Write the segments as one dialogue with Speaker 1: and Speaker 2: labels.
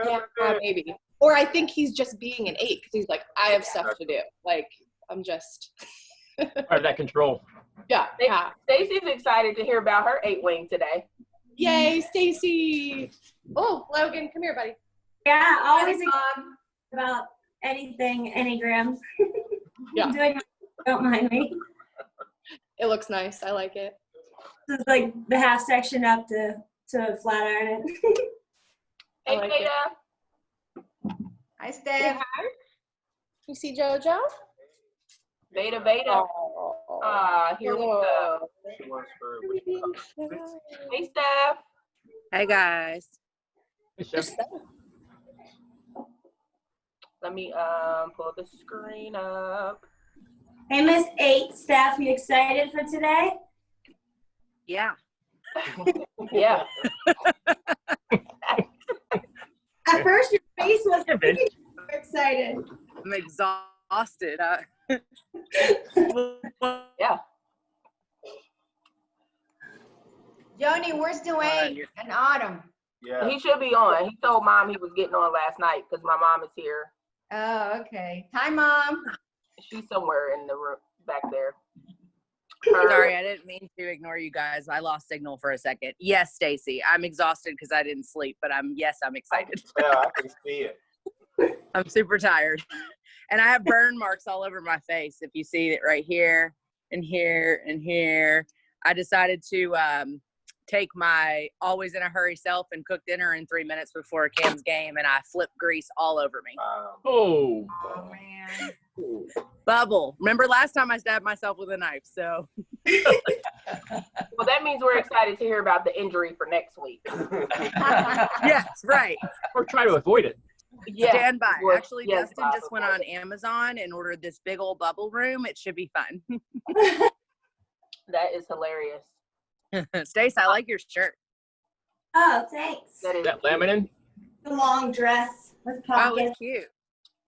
Speaker 1: Yeah, maybe. Or I think he's just being an 8 because he's like, I have stuff to do. Like, I'm just.
Speaker 2: Part of that control.
Speaker 1: Yeah.
Speaker 3: Stacy's excited to hear about her 8-wing today.
Speaker 1: Yay, Stacy. Oh, Logan, come here, buddy.
Speaker 4: Yeah, always about anything, Enneagram.
Speaker 1: Yeah.
Speaker 4: Don't mind me.
Speaker 1: It looks nice. I like it.
Speaker 4: This is like the half section up to flat iron it.
Speaker 3: Hey,
Speaker 1: like
Speaker 3: Beta.
Speaker 5: Hi, Steph.
Speaker 1: You see JoJo?
Speaker 3: Beta.
Speaker 1: Oh,
Speaker 3: Here we go. Hey, Steph.
Speaker 6: Hey guys.
Speaker 3: Let me pull the screen up.
Speaker 4: Hey, Miss 8, Steph, you excited for today?
Speaker 6: Yeah.
Speaker 3: Yeah.
Speaker 4: At first, your face was excited.
Speaker 6: I'm exhausted.
Speaker 3: Yeah.
Speaker 5: Joni, where's Dwayne and Autumn?
Speaker 7: Yeah.
Speaker 3: He should be on. He told Mom he was getting on last night because my mom is here.
Speaker 5: Oh, okay. Hi, Mom.
Speaker 3: She's somewhere in the room back there.
Speaker 6: Sorry, I didn't mean to ignore you guys. I lost signal for a second. Yes, Stacy, I'm exhausted because I didn't sleep, but I'm excited.
Speaker 7: Yeah, I can see it.
Speaker 6: I'm super tired. And I have burn marks all over my face. If you see it right here and here and here. I decided to take my always in a hurry self and cook dinner in 3 minutes before Cam's game, and I flipped grease all over me.
Speaker 2: Oh.
Speaker 5: Oh, man.
Speaker 6: Bubble. Remember last time I stabbed myself with a knife, so.
Speaker 3: Well, that means we're excited to hear about the injury for next week.
Speaker 6: Yes, right.
Speaker 2: Or try to avoid it.
Speaker 3: Yeah.
Speaker 6: Stand by.
Speaker 3: Well,
Speaker 6: Actually,
Speaker 3: yes,
Speaker 6: Dustin just went on Amazon and ordered this big old bubble room. It should be fun.
Speaker 3: That is hilarious.
Speaker 6: Stace, I like your shirt.
Speaker 4: Oh, thanks.
Speaker 3: That is.
Speaker 2: That laminin.
Speaker 4: The long dress with
Speaker 6: Oh,
Speaker 4: pockets.
Speaker 6: it's cute.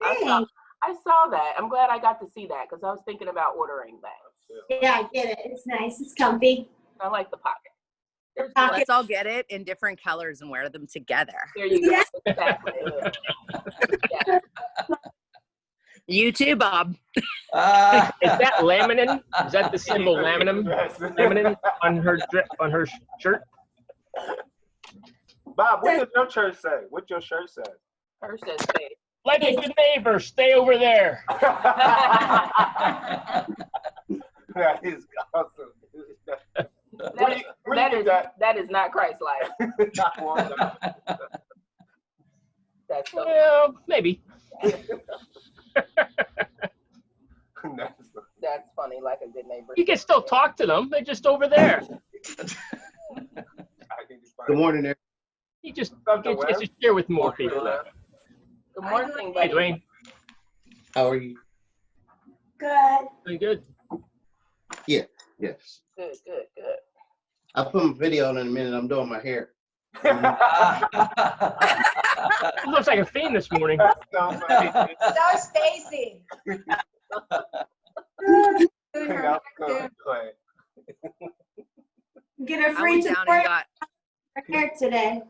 Speaker 3: I saw that. I'm glad I got to see that because I was thinking about ordering that.
Speaker 4: Yeah, I get it. It's nice. It's comfy.
Speaker 3: I like the pocket. There's
Speaker 4: Pocket.
Speaker 6: Let's all get it in different colors and wear them together.
Speaker 3: There you go.
Speaker 4: Yeah.
Speaker 3: Exactly. Yeah.
Speaker 6: You too, Bob.
Speaker 2: Is that laminin? Is that the symbol laminin? Laminin on her shirt?
Speaker 7: Bob, what does your shirt say? What your shirt say?
Speaker 3: Hers says face.
Speaker 2: Like a good neighbor, stay over there.
Speaker 7: That is awesome.
Speaker 3: That is not Christ-like. That's so.
Speaker 2: Well, maybe.
Speaker 3: That's funny, like a good neighbor.
Speaker 2: You can still talk to them. They're just over there.
Speaker 8: Good morning, there.
Speaker 2: You just get to share with more people.
Speaker 3: Good morning,
Speaker 2: Hey,
Speaker 3: buddy.
Speaker 2: Dwayne.
Speaker 8: How are you?
Speaker 4: Good.
Speaker 2: Doing good.
Speaker 8: Yeah, yes.
Speaker 3: Good.
Speaker 8: I'll put my video on in a minute. I'm doing my hair.
Speaker 2: It looks like a fiend this morning.
Speaker 5: So, Stacy.
Speaker 4: Get a
Speaker 6: I
Speaker 4: free
Speaker 6: went down and got
Speaker 4: hair today.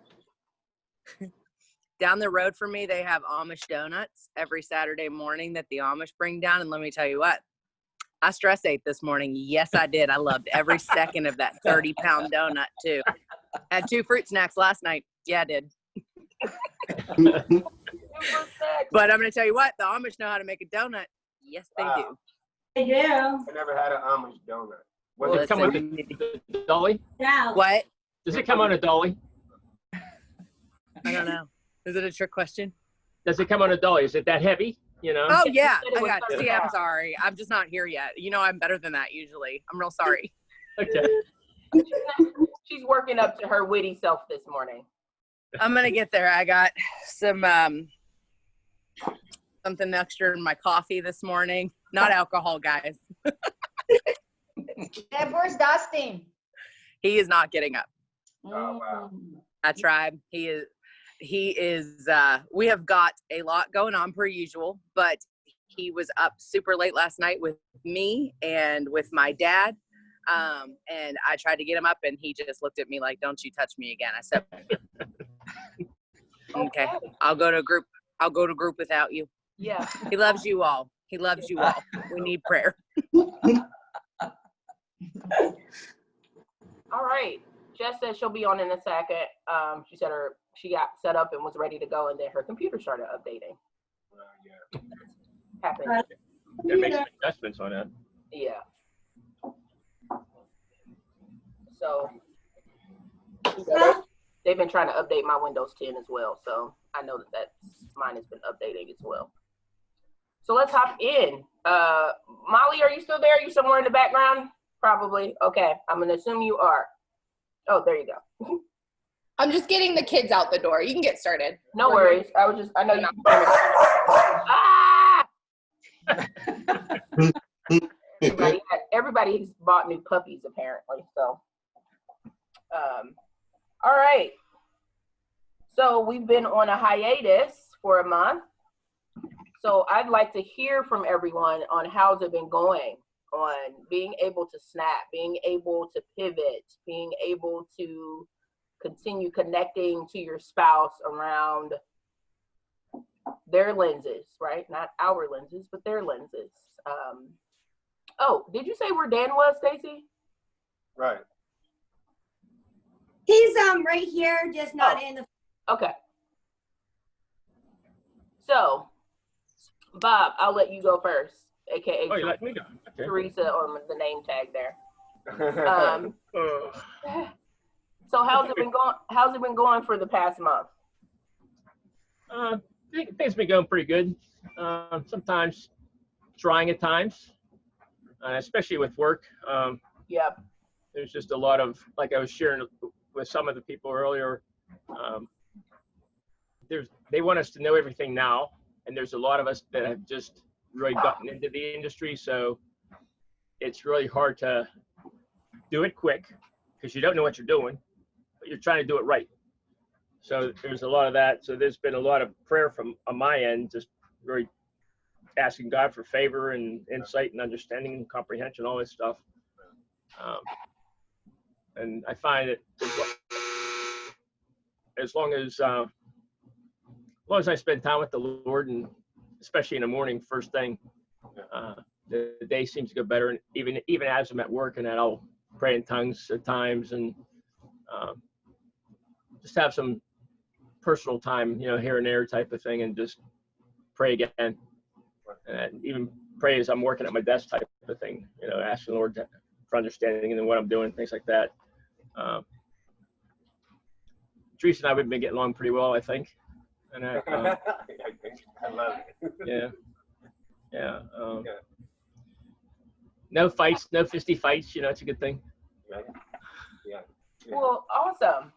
Speaker 6: down the road from me. They have Amish donuts every Saturday morning that the Amish bring down. And let me tell you what, I stress ate this morning. Yes, I did. I loved every second of that 30-pound donut too. Had 2 fruit snacks last night. Yeah, I did. But I'm going to tell you what, the Amish know how to make a donut. Yes, they do.
Speaker 4: They do.
Speaker 7: I never had an Amish donut.
Speaker 2: Does it come with a dolly?
Speaker 4: Yeah.
Speaker 6: What?
Speaker 2: Does it come on a dolly?
Speaker 6: I don't know. Is it a trick question?
Speaker 2: Does it come on a dolly? Is it that heavy? You know?
Speaker 6: Oh, yeah.
Speaker 3: said it
Speaker 6: I
Speaker 3: was
Speaker 6: got
Speaker 3: 30
Speaker 6: See, I'm
Speaker 3: pounds.
Speaker 6: sorry. I'm just not here yet. You know, I'm better than that usually. I'm real sorry.
Speaker 2: Okay.
Speaker 3: She's working up to her witty self this morning.
Speaker 6: I'm going to get there. I got some something extra in my coffee this morning. Not alcohol, guys.
Speaker 5: Deb, where's Dustin?
Speaker 6: He is not getting up.
Speaker 7: Oh, wow.
Speaker 6: I tried. He is, we have got a lot going on per usual, but he was up super late last night with me and with my dad. And I tried to get him up and he just looked at me like, don't you touch me again. I said, Okay. I'll go to group without you.
Speaker 3: Yeah.
Speaker 6: He loves you all. He loves you all. We need prayer.
Speaker 3: All right. Jess said she'll be on in a second. She said she got set up and was ready to go, and then her computer started updating.
Speaker 7: Yeah.
Speaker 3: Happened.
Speaker 2: Gotta make some adjustments on that.
Speaker 3: Yeah. So they've been trying to update my Windows 10 as well. So I know that mine has been updating as well. So let's hop in. Molly, are you still there? Are you somewhere in the background? Probably. Okay. I'm going to assume you are. Oh, there you go.
Speaker 1: I'm just getting the kids out the door. You can get started.
Speaker 3: No worries. I know you. Ah! Everybody's bought new puppies apparently. So, all right. So we've been on a hiatus for a month. So I'd like to hear from everyone on how's it been going, on being able to snap, being able to pivot, being able to continue connecting to your spouse around their lenses, right? Not our lenses, but their lenses. Oh, did you say where Dan was, Stacey?
Speaker 7: Right.
Speaker 4: He's right here, just not in the.
Speaker 3: Okay. So, Bob, I'll let you go first, aka
Speaker 2: Oh, you let me go. Okay.
Speaker 3: Teresa, or the name tag there. So how's it been going? How's it been going for the past month?
Speaker 2: Things been going pretty good. Sometimes trying at times, especially with work.
Speaker 3: Yep.
Speaker 2: There's just a lot of, like I was sharing with some of the people earlier, they want us to know everything now, and there's a lot of us that have just really gotten into the industry, so it's really hard to do it quick because you don't know what you're doing, but you're trying to do it right. So there's a lot of that. So there's been a lot of prayer from on my end, just really asking God for favor and insight and understanding and comprehension, all this stuff. And I find that as long as I spend time with the Lord, and especially in the morning, first thing, the day seems to go better. And even as I'm at work, and that I'll pray in tongues at times, and just have some personal time, here and there type of thing, and just pray again, and even pray as I'm working at my desk type of thing. Asking the Lord for understanding and what I'm doing, things like that. Teresa and I have been getting along pretty well, I think. And
Speaker 7: I love it.
Speaker 2: Yeah. No fights, no fisty fights. It's a good thing.
Speaker 7: Yeah.
Speaker 3: Well, awesome.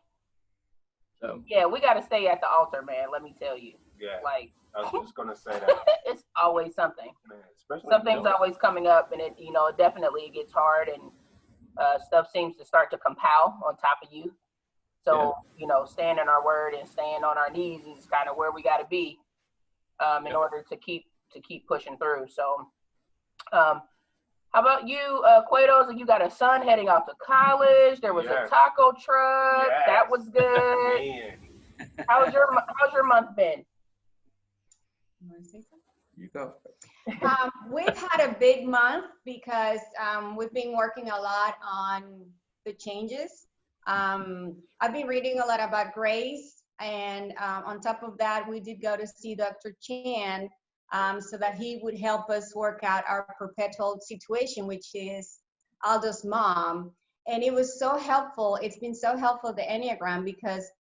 Speaker 2: So.
Speaker 3: Yeah, we got to stay at the altar, man. Let me tell you.
Speaker 7: Yeah.
Speaker 3: Like,
Speaker 7: I was just gonna say that.
Speaker 3: it's always something.
Speaker 7: Man, especially
Speaker 3: Something's always coming up, and it definitely gets hard, and stuff seems to start to compile on top of you. So, staying in our word and staying on our knees is kind of where we got to be in order to keep pushing through. So, how about you, Cuetos? You got a son heading off to college. There was a taco truck.
Speaker 7: Yes.
Speaker 3: That was good.
Speaker 7: Man.
Speaker 3: How's your month been?
Speaker 9: You go.
Speaker 5: We've had a big month because we've been working a lot on the changes. I've been reading a lot about grace, and on top of that, we did go to see Dr. Chan so that he would help us work out our perpetual situation, which is Aldo's mom. And it was so helpful. It's been so helpful, the Enneagram, because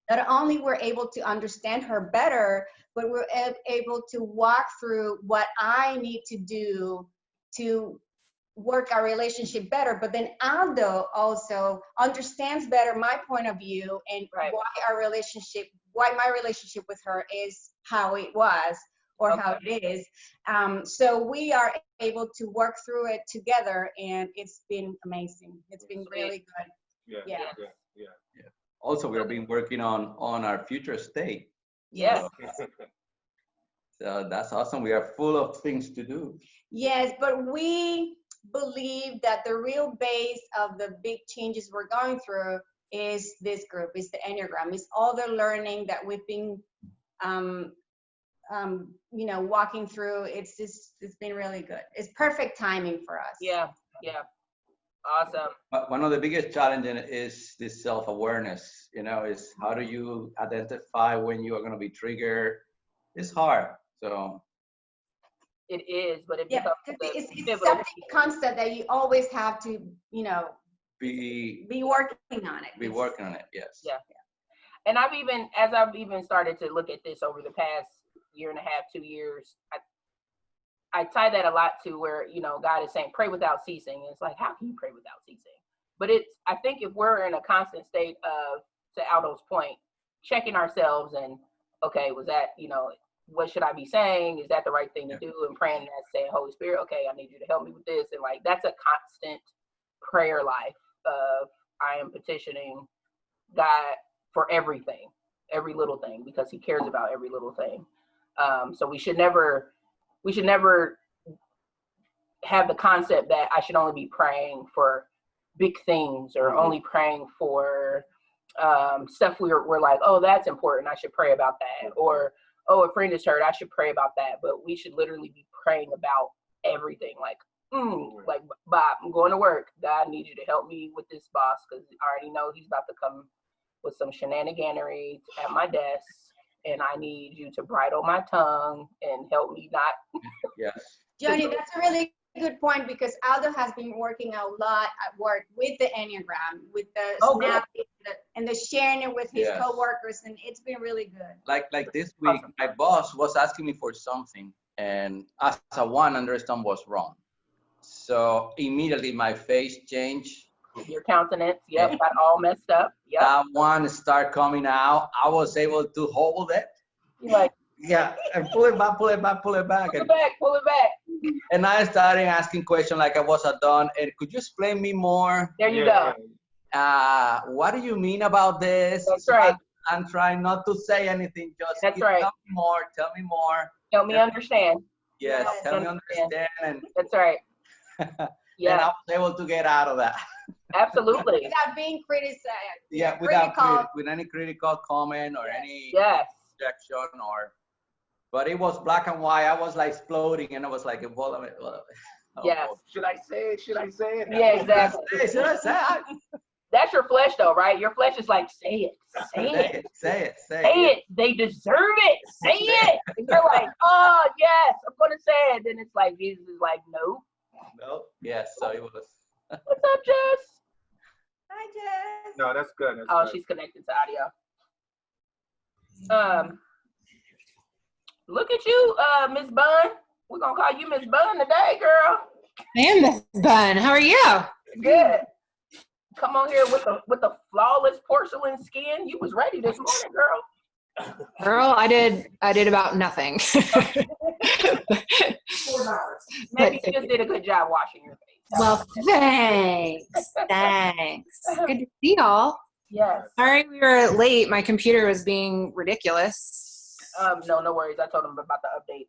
Speaker 5: not only we're able to understand her better, but we're able to walk through what I need to do to work our relationship better. But then Aldo also understands better my point of view and why my relationship with her is how it was or how it is. So we are able to work through it together, and it's been amazing. It's been really good. Yeah.
Speaker 9: Also, we've been working on our future state.
Speaker 3: Yes.
Speaker 9: So that's awesome. We are full of things to do.
Speaker 5: Yes, but we believe that the real base of the big changes we're going through is this group, is the Enneagram, is all the learning that we've been, you know, walking through. It's been really good. It's perfect timing for us.
Speaker 3: Yeah, yeah. Awesome.
Speaker 9: But one of the biggest challenges is this self-awareness, you know, is how do you identify when you are going to be triggered? It's hard. So
Speaker 3: It is, but it
Speaker 5: Yeah,
Speaker 3: becomes
Speaker 5: because
Speaker 3: the
Speaker 5: it's
Speaker 3: pivotal
Speaker 5: something constant that you always have to, you know,
Speaker 9: be
Speaker 5: working on it.
Speaker 9: working on it. Yes.
Speaker 3: Yeah. And I've even started to look at this over the past year and a half, 2 years, I tie that a lot to where, you know, God is saying, pray without ceasing. It's like, how can you pray without ceasing? But I think if we're in a constant state of, to Aldo's point, checking ourselves and, okay, was that, you know, what should I be saying? Is that the right thing to do? And praying that, saying, Holy Spirit, okay, I need you to help me with this. And like, that's a constant prayer life of, I am petitioning God for everything, every little thing, because he cares about every little thing. So we should never have the concept that I should only be praying for big things or only praying for stuff we're like, oh, that's important, I should pray about that. Or, oh, a friend is hurt, I should pray about that. But we should literally be praying about everything. Like, like, Bob, I'm going to work. God, I need you to help me with this boss, because I already know he's about to come with some shenaniganery at my desk, and I need you to bridle my tongue and help me not.
Speaker 9: Yes.
Speaker 5: Joni, that's a really good point, because Aldo has been working a lot at work with the Enneagram, with the snapping and the sharing it with his coworkers, and it's been really good.
Speaker 9: Like this week, my boss was asking me for something, and as a one, understand what's wrong. So immediately my face changed.
Speaker 3: Your countenance, got all messed up.
Speaker 9: That one start coming out. I was able to hold it.
Speaker 3: You're like,
Speaker 9: and pull it back.
Speaker 3: Pull it back.
Speaker 9: And I started asking questions like I was done. And could you explain me more?
Speaker 3: There you go.
Speaker 9: What do you mean about this?
Speaker 3: That's right.
Speaker 9: I'm trying not to say anything. Just
Speaker 3: That's right.
Speaker 9: Tell me more.
Speaker 3: Help me understand.
Speaker 9: Yes, tell me understand. And
Speaker 3: that's right.
Speaker 9: And I was able to get out of that.
Speaker 3: Absolutely.
Speaker 5: Without being criticized.
Speaker 9: Yeah, without with any critical comment or any rejection but it was black and white. I was like exploding, and I was like,
Speaker 7: Should I say it?
Speaker 3: Yeah, exactly.
Speaker 9: Should I say it?
Speaker 3: That's your flesh, though, right? Your flesh is like, say it.
Speaker 9: Say
Speaker 3: it. They deserve it. Say it. And you're like, oh, yes, I'm going to say it. Then it's like, Jesus is like, no.
Speaker 9: Yes, so it was.
Speaker 3: What's up, Jess?
Speaker 5: Hi, Jess.
Speaker 7: No, that's good.
Speaker 3: She's connected to audio. Look at you, Miss Bun. We're going to call you Miss Bun today, girl.
Speaker 10: I am Miss Bun. How are you?
Speaker 3: Good. Come on here with the flawless porcelain skin. You was ready this morning, girl.
Speaker 10: Girl, I did about nothing.
Speaker 3: Maybe you just did a good job washing your face.
Speaker 10: Well, thanks. Good to see y'all.
Speaker 3: Yes.
Speaker 10: Sorry we were late. My computer was being ridiculous.
Speaker 3: No worries. I told him about the updates.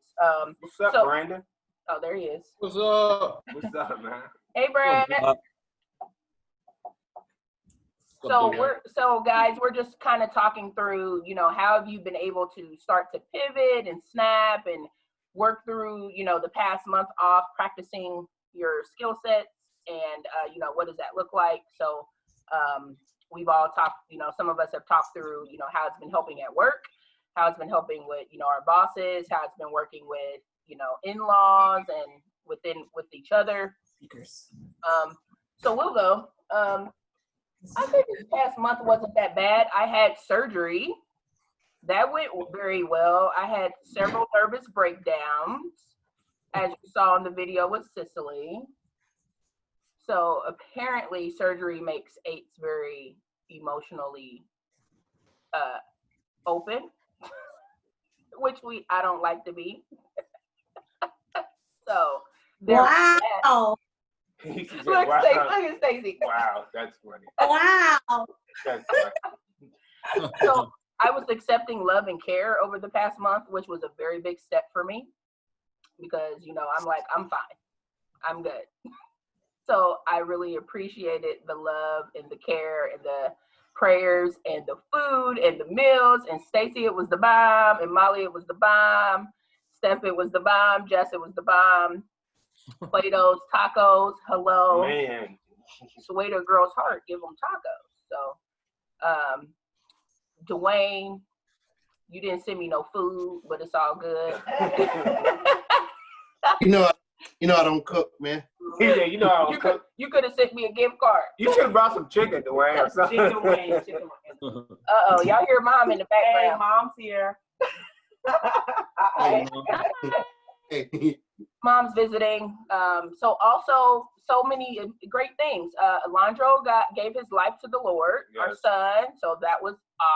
Speaker 7: What's up, Brandon?
Speaker 3: Oh, there he is.
Speaker 7: What's up? What's up, man?
Speaker 3: Hey, Brad. So guys, we're just kind of talking through, you know, how have you been able to start to pivot and snap and work through, you know, the past month off practicing your skill sets, and you know, what does that look like? So we've all talked, you know, some of us have talked through, you know, how it's been helping at work, how it's been helping with, you know, our bosses, how it's been working with, you know, in-laws and with each other. So we'll go. I think this past month wasn't that bad. I had surgery. That went very well. I had several nervous breakdowns, as you saw in the video with Cicely. So apparently surgery makes eights very emotionally open, which I don't like to be. So
Speaker 4: wow.
Speaker 3: Look at Stacey.
Speaker 7: Wow, that's funny.
Speaker 4: Wow.
Speaker 7: That's funny.
Speaker 3: So I was accepting love and care over the past month, which was a very big step for me, because, you know, I'm like, I'm fine. I'm good. So I really appreciated the love and the care and the prayers and the food and the meals. And Stacy, it was the bomb. And Molly, it was the bomb. Steph, it was the bomb. Jess, it was the bomb. Plato's tacos. Hello.
Speaker 7: Man.
Speaker 3: Sway to a girl's heart. Give them tacos. So, Dwayne, you didn't send me no food, but it's all good.
Speaker 8: You know I don't cook, man.
Speaker 7: Yeah, you know I don't cook.
Speaker 3: You could have sent me a gift card.
Speaker 7: You should have brought some chicken, Dwayne, or something.
Speaker 3: Chicken wings. Uh-oh, y'all hear mom in the background.
Speaker 11: Hey, mom's here.
Speaker 8: Hey.
Speaker 3: Mom's visiting. So also so many great things. Alondro gave his life to the Lord, our
Speaker 7: Yes.
Speaker 3: son. So that was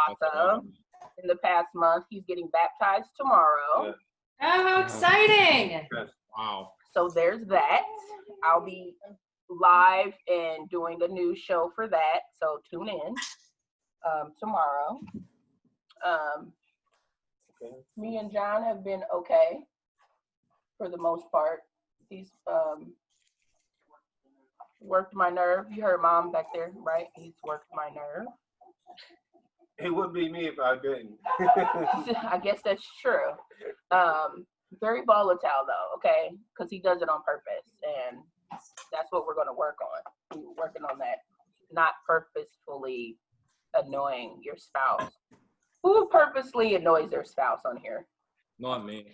Speaker 3: awesome. In the past month, he's getting baptized tomorrow.
Speaker 7: Yes.
Speaker 10: Oh, how exciting.
Speaker 7: Yes.
Speaker 2: Wow.
Speaker 3: So there's that. I'll be live and doing a news show for that. So tune in tomorrow. Me and John have been okay for the most part. He's worked my nerve. You heard mom back there, right? He's worked my nerve.
Speaker 7: It would be me if I didn't.
Speaker 3: I guess that's true. Very volatile though, okay? Because he does it on purpose, and that's what we're going to work on. We're working on that. Not purposefully annoying your spouse. Who purposely annoys their spouse on here?
Speaker 2: Not me.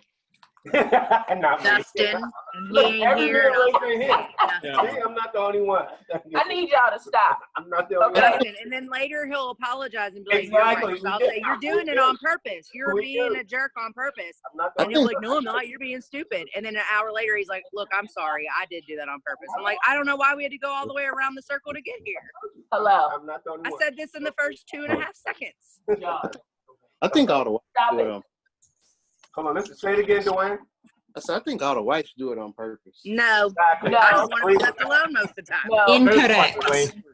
Speaker 7: Not me.
Speaker 6: Dustin, and
Speaker 7: Look,
Speaker 6: he ain't
Speaker 7: every
Speaker 6: here.
Speaker 7: man raised their hand.
Speaker 2: Yeah.
Speaker 7: See, I'm not the only one.
Speaker 3: I need y'all to stop.
Speaker 7: I'm not the only
Speaker 3: Okay.
Speaker 7: one.
Speaker 6: Dustin, and then later he'll apologize and be like,
Speaker 7: Exactly.
Speaker 6: "You're right." So I'll say, "You're doing it on purpose. You're
Speaker 7: We
Speaker 6: being
Speaker 7: do.
Speaker 6: a jerk on purpose."
Speaker 7: I'm not the
Speaker 6: And
Speaker 7: only
Speaker 6: he'll
Speaker 7: one.
Speaker 6: be like, "No, I'm not. You're being stupid." And then an hour later, he's like, "Look, I'm sorry. I did do that on purpose." I'm like, "I don't know why we had to go all the way around the circle to get here."
Speaker 3: Hello.
Speaker 7: I'm not the only
Speaker 6: I
Speaker 7: one.
Speaker 6: said this in the first 2.5 seconds.
Speaker 3: John.
Speaker 8: I think all the wives
Speaker 3: Stop
Speaker 8: do it
Speaker 3: it.
Speaker 8: on.
Speaker 7: Hold on, let's say it again, Dwayne.
Speaker 8: I think all the wives do it on purpose.
Speaker 6: No,
Speaker 7: Exactly.
Speaker 3: No.
Speaker 6: I just want to be left alone most of the time.
Speaker 3: No,
Speaker 10: Incorrect.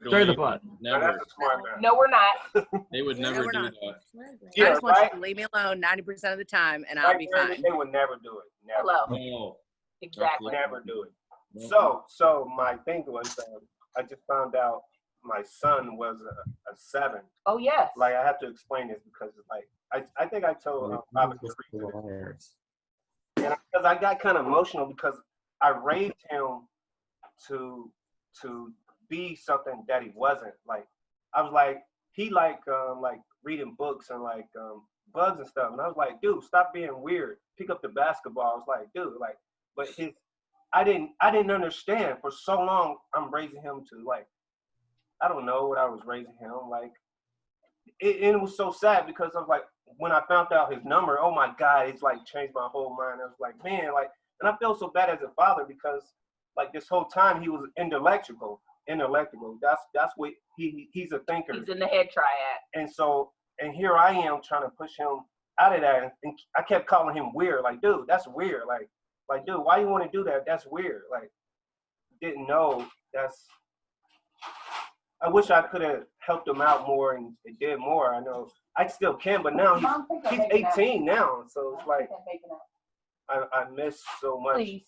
Speaker 2: Stir the pot.
Speaker 7: Now,
Speaker 2: Never.
Speaker 7: that's a smart man.
Speaker 3: no, we're not.
Speaker 2: They would never
Speaker 6: we're
Speaker 2: do
Speaker 6: not.
Speaker 2: that.
Speaker 6: I
Speaker 7: Yeah,
Speaker 6: just want
Speaker 7: right.
Speaker 6: you to leave me alone 90% of the time, and I'll
Speaker 7: Right,
Speaker 6: be
Speaker 7: Brandon,
Speaker 6: fine.
Speaker 7: they would never do it. Never.
Speaker 3: Hello.
Speaker 2: No.
Speaker 3: Exactly.
Speaker 7: Never do it.
Speaker 2: No.
Speaker 7: So my thing was, I just found out my son was a 7.
Speaker 3: Oh yes.
Speaker 7: Like I have to explain this because like I think I told Robert the because I got kind of emotional because I raised him to be something that he wasn't. Like I was like he like reading books and like bugs and stuff, and I was like, dude, stop being weird. Pick up the basketball. I was like, dude, like, but I didn't understand for so long. I'm raising him to like, I don't know what I was raising him like. It was so sad because I was like, when I found out his number, oh my God, it's like changed my whole mind. I was like, man, like, and I felt so bad as a father because like this whole time he was intellectual. That's what he's a thinker.
Speaker 3: He's in the head triad.
Speaker 7: And so, and here I am trying to push him out of that. And I kept calling him weird. Like, dude, that's weird. Like, dude, why you want to do that? That's weird. Like, didn't know I wish I could have helped him out more and did more. I know I still can, but now he's 18 now. So it's like, I miss so much
Speaker 3: Please.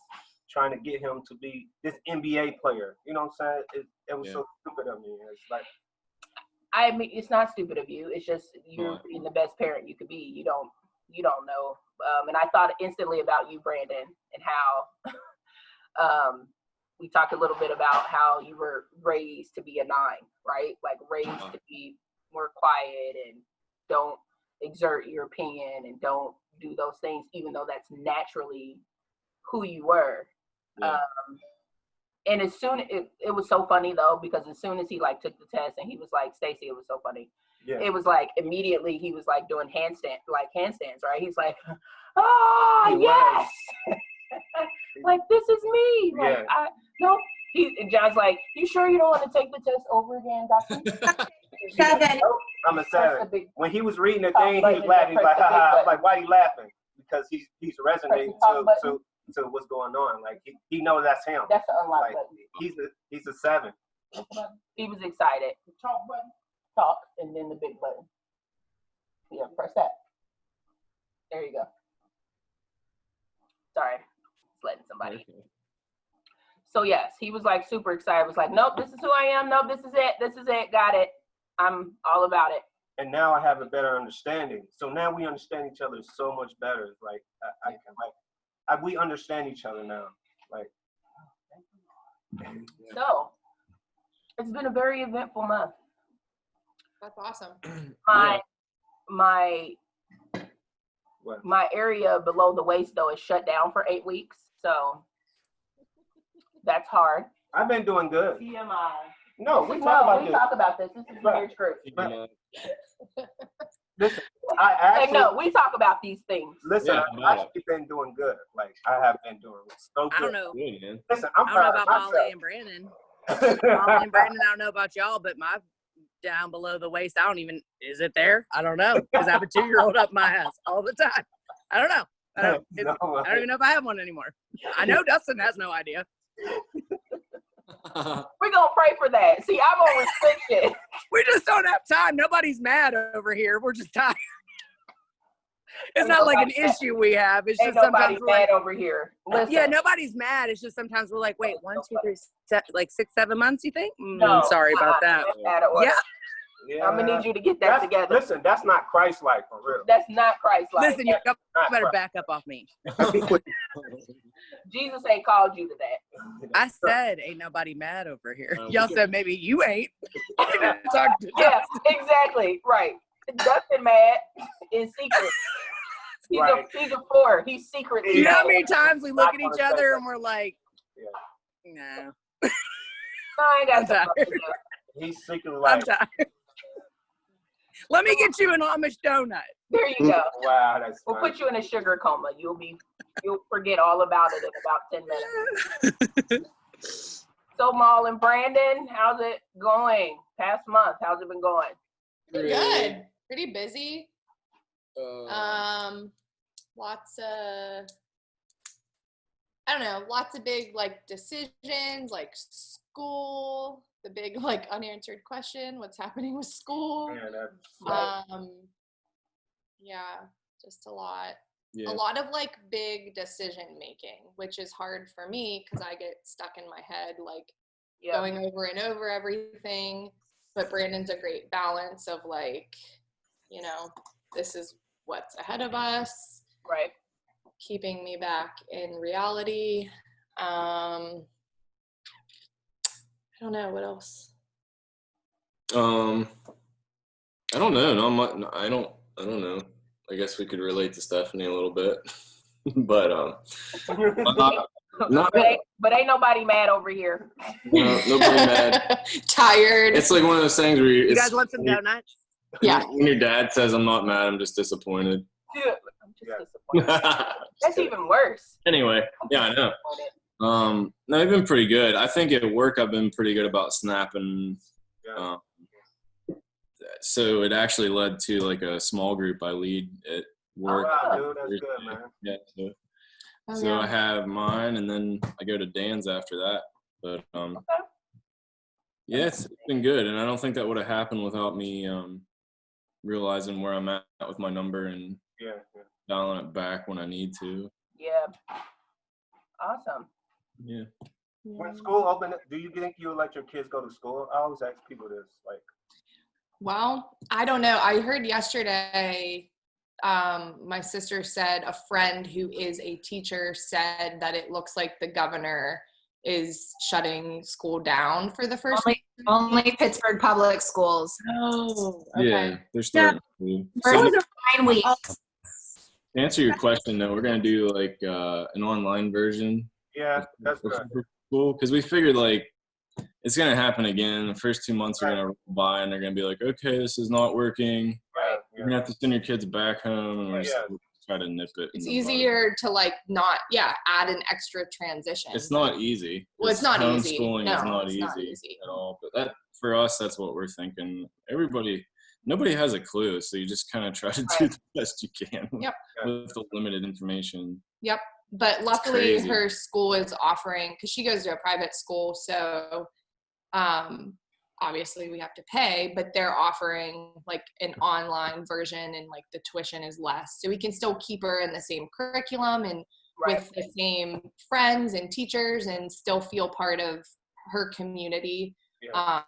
Speaker 7: trying to get him to be this NBA player. You know what I'm saying? It was so stupid of me. It's like,
Speaker 3: I mean, it's not stupid of you. It's just you're being the best parent you could be. You don't know. And I thought instantly about you, Brandon, and how we talked a little bit about how you were raised to be a 9, right? Like raised to be more quiet and don't exert your opinion and don't do those things, even though that's naturally who you were.
Speaker 2: Yeah.
Speaker 3: And as soon it was so funny though, because as soon as he like took the test and he was like, Stacy, it was so funny.
Speaker 7: yeah.
Speaker 3: It was like immediately he was like doing handstands, right? He's like, oh
Speaker 7: He
Speaker 3: yes, like this is me. Like
Speaker 7: Yeah.
Speaker 3: And John's like, you sure you don't want to take the test over again, doctor?
Speaker 10: 7.
Speaker 7: I'm a 7. When he was reading the
Speaker 3: Oh,
Speaker 7: thing, he
Speaker 3: but
Speaker 7: was
Speaker 3: then
Speaker 7: laughing. He's
Speaker 3: press
Speaker 7: like,
Speaker 3: the big
Speaker 7: haha. I'm
Speaker 3: button.
Speaker 7: like, why are you laughing? Because he's resonating
Speaker 3: talk button.
Speaker 7: to what's going on. Like he knows that's him.
Speaker 3: That's the unlock
Speaker 7: Like
Speaker 3: button.
Speaker 7: he's a 7.
Speaker 3: He was excited. Talk button. Talk, and then the big button. Yeah, press that. There you go. Sorry, just letting somebody.
Speaker 2: Okay.
Speaker 3: So yes, he was like super excited. Was like, nope, this is who I am. Nope, this is it. This is it. Got it. I'm all about it.
Speaker 7: And now I have a better understanding. So now we understand each other so much better. Like we understand each other now. Like.
Speaker 3: So it's been a very eventful month.
Speaker 1: That's awesome.
Speaker 3: My area below the waist though is shut down for 8 weeks, so that's hard.
Speaker 7: I've been doing good.
Speaker 3: TMI.
Speaker 7: No, we talk
Speaker 3: about this. This is marriage group.
Speaker 7: Listen, I actually.
Speaker 3: No, we talk about these things.
Speaker 7: Listen, I've actually been doing good. Like I have been doing so good.
Speaker 6: I don't know.
Speaker 7: Listen,
Speaker 6: I don't know about Molly and Brandon. Molly and Brandon, I don't know about y'all, but my down below the waist, I don't even, is it there? I don't know, because I have a 2-year-old up my ass all the time. I don't know. I don't even know if I have one anymore. I know Dustin has no idea.
Speaker 3: We're going to pray for that. See, I'm on restriction.
Speaker 6: We just don't have time. Nobody's mad over here. We're just tired. It's not like an issue we have. It's just sometimes we're
Speaker 3: mad over here. Listen.
Speaker 6: Yeah, nobody's mad. It's just sometimes we're like, wait, 1, 2, 3, like 6, 7 months, you think?
Speaker 3: No,
Speaker 6: sorry about that.
Speaker 3: Yeah. I'm going to need you to get that together.
Speaker 7: Listen, that's not Christ-like, for real.
Speaker 3: That's not Christ-like.
Speaker 6: Listen, you better back up off me.
Speaker 3: Jesus ain't called you to that.
Speaker 6: I said, ain't nobody mad over here. Y'all said, maybe you ain't.
Speaker 3: Yeah, exactly. Right. Dustin mad in secret. He's a 4. He's secretly.
Speaker 6: You know how many times we look at each other and we're like, no.
Speaker 3: I ain't got time.
Speaker 7: He's secretly like,
Speaker 6: I'm tired. Let me get you an Amish donut.
Speaker 3: There you go.
Speaker 7: Wow, that's
Speaker 3: We'll put you in a sugar coma. You'll forget all about it in about 10 minutes. So, Maul and Brandon, how's it going? Past month, how's it been going?
Speaker 1: Pretty good. Pretty busy. Lots of, I don't know, lots of big like decisions, like school, the big like unanswered question, what's happening with school. Yeah, just a lot.
Speaker 11: Yeah.
Speaker 1: A lot of like big decision making, which is hard for me because I get stuck in my head like going over and over everything. But Brandon's a great balance of like, you know, this is what's ahead of us.
Speaker 3: Right.
Speaker 1: Keeping me back in reality. I don't know what else.
Speaker 11: I don't know. I don't know. I guess we could relate to Stephanie a little bit, but
Speaker 3: but ain't nobody mad over here.
Speaker 11: No, nobody mad.
Speaker 1: Tired.
Speaker 11: It's like one of those things where
Speaker 6: you guys want some donuts?
Speaker 1: Yeah.
Speaker 11: When your dad says, "I'm not mad. I'm just disappointed."
Speaker 3: Yeah, I'm just disappointed. That's even worse.
Speaker 11: Anyway, yeah, I know. No, I've been pretty good. I think at work I've been pretty good about snapping. So it actually led to like a small group I lead at work.
Speaker 7: Oh, wow, dude, that's good, man.
Speaker 11: Yeah. So I have mine, and then I go to Dan's after that. But yeah, it's been good, and I don't think that would have happened without me realizing where I'm at with my number and dialing it back when I need to.
Speaker 3: Yeah. Awesome.
Speaker 11: Yeah.
Speaker 7: When school opened, do you think you'll let your kids go to school? I always ask people this, like.
Speaker 1: Well, I don't know. I heard yesterday, my sister said a friend who is a teacher said that it looks like the governor is shutting school down for the first
Speaker 10: only Pittsburgh public schools.
Speaker 1: Oh, okay.
Speaker 11: Yeah, they're starting.
Speaker 10: First 9 weeks.
Speaker 11: To answer your question, though, we're gonna do like an online version.
Speaker 7: Yeah, that's good.
Speaker 11: Cool, because we figured like it's gonna happen again. The first 2 months are gonna roll by, and they're gonna be like, "Okay, this is not working.
Speaker 7: Right.
Speaker 11: You're gonna have to send your kids back home," and we're just try to nip it.
Speaker 1: It's easier to like not add an extra transition.
Speaker 11: It's not easy.
Speaker 1: Well, it's not easy.
Speaker 11: Homeschooling is not
Speaker 1: it's
Speaker 11: easy,
Speaker 1: not easy
Speaker 11: at all. But that for us, that's what we're thinking. Nobody has a clue, so you just kind of try to do the best you can with the limited information.
Speaker 1: Yep. But luckily her school is offering, because she goes to a private school, so obviously we have to pay, but they're offering like an online version and like the tuition is less. So we can still keep her in the same curriculum and with the same friends and teachers and still feel part of her community.
Speaker 7: Yeah.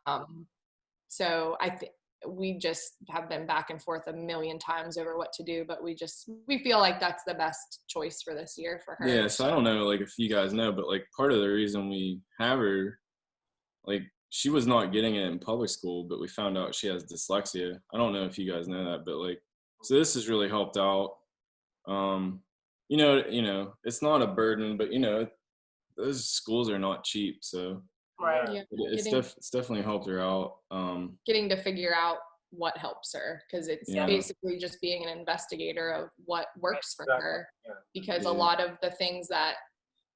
Speaker 1: So we just have been back and forth a million times over what to do, but we feel like that's the best choice for this year for her.
Speaker 11: Yeah, so I don't know, like, if you guys know, but, like, part of the reason we have her, like, she was not getting it in public school, but we found out she has dyslexia. I don't know if you guys know that, but, like, so this has really helped out. You know, it's not a burden, but, you know, those schools are not cheap, so
Speaker 3: Right.
Speaker 1: Yeah,
Speaker 11: it's definitely helped her out.
Speaker 1: Getting to figure out what helps her, because it's
Speaker 11: Yeah.
Speaker 1: basically just being an investigator of what works for her, because a
Speaker 11: Yeah.
Speaker 1: lot of the things that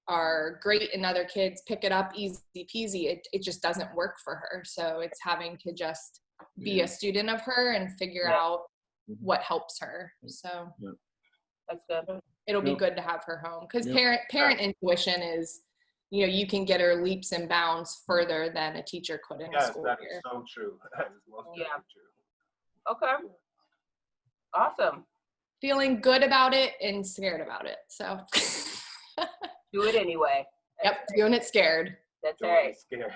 Speaker 1: are great in other kids pick it up easy peasy, it just doesn't work for her. So it's having to just be a student of her and figure out what helps her. So
Speaker 3: That's good.
Speaker 1: it'll be good to have her home, because parent intuition is, you know, you can get her leaps and bounds further than a teacher could in a school
Speaker 7: that
Speaker 1: year.
Speaker 7: is so true. That is most
Speaker 3: Yeah.
Speaker 7: true.
Speaker 3: Okay. Awesome.
Speaker 1: Feeling good about it and scared about it. So
Speaker 3: Do it anyway.
Speaker 1: yep, doing it scared.
Speaker 3: That's right.
Speaker 7: Scary.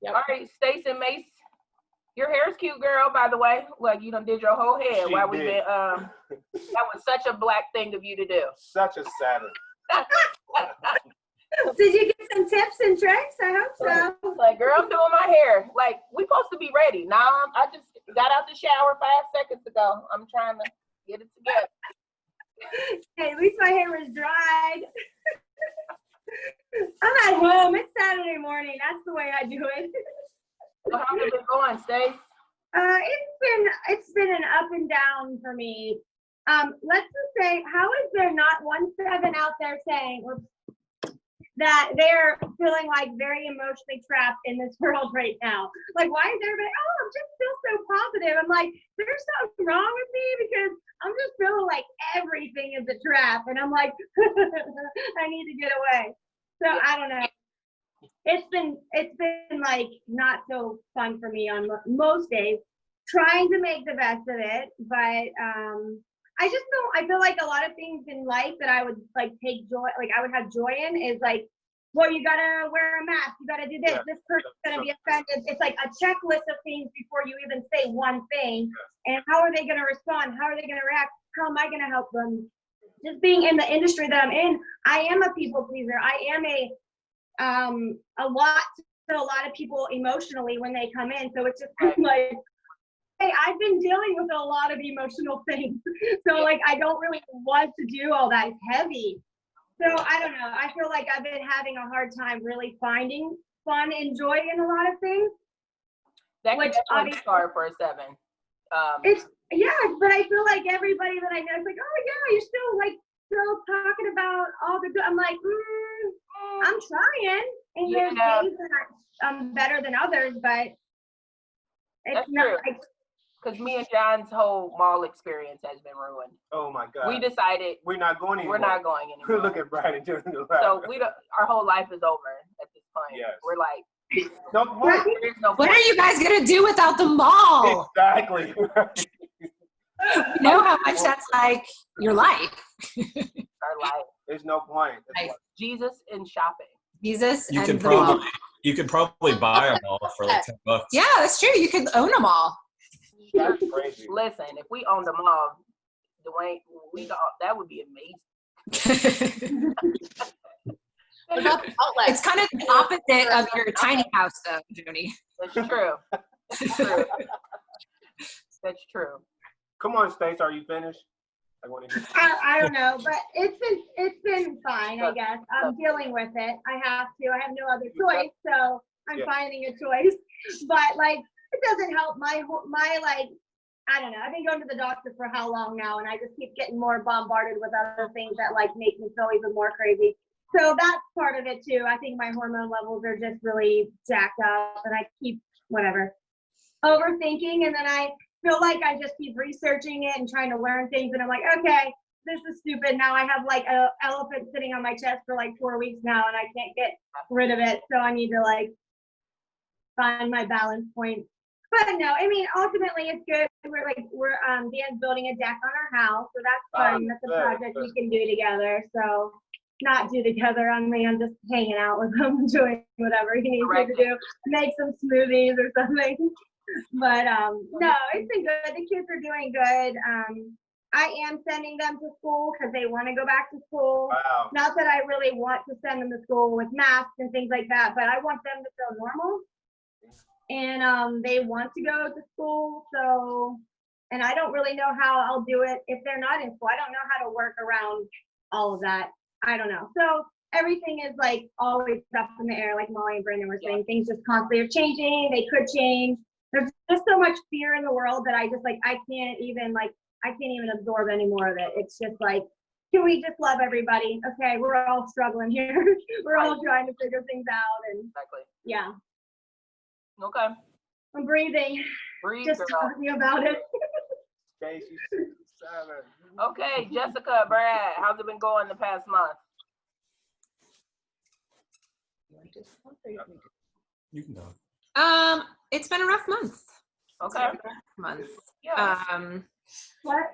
Speaker 1: Yep.
Speaker 3: All right, Stace and Mace, your hair's cute, girl, by the way. Like, you done did your whole head
Speaker 7: She
Speaker 3: while we've
Speaker 7: did.
Speaker 3: been, that was such a Black thing of you to do.
Speaker 7: Such a Saturn.
Speaker 4: Did you get some tips and tricks? I hope so.
Speaker 3: Like, girl, I'm doing my hair. Like, we supposed to be ready. Now, I just got out the shower 5 seconds ago. I'm trying to get it together.
Speaker 4: Hey, at least my hair was dried. I'm at home. It's Saturday morning. That's the way I do it.
Speaker 3: So how's it been going, Stace?
Speaker 4: It's been an up and down for me. Let's just say, how is there not 1-7 out there saying that they're feeling like very emotionally trapped in this world right now? Like, why is everybody, oh, I'm just feel so positive? I'm like, there's something wrong with me, because I'm just feeling like everything is a trap, and I'm like, I need to get away. So I don't know. It's been like not so fun for me on most days, trying to make the best of it, but I feel like a lot of things in life that I would like take joy, like I would have joy in, is like, well, you gotta wear a mask, you gotta do this, this person's gonna be offended. It's like a checklist of things before you even say one thing. And how are they gonna respond? How are they gonna react? How am I gonna help them? Just being in the industry that I'm in, I am a people pleaser. I am a lot to a lot of people emotionally when they come in. So it's just kind of like, hey, I've been dealing with a lot of emotional things. So like, I don't really want to do all that. It's heavy. So I don't know. I feel like I've been having a hard time really finding fun and joy in a lot of things.
Speaker 3: That could be hard for a 7.
Speaker 4: But I feel like everybody that I know is like, oh yeah, you're still talking about all the good. I'm like, I'm trying, and there's days that I'm better than others, but it's not like.
Speaker 3: Because me and John's whole mall experience has been ruined.
Speaker 7: Oh my God.
Speaker 3: We decided
Speaker 7: we're not going anymore.
Speaker 3: We're not going anymore.
Speaker 7: Look at Brian doing the
Speaker 3: So our whole life is over at this point.
Speaker 7: Yes.
Speaker 3: We're like,
Speaker 7: no point.
Speaker 3: There's no
Speaker 10: What
Speaker 3: point.
Speaker 10: are you guys gonna do without the mall?
Speaker 7: Exactly.
Speaker 10: You know how much that's like your life.
Speaker 3: Our life.
Speaker 7: There's no point.
Speaker 3: Jesus and shopping.
Speaker 10: Jesus
Speaker 12: you
Speaker 10: and
Speaker 12: can
Speaker 10: the
Speaker 12: probably
Speaker 10: mall.
Speaker 12: you could probably buy them all for like $10.
Speaker 10: Yeah, that's true. You could own them all.
Speaker 7: That's crazy.
Speaker 3: Listen, if we owned them all, Dwayne, that would be amazing.
Speaker 10: It's kind of the opposite of your tiny house, though, Joni.
Speaker 3: That's true. That's true. That's true.
Speaker 7: Come on, Stace, are you finished?
Speaker 4: I don't know, but it's been fine, I guess. I'm dealing with it. I have no other choice, so I'm finding a choice. But like, it doesn't help my like, I don't know. I've been going to the doctor for how long now, and I just keep getting more bombarded with other things that like make me feel even more crazy. So that's part of it too. I think my hormone levels are just really jacked up, and I keep overthinking, and then I feel like I just keep researching it and trying to learn things, and I'm like, okay, this is stupid. Now I have like an elephant sitting on my chest for like 4 weeks now, and I can't get rid of it. So I need to like find my balance point. But no, I mean, ultimately it's good. We're Dan's building a deck on our house, so that's fun. That's a project we can do together. So not do together. I'm just hanging out with him, doing whatever he needs me to do. Make some smoothies or something. But no, it's been good. The kids are doing good. I am sending them to school because they want to go back to school.
Speaker 7: Wow.
Speaker 4: Not that I really want to send them to school with masks and things like that, but I want them to feel normal. And they want to go to school, so, and I don't really know how I'll do it if they're not in school. I don't know how to work around all of that. I don't know. So everything is like always up in the air, like Molly and Brandon were saying. Things just constantly are changing. They could change. There's just so much fear in the world that I just like, I can't even absorb any more of it. It's just like, can we just love everybody? Okay, we're all struggling here. We're all trying to figure things out. And yeah.
Speaker 3: Okay.
Speaker 4: I'm breathing.
Speaker 3: Breathe,
Speaker 4: just
Speaker 3: girl.
Speaker 4: talking about it.
Speaker 3: Okay, Jessica, Brad, how's it been going the past month?
Speaker 12: You can go.
Speaker 10: It's been a rough month.
Speaker 3: Okay.
Speaker 10: Yeah.
Speaker 4: What?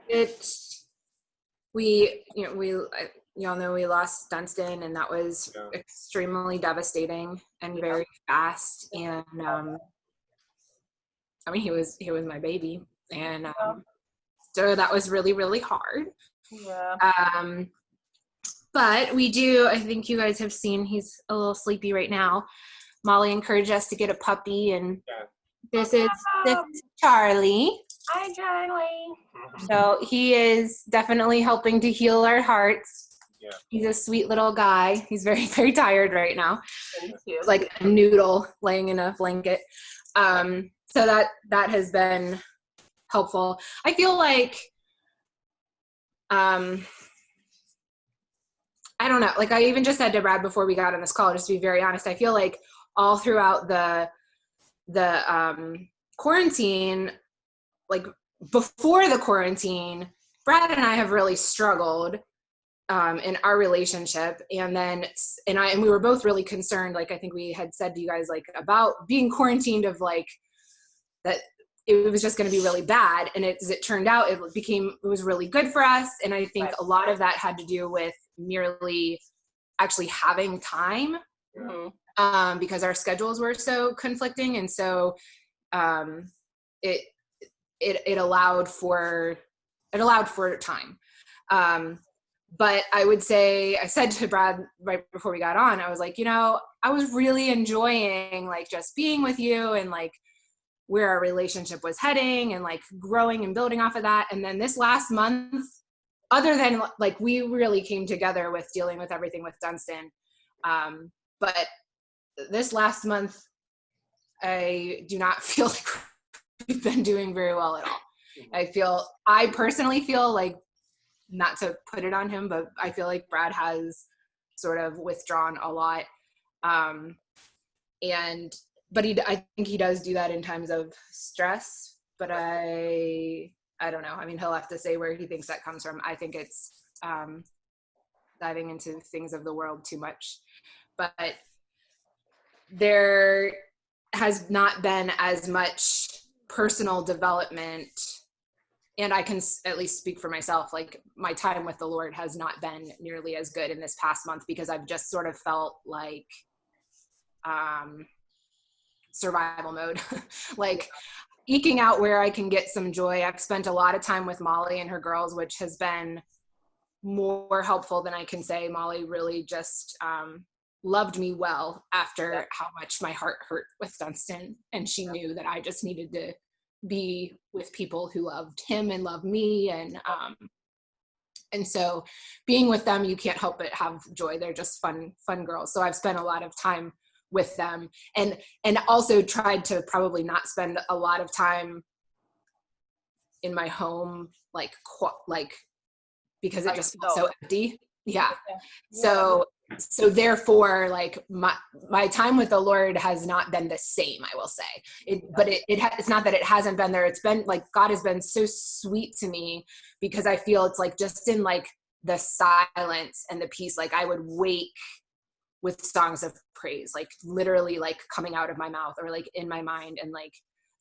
Speaker 10: Y'all know we lost Dunstan, and that was extremely devastating and very fast. And I mean, he was my baby, and so that was really, really hard.
Speaker 3: Yeah.
Speaker 10: But we do. I think you guys have seen he's a little sleepy right now. Molly encouraged us to get a puppy, and this is Charlie.
Speaker 3: Hi, Charlie.
Speaker 10: So he is definitely helping to heal our hearts.
Speaker 7: Yeah.
Speaker 10: He's a sweet little guy. He's very, very tired right now.
Speaker 3: Thank you.
Speaker 10: He's like a noodle laying in a blanket. So that has been helpful. I feel like, I don't know, like I even just said to Brad before we got on this call, just to be very honest, I feel like all throughout the quarantine, like before the quarantine, Brad and I have really struggled in our relationship. And we were both really concerned, like I think we had said to you guys, like about being quarantined, of like that it was just going to be really bad. And as it turned out, it was really good for us. And I think a lot of that had to do with merely actually having time, because our schedules were so conflicting. And so it allowed for time. But I would say, I said to Brad right before we got on, I was like, I was really enjoying like just being with you and like where our relationship was heading and like growing and building off of that. And then this last month, other than like we really came together with dealing with everything with Dunstan. But this last month, I do not feel like we've been doing very well at all. I personally feel like, not to put it on him, but I feel like Brad has sort of withdrawn a lot. But I think he does do that in times of stress, but I don't know. I mean, he'll have to say where he thinks that comes from. I think it's diving into things of the world too much, but there has not been as much personal development. And I can at least speak for myself, like my time with the Lord has not been nearly as good in this past month, because I've just sort of felt like survival mode, like eking out where I can get some joy. I've spent a lot of time with Molly and her girls, which has been more helpful than I can say. Molly really just loved me well after how much my heart hurt with Dunstan. And she knew that I just needed to be with people who loved him and loved me. And so being with them, you can't help but have joy. They're just fun girls. So I've spent a lot of time with them, and also tried to probably not spend a lot of time in my home, like because it just felt so empty. Yeah. So therefore, like my time with the Lord has not been the same, I will say. It's not that it hasn't been there. It's been like, God has been so sweet to me, because I feel it's like just in like the silence and the peace, like I would wake with songs of praise, like literally like coming out of my mouth or like in my mind, and like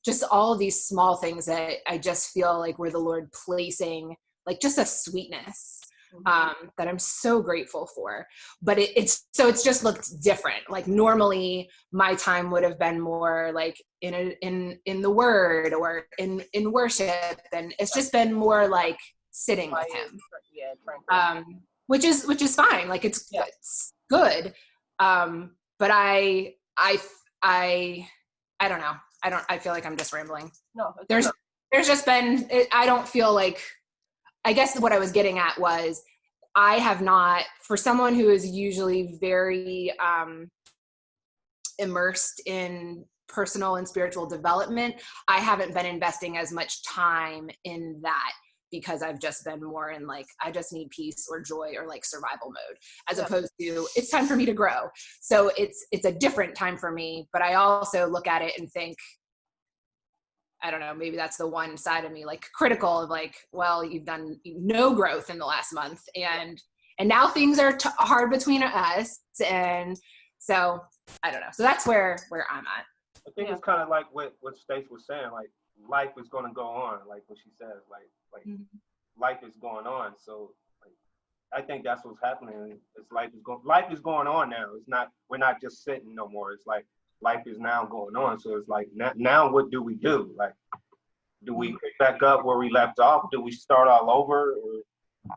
Speaker 10: just all of these small things that I just feel like were the Lord placing like just a sweetness. that I'm so grateful for. But it's just looked different. Like normally my time would have been more like in the word or in worship, and it's just been more like sitting with him. Which is fine. Like it's good. But I don't know. I feel like I'm just rambling.
Speaker 3: No,
Speaker 10: there's just been, I don't feel like, I guess what I was getting at was I have not, for someone who is usually very immersed in personal and spiritual development, I haven't been investing as much time in that because I've just been more in like, I just need peace or joy or like survival mode, as opposed to it's time for me to grow. So it's a different time for me, but I also look at it and think, I don't know, maybe that's the one side of me, like critical of like, well, you've done no growth in the last month and now things are hard between us. And so I don't know. So that's where I'm at.
Speaker 7: I think it's kind of like what Stace was saying, like life is going to go on, like what she says, like life is going on. So like, I think that's what's happening. It's life is going on now. It's not, we're not just sitting no more. It's like life is now going on. So it's like now what do we do? Like, do we pick back up where we left off? Do we start all over?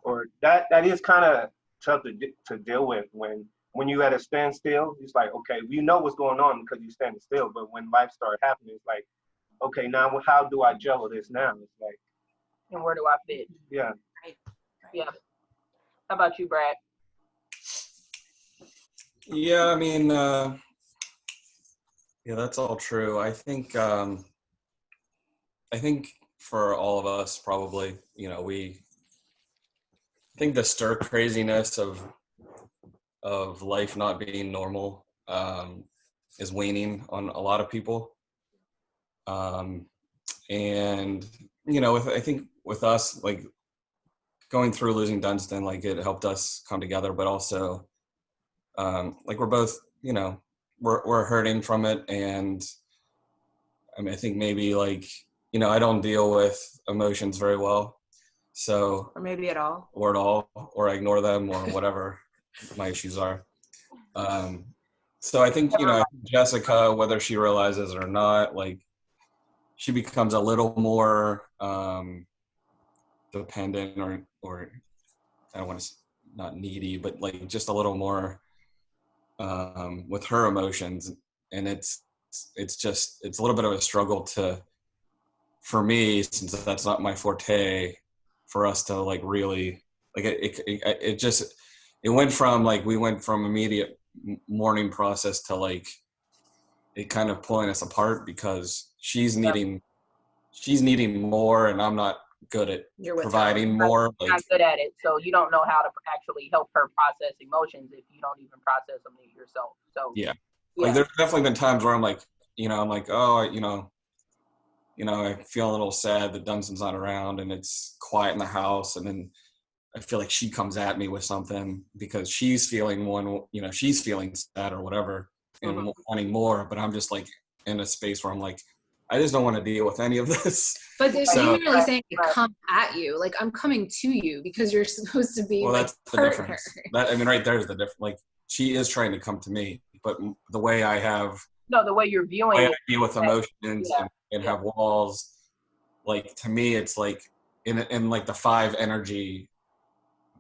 Speaker 7: Or that is kind of tough to deal with when you at a standstill. It's like, okay, you know what's going on because you're standing still. But when life started happening, it's like, okay, now how do I gel with this now? It's like,
Speaker 3: and where do I fit?
Speaker 7: Yeah.
Speaker 3: Yeah. How about you, Brad?
Speaker 12: Yeah, I mean, yeah, that's all true. I think for all of us, probably, you know, I think the stir craziness of life not being normal is waning on a lot of people. And, you know, I think with us, like going through losing Dunstan, like it helped us come together, but also like we're both, you know, we're hurting from it. And I mean, I think maybe like, you know, I don't deal with emotions very well. So,
Speaker 10: or maybe at all,
Speaker 12: or I ignore them or whatever my issues are. So I think, you know, Jessica, whether she realizes it or not, like she becomes a little more dependent or I don't want to, not needy, but like just a little more with her emotions. And it's a little bit of a struggle for me, since that's not my forte, for us to like really like it went from like, we went from immediate mourning process to like it kind of pulling us apart because she's needing more and I'm not good at providing more.
Speaker 3: Like, not good at it, so you don't know how to actually help her process emotions if you don't even process them yourself. So
Speaker 12: yeah. Like there's definitely been times where I'm like, you know, I'm like, oh, you know, I feel a little sad that Dunstan's not around and it's quiet in the house, and then I feel like she comes at me with something because she's feeling she's feeling sad or whatever and wanting more, but I'm just like in a space where I'm like, I just don't want to deal with any of this.
Speaker 10: But you're really saying come at you, like I'm coming to you because you're supposed to be like
Speaker 12: that's the difference. That, I mean, right there's the difference. Like she is trying to come to me, but the way
Speaker 3: the way you're viewing
Speaker 12: it,
Speaker 3: I
Speaker 12: deal with emotions and have walls, like to me it's like in like the 5 energy,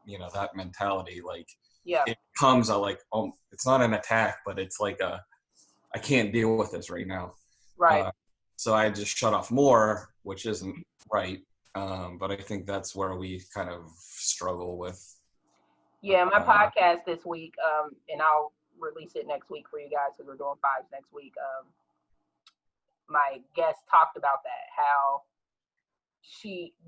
Speaker 12: you know, that mentality, like it comes a like, oh, it's not an attack, but it's like I can't deal with this right now,
Speaker 3: right?
Speaker 12: So I just shut off more, which isn't right, but I think that's where we kind of struggle with.
Speaker 3: Yeah, my podcast this week, and I'll release it next week for you guys because we're doing 5s next week. My guest talked about that, how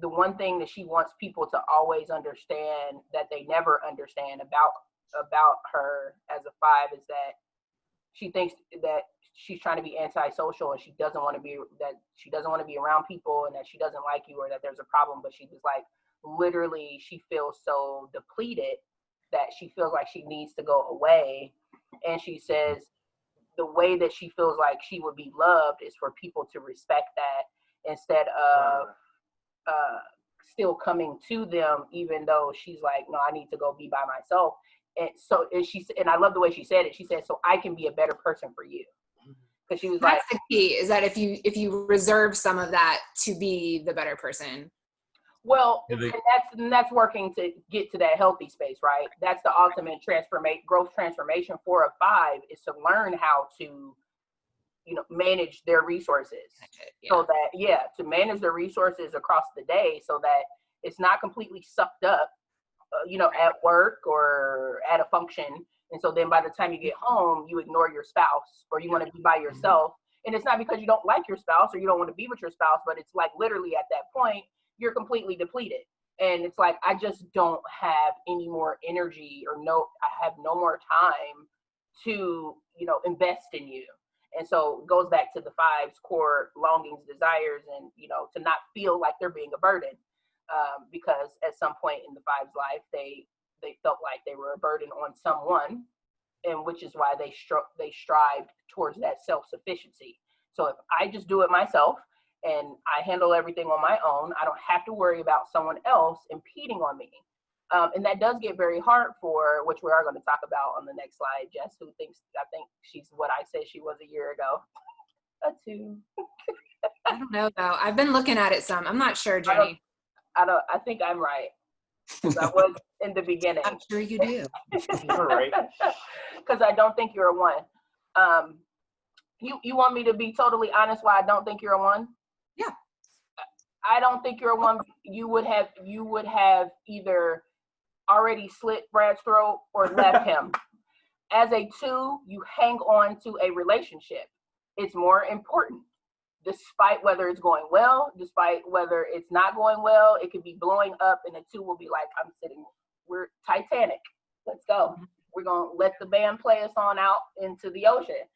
Speaker 3: the one thing that she wants people to always understand that they never understand about her as a 5 is that she thinks that she's trying to be antisocial and she doesn't want to be around people and that she doesn't like you or that there's a problem, but she was like, literally she feels so depleted that she feels like she needs to go away. And she says the way that she feels like she would be loved is for people to respect that instead of still coming to them, even though she's like, no, I need to go be by myself. And so, and I love the way she said it. She said, so I can be a better person for you. Because she was
Speaker 10: That's the key, is that if you reserve some of that to be the better person.
Speaker 3: Well, and that's working to get to that healthy space, right? That's the ultimate growth transformation for a 5 is to learn how to, manage their resources. So that, to manage their resources across the day so that it's not completely sucked up, at work or at a function. And so then by the time you get home, you ignore your spouse or you want to be by yourself. And it's not because you don't like your spouse or you don't want to be with your spouse, but it's like literally at that point, you're completely depleted. And it's like, I just don't have any more energy I have no more time to, invest in you. And so it goes back to the 5's core longings, desires, and, to not feel like they're being a burden. Because at some point in the 5's life, they felt like they were a burden on someone, and which is why they strived towards that self-sufficiency. So if I just do it myself and I handle everything on my own, I don't have to worry about someone else impeding on me. And that does get very hard for, which we are going to talk about on the next slide, Jess, who I think she's what I said she was a year ago. A 2.
Speaker 10: I don't know though. I've been looking at it some. I'm not sure, Jenny.
Speaker 3: I think I'm right. I was in the beginning.
Speaker 10: I'm sure you do.
Speaker 7: You're right.
Speaker 3: Because I don't think you're a 1. You want me to be totally honest why I don't think you're a 1?
Speaker 10: Yeah.
Speaker 3: I don't think you're a 1. You would have either already slit Brad's throat or left him. As a 2, you hang on to a relationship. It's more important. Despite whether it's going well, despite whether it's not going well, it could be blowing up and the 2 will be like, we're Titanic. Let's go. We're going to let the band play us on out into the ocean.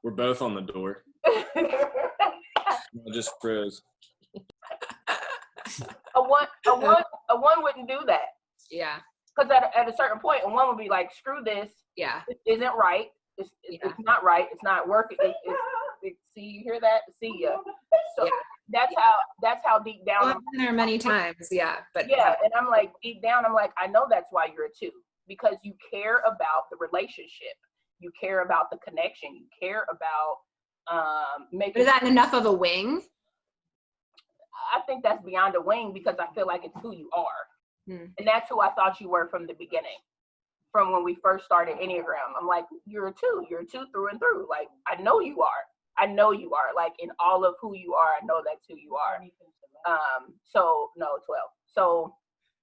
Speaker 11: We're both on the door. I just froze.
Speaker 3: A one wouldn't do that.
Speaker 10: Yeah.
Speaker 3: Because at a certain point, a 1 would be like, screw this.
Speaker 10: Yeah.
Speaker 3: It isn't right. It's not right. It's not working. See, you hear that? See ya. So that's how deep down.
Speaker 10: I've been there many times. Yeah. But
Speaker 3: and I'm like, deep down, I'm like, I know that's why you're a 2, because you care about the relationship. You care about the connection. You care about making.
Speaker 10: But is that enough of a wing?
Speaker 3: I think that's beyond a wing because I feel like it's who you are. And that's who I thought you were from the beginning. From when we first started Enneagram. I'm like, you're a 2. You're a 2 through and through. Like, I know you are. Like, in all of who you are, I know that's who you are. So, no, 12. So.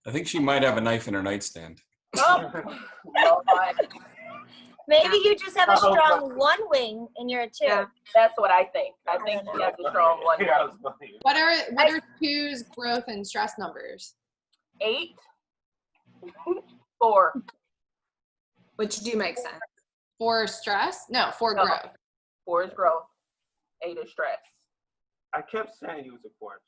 Speaker 12: I think she might have a knife in her nightstand.
Speaker 3: Oh,
Speaker 13: maybe you just have a strong 1 wing and you're a 2.
Speaker 3: Yeah, that's what I think. I think she has a strong 1 wing.
Speaker 1: What are 2's growth and stress numbers?
Speaker 3: 8, 4.
Speaker 10: Which do make sense.
Speaker 1: 4 stress? No, 4 growth.
Speaker 3: 4 is growth. 8 is stress.
Speaker 7: I kept saying you was a 4.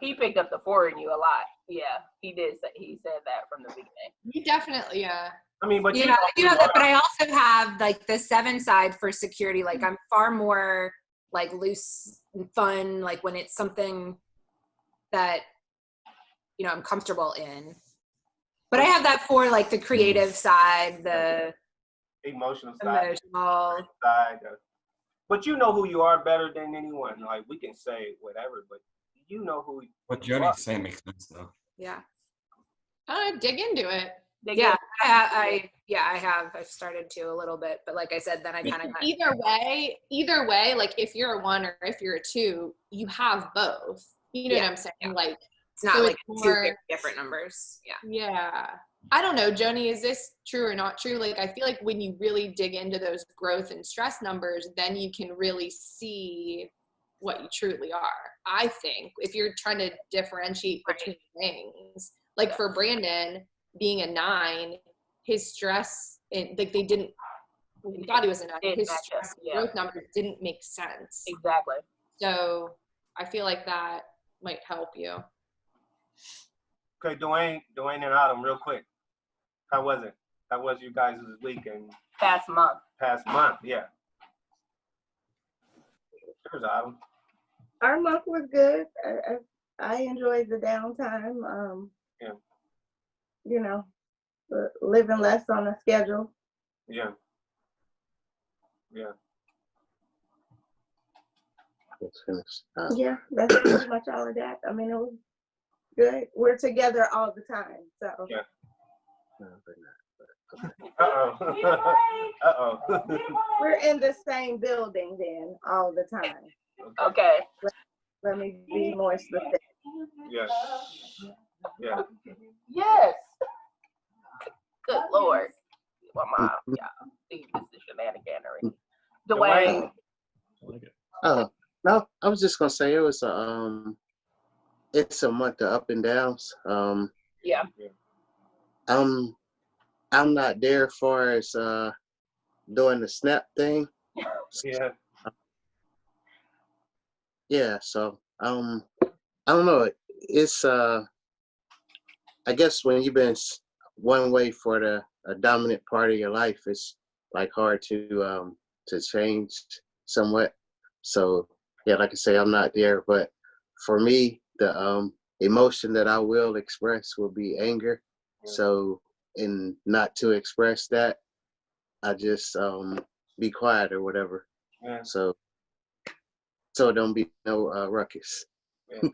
Speaker 3: He picked up the 4 in you a lot. Yeah, he did. He said that from the beginning.
Speaker 1: You definitely, yeah.
Speaker 7: I mean, but
Speaker 10: I do have that, but I also have like the 7 side for security. Like I'm far more like loose and fun, like when it's something that, I'm comfortable in. But I have that for like the creative side, the
Speaker 7: emotional side. But you know who you are better than anyone. Like we can say whatever, but you know who.
Speaker 12: What Joni's saying makes sense though.
Speaker 10: Yeah.
Speaker 1: Dig into it.
Speaker 10: I have. I've started to a little bit, but like I said, then I kind of
Speaker 1: either way, like if you're a 1 or if you're a 2, you have both. You know what I'm saying? Yeah. Like
Speaker 10: it's not like two different numbers. Yeah.
Speaker 1: Yeah. I don't know, Joni, is this true or not true? Like I feel like when you really dig into those growth and stress numbers, then you can really see what you truly are. I think if you're trying to differentiate between things, like for Brandon being a 9, his stress, we thought he was a 9. His stress growth numbers didn't make sense.
Speaker 3: Exactly.
Speaker 1: So I feel like that might help you.
Speaker 7: Okay, Dwayne and Autumn, real quick. How was it? How was you guys this week and
Speaker 3: past month,
Speaker 7: yeah. Here's Autumn.
Speaker 4: Our month was good.
Speaker 14: I enjoyed the downtime.
Speaker 7: Yeah.
Speaker 14: You know, living less on a schedule.
Speaker 7: Yeah. Yeah.
Speaker 8: Let's finish.
Speaker 14: Yeah, that's pretty much all of that. I mean, it was good. We're together all the time, so.
Speaker 7: Yeah.
Speaker 14: We're in the same building then all the time.
Speaker 3: Okay.
Speaker 14: Let me be more specific.
Speaker 7: Yes. Yeah.
Speaker 3: Yes. Good Lord. Well, mom, yeah. See, this is shenaniganery. Dwayne.
Speaker 8: No, I was just gonna say it was it's a month of up and downs.
Speaker 3: Yeah.
Speaker 8: I'm not there as far as doing the snap thing.
Speaker 7: Yeah.
Speaker 8: Yeah, so I don't know. It's I guess when you've been one way for a dominant part of your life, it's like hard to change somewhat. So yeah, like I say, I'm not there, but for me, the emotion that I will express will be anger. So, and not to express that, I just be quiet or whatever.
Speaker 7: Yeah.
Speaker 8: So don't be no ruckus.
Speaker 7: Yeah.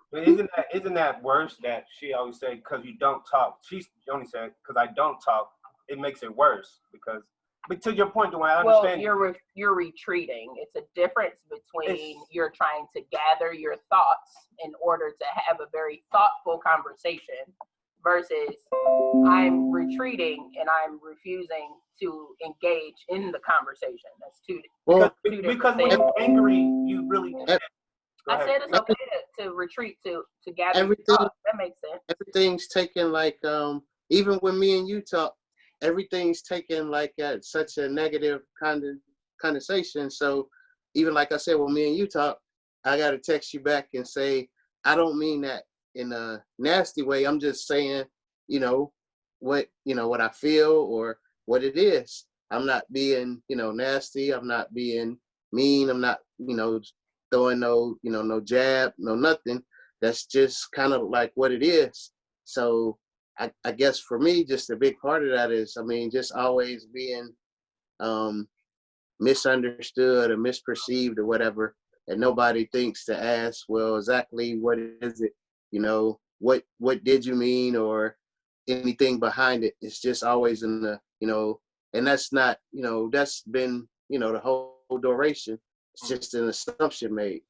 Speaker 7: But isn't that worse that she always say because you don't talk? She only said because I don't talk, it makes it worse because. But to your point, Dwayne, I understand.
Speaker 3: Well, you're retreating. It's a difference between you're trying to gather your thoughts in order to have a very thoughtful conversation versus I'm retreating and I'm refusing to engage in the conversation. That's two
Speaker 7: because
Speaker 3: things.
Speaker 7: when you're angry, you really.
Speaker 3: I said it's okay to retreat to gather your thoughts. That makes sense.
Speaker 8: Everything's taken like even when me and you talk, everything's taken like at such a negative connotation. So even like I said, when me and you talk, I gotta text you back and say I don't mean that in a nasty way. I'm just saying, what I feel or what it is. I'm not being nasty. I'm not being mean. I'm not throwing no jab, no nothing. That's just kind of like what it is. So I guess for me, just a big part of that is, just always being misunderstood or misperceived or whatever, and nobody thinks to ask, well, exactly what is it? What did you mean or anything behind it? It's just always in the, and that's not, that's been, the whole duration. It's just an assumption made.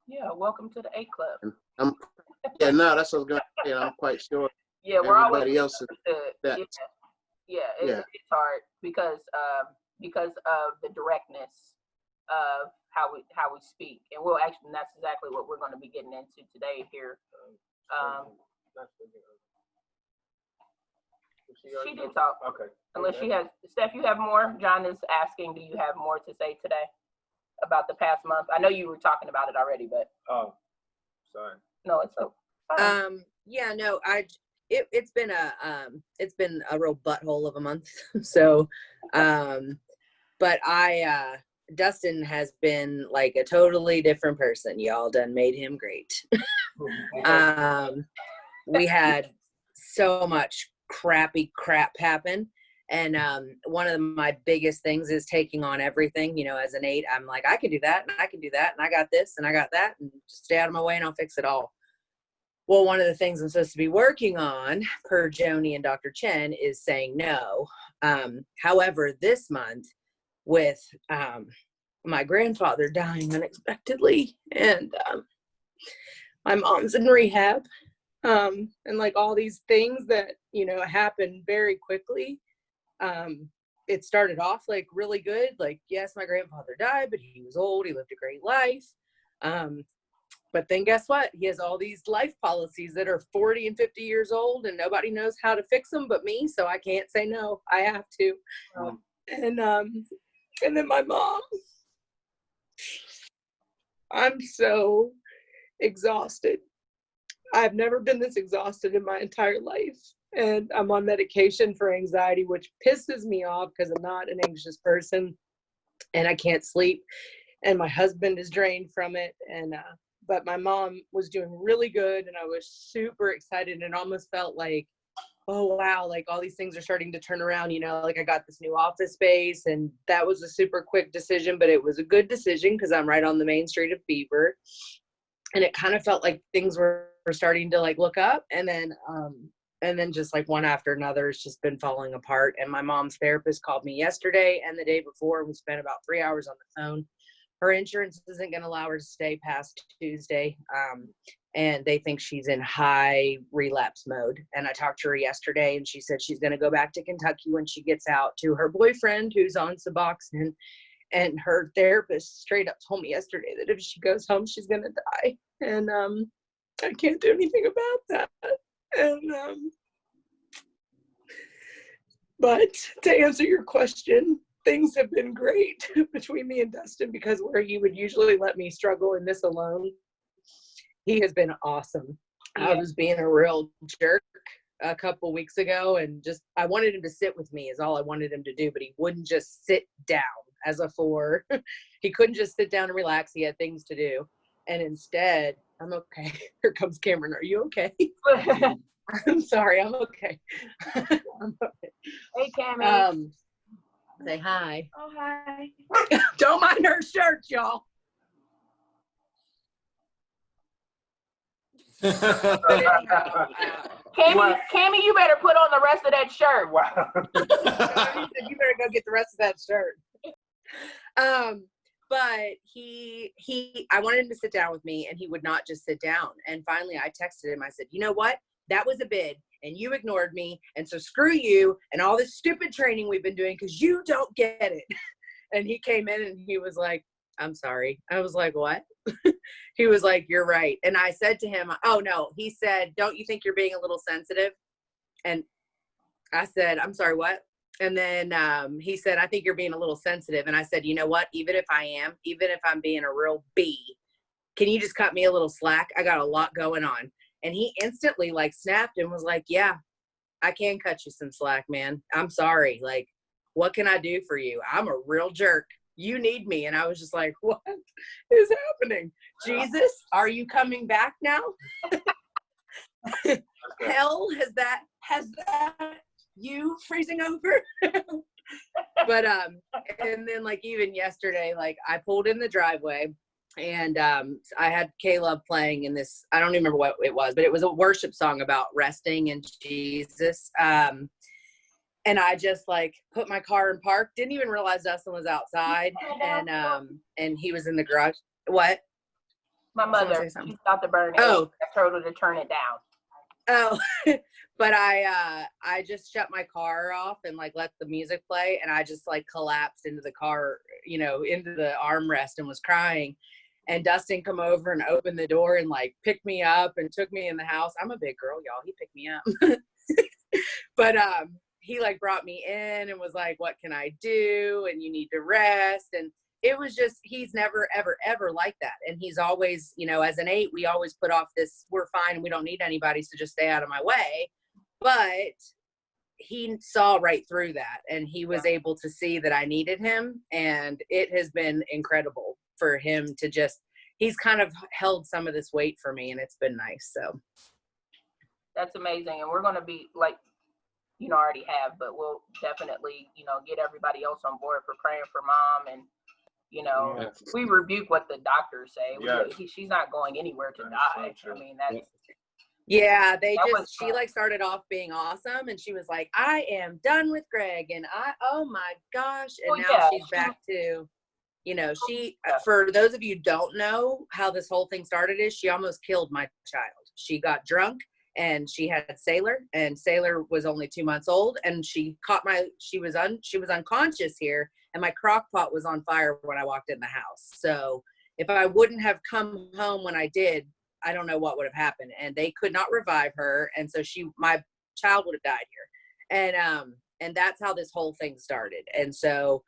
Speaker 3: Yeah, welcome to the A Club.
Speaker 8: That's what I was going to say. I'm quite sure.
Speaker 3: Yeah, we're always
Speaker 8: else is that.
Speaker 3: It's hard because of the directness of how we speak, and that's exactly what we're going to be getting into today here. She did talk.
Speaker 7: Okay.
Speaker 3: Unless she has, Steph, you have more? John is asking, do you have more to say today about the past month? I know you were talking about it already, but.
Speaker 7: Oh, sorry.
Speaker 3: No, it's fine.
Speaker 6: Yeah, no, it's been a real butthole of a month. So, but Dustin has been like a totally different person. Y'all done made him great. We had so much crappy crap happen. And one of my biggest things is taking on everything, as an 8. I'm like, I can do that, and I can do that, and I got this, and I got that, and just stay out of my way, and I'll fix it all. Well, one of the things I'm supposed to be working on, per Joni and Dr. Chen, is saying no. However, this month, with my grandfather dying unexpectedly, and my mom's in rehab, and like all these things that, happen very quickly. It started off like really good. Like, yes, my grandfather died, but he was old. He lived a great life. But then guess what? He has all these life policies that are 40 and 50 years old, and nobody knows how to fix them but me. So I can't say no. I have to. And then my mom. I'm so exhausted. I've never been this exhausted in my entire life. And I'm on medication for anxiety, which pisses me off because I'm not an anxious person and I can't sleep. And my husband is drained from it. And but my mom was doing really good and I was super excited and almost felt like, oh, wow, like all these things are starting to turn around, you know, like I got this new office space and that was a super quick decision, but it was a good decision because I'm right on the main street of Beaver. And it kind of felt like things were starting to like look up and then just like one after another, it's just been falling apart. And my mom's therapist called me yesterday and the day before. We spent about 3 hours on the phone. Her insurance isn't going to allow her to stay past Tuesday. And they think she's in high relapse mode. And I talked to her yesterday and she said she's going to go back to Kentucky when she gets out to her boyfriend who's on Suboxone. And her therapist straight up told me yesterday that if she goes home, she's going to die. And I can't do anything about that. And but to answer your question, things have been great between me and Dustin, because where he would usually let me struggle in this alone, he has been awesome. I was being a real jerk a couple weeks ago and just I wanted him to sit with me is all I wanted him to do, but he wouldn't just sit down as a 4. He couldn't just sit down and relax. He had things to do. And instead, I'm okay. Here comes Cameron. Are you okay? I'm sorry. I'm okay. I'm okay.
Speaker 3: Hey, Cammy.
Speaker 6: Say hi.
Speaker 14: Oh, hi.
Speaker 6: Don't mind her shirt, y'all.
Speaker 3: Cammy, you better put on the rest of that shirt.
Speaker 7: Wow.
Speaker 6: You better go get the rest of that shirt. But I wanted him to sit down with me and he would not just sit down. And finally I texted him. I said, you know what? That was a bid and you ignored me. And so screw you and all this stupid training we've been doing because you don't get it. And he came in and he was like, I'm sorry. I was like, what? He was like, you're right. And I said to him, oh no, he said, don't you think you're being a little sensitive? And I said, I'm sorry, what? And then he said, I think you're being a little sensitive. And I said, you know what? Even if I am, even if I'm being a real B, can you just cut me a little slack? I got a lot going on. And he instantly like snapped and was like, yeah, I can cut you some slack, man. I'm sorry. Like, what can I do for you? I'm a real jerk. You need me. And I was just like, what is happening? Jesus, are you coming back now? Hell, has that you freezing over? But and then like even yesterday, like I pulled in the driveway and I had Caleb playing in this, I don't even remember what it was, but it was a worship song about resting in Jesus. And I just like put my car in park, didn't even realize Dustin was outside and he was in the garage. What?
Speaker 3: My mother, she stopped to burn it.
Speaker 6: Oh.
Speaker 3: I told her to turn it down.
Speaker 6: Oh, but I just shut my car off and like let the music play. And I just like collapsed into the car, you know, into the armrest and was crying. And Dustin come over and opened the door and like picked me up and took me in the house. I'm a big girl, y'all. He picked me up. But he like brought me in and was like, what can I do? And you need to rest. And it was just, he's never, ever, ever like that. And he's always, you know, as an 8, we always put off this, we're fine and we don't need anybody, so just stay out of my way. But he saw right through that and he was able to see that I needed him. And it has been incredible for him to just, he's kind of held some of this weight for me and it's been nice. So
Speaker 3: that's amazing. And we're going to be like, you know, already have, but we'll definitely, you know, get everybody else on board for praying for mom. And, you know, we rebuke what the doctors say. She's not going anywhere to die. So I mean, that's.
Speaker 6: Yeah, she like started off being awesome and she was like, I am done with Greg. And oh my gosh. And now she's back to, you know, for those of you who don't know how this whole thing started is she almost killed my child. She got drunk. And she had Sailor, and Sailor was only 2 months old, and she was unconscious here, and my crock pot was on fire when I walked in the house. So if I wouldn't have come home when I did, I don't know what would have happened. And they could not revive her, and so my child would have died here. And that's how this whole thing started. And so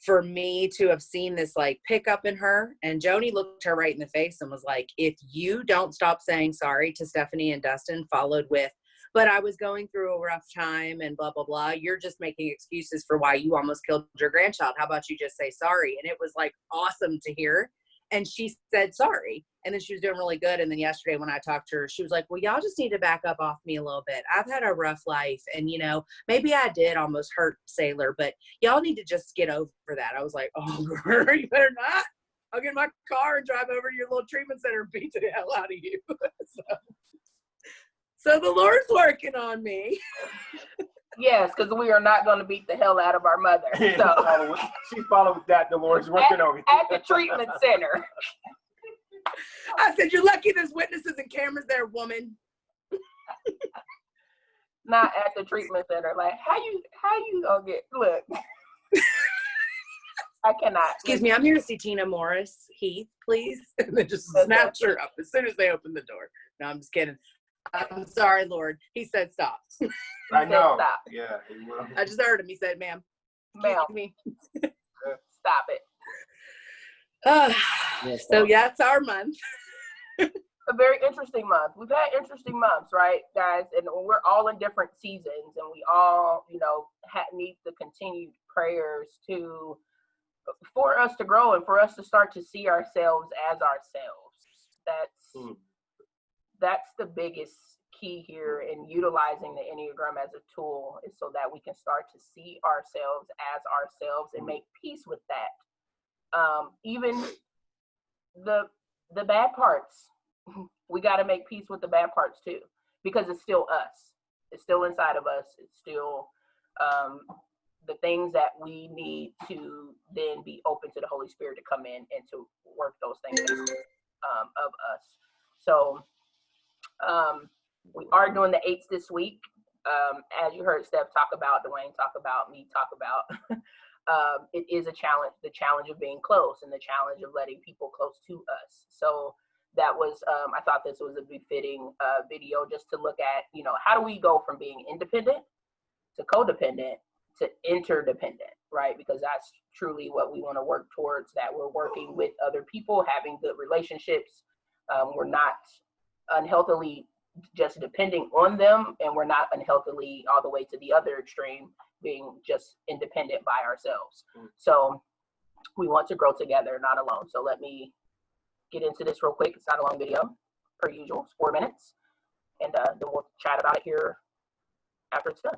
Speaker 6: for me to have seen this like pick up in her, and Joni looked her right in the face and was like, if you don't stop saying sorry to Stephanie and Dustin, followed with, but I was going through a rough time and blah, blah, blah. You're just making excuses for why you almost killed your grandchild. How about you just say sorry? And it was like awesome to hear. And she said sorry. And then she was doing really good. And then yesterday when I talked to her, she was like, well, y'all just need to back up off me a little bit. I've had a rough life. And, you know, maybe I did almost hurt Sailor, but y'all need to just get over that. I was like, oh, girl, you better not. I'll get in my car and drive over to your little treatment center and beat the hell out of you. So the Lord's working on me.
Speaker 3: Yes, because we are not going to beat the hell out of our mother. So
Speaker 7: She's following that. The Lord's working on me.
Speaker 3: At the treatment center.
Speaker 6: I said, you're lucky there's witnesses and cameras there, woman.
Speaker 3: Not at the treatment center. Like, how you gonna get, look. I cannot.
Speaker 6: Excuse me, I'm here to see Tina Morris Heath, please. And then just snaps her up as soon as they open the door. No, I'm just kidding. I'm sorry, Lord. He said stop.
Speaker 7: I know.
Speaker 3: Stop.
Speaker 7: Yeah, he will.
Speaker 6: I just heard him. He said, ma'am.
Speaker 3: Me. Stop it.
Speaker 6: So yeah, it's our month.
Speaker 3: A very interesting month. We've had interesting months, right, guys? And we're all in different seasons, and we all, you know, need the continued prayers for us to grow and for us to start to see ourselves as ourselves. That's the biggest key here in utilizing the Enneagram as a tool, is so that we can start to see ourselves as ourselves and make peace with that. Even the bad parts, we got to make peace with the bad parts too, because it's still us. It's still inside of us. It's still the things that we need to then be open to the Holy Spirit to come in and to work those things out of us. So we are doing the 8s this week. As you heard Steph talk about, Dwayne talk about, me talk about, it is a challenge, the challenge of being close and the challenge of letting people close to us. So that was, I thought this was a befitting video just to look at, you know, how do we go from being independent to codependent to interdependent, right? Because that's truly what we want to work towards, that we're working with other people, having good relationships. We're not unhealthily just depending on them, and we're not unhealthily all the way to the other extreme, being just independent by ourselves. So we want to grow together, not alone. So let me get into this real quick. It's not a long video, per usual. It's 4 minutes, and then we'll chat about it here after it's done.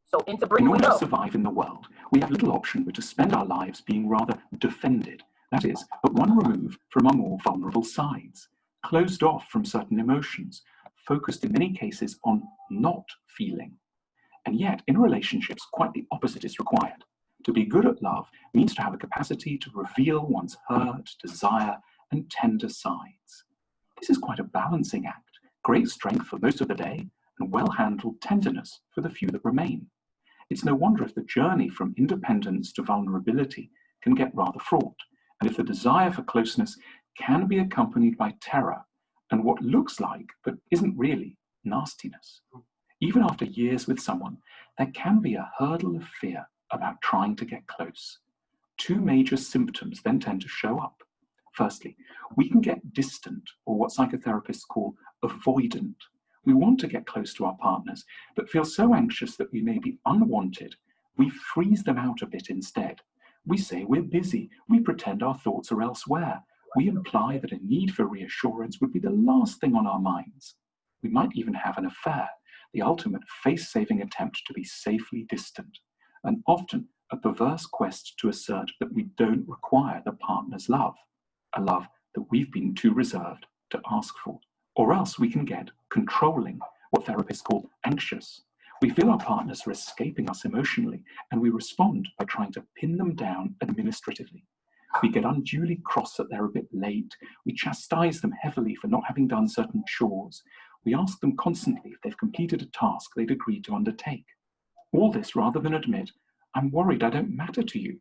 Speaker 3: So into Britain we go.
Speaker 15: In order to survive in the world, we have little option but to spend our lives being rather defended. That is, at one remove from our more vulnerable sides, closed off from certain emotions, focused in many cases on not feeling. And yet, in relationships, quite the opposite is required. To be good at love means to have a capacity to reveal one's hurt, desire, and tender sides. This is quite a balancing act, great strength for most of the day, and well-handled tenderness for the few that remain. It's no wonder if the journey from independence to vulnerability can get rather fraught, and if the desire for closeness can be accompanied by terror and what looks like, but isn't really, nastiness. Even after years with someone, there can be a hurdle of fear about trying to get close. 2 major symptoms then tend to show up. Firstly, we can get distant, or what psychotherapists call avoidant. We want to get close to our partners, but feel so anxious that we may be unwanted, we freeze them out a bit instead. We say we're busy, we pretend our thoughts are elsewhere. We imply that a need for reassurance would be the last thing on our minds. We might even have an affair, the ultimate face-saving attempt to be safely distant, and often a perverse quest to assert that we don't require the partner's love, a love that we've been too reserved to ask for. Or else we can get controlling, what therapists call anxious. We feel our partners are escaping us emotionally, and we respond by trying to pin them down administratively. We get unduly cross that they're a bit late. We chastise them heavily for not having done certain chores. We ask them constantly if they've completed a task they'd agreed to undertake. All this rather than admit, I'm worried I don't matter to you.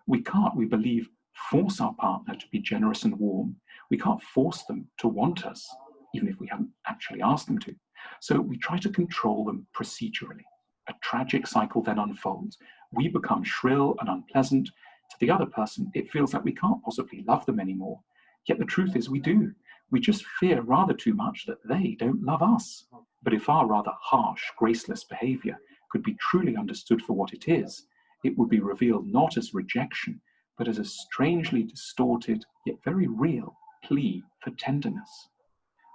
Speaker 15: We can't, we believe, force our partner to be generous and warm. We can't force them to want us, even if we haven't actually asked them to. So we try to control them procedurally. A tragic cycle then unfolds. We become shrill and unpleasant. To the other person, it feels like we can't possibly love them anymore. Yet the truth is we do. We just fear rather too much that they don't love us. But if our rather harsh, graceless behavior could be truly understood for what it is, it would be revealed not as rejection, but as a strangely distorted, yet very real, plea for tenderness.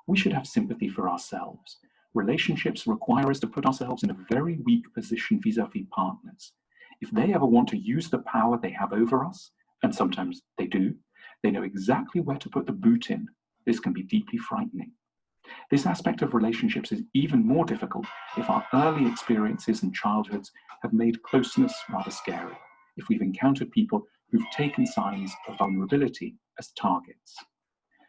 Speaker 15: We should have sympathy for ourselves. Relationships require us to put ourselves in a very weak position vis-a-vis partners. If they ever want to use the power they have over us, and sometimes they do, they know exactly where to put the boot in. This can be deeply frightening. This aspect of relationships is even more difficult if our early experiences and childhoods have made closeness rather scary, if we've encountered people who've taken signs of vulnerability as targets.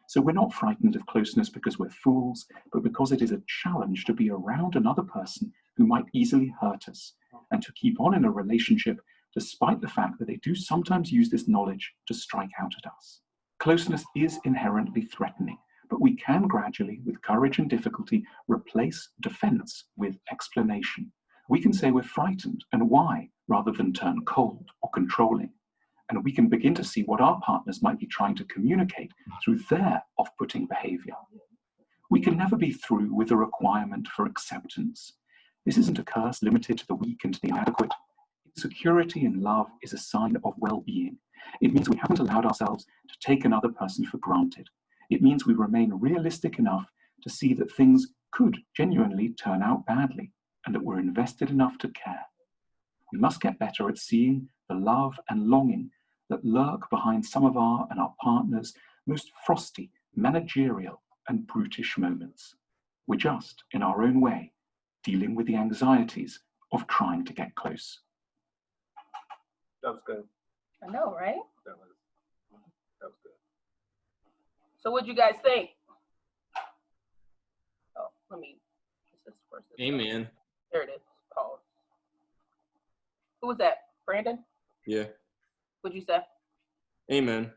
Speaker 15: So we're not frightened of closeness because we're fools, but because it is a challenge to be around another person who might easily hurt us, and to keep on in a relationship despite the fact that they do sometimes use this knowledge to strike out at us. Closeness is inherently threatening, but we can gradually, with courage and difficulty, replace defense with explanation. We can say we're frightened and why, rather than turn cold or controlling. And we can begin to see what our partners might be trying to communicate through their off-putting behavior. We can never be through with a requirement for acceptance. This isn't a curse limited to the weak and the inadequate. Insecurity in love is a sign of well-being. It means we haven't allowed ourselves to take another person for granted. It means we remain realistic enough to see that things could genuinely turn out badly, and that we're invested enough to care. We must get better at seeing the love and longing that lurk behind some of our and our partners' most frosty, managerial, and brutish moments. We're just, in our own way, dealing with the anxieties of trying to get close.
Speaker 7: That was good.
Speaker 3: I know, right?
Speaker 7: That was good.
Speaker 3: So what'd you guys think? Oh, let me. This is first.
Speaker 11: Amen.
Speaker 3: There it is. Pause. Who was that? Brandon?
Speaker 11: Yeah.
Speaker 3: What'd you say?
Speaker 11: Amen.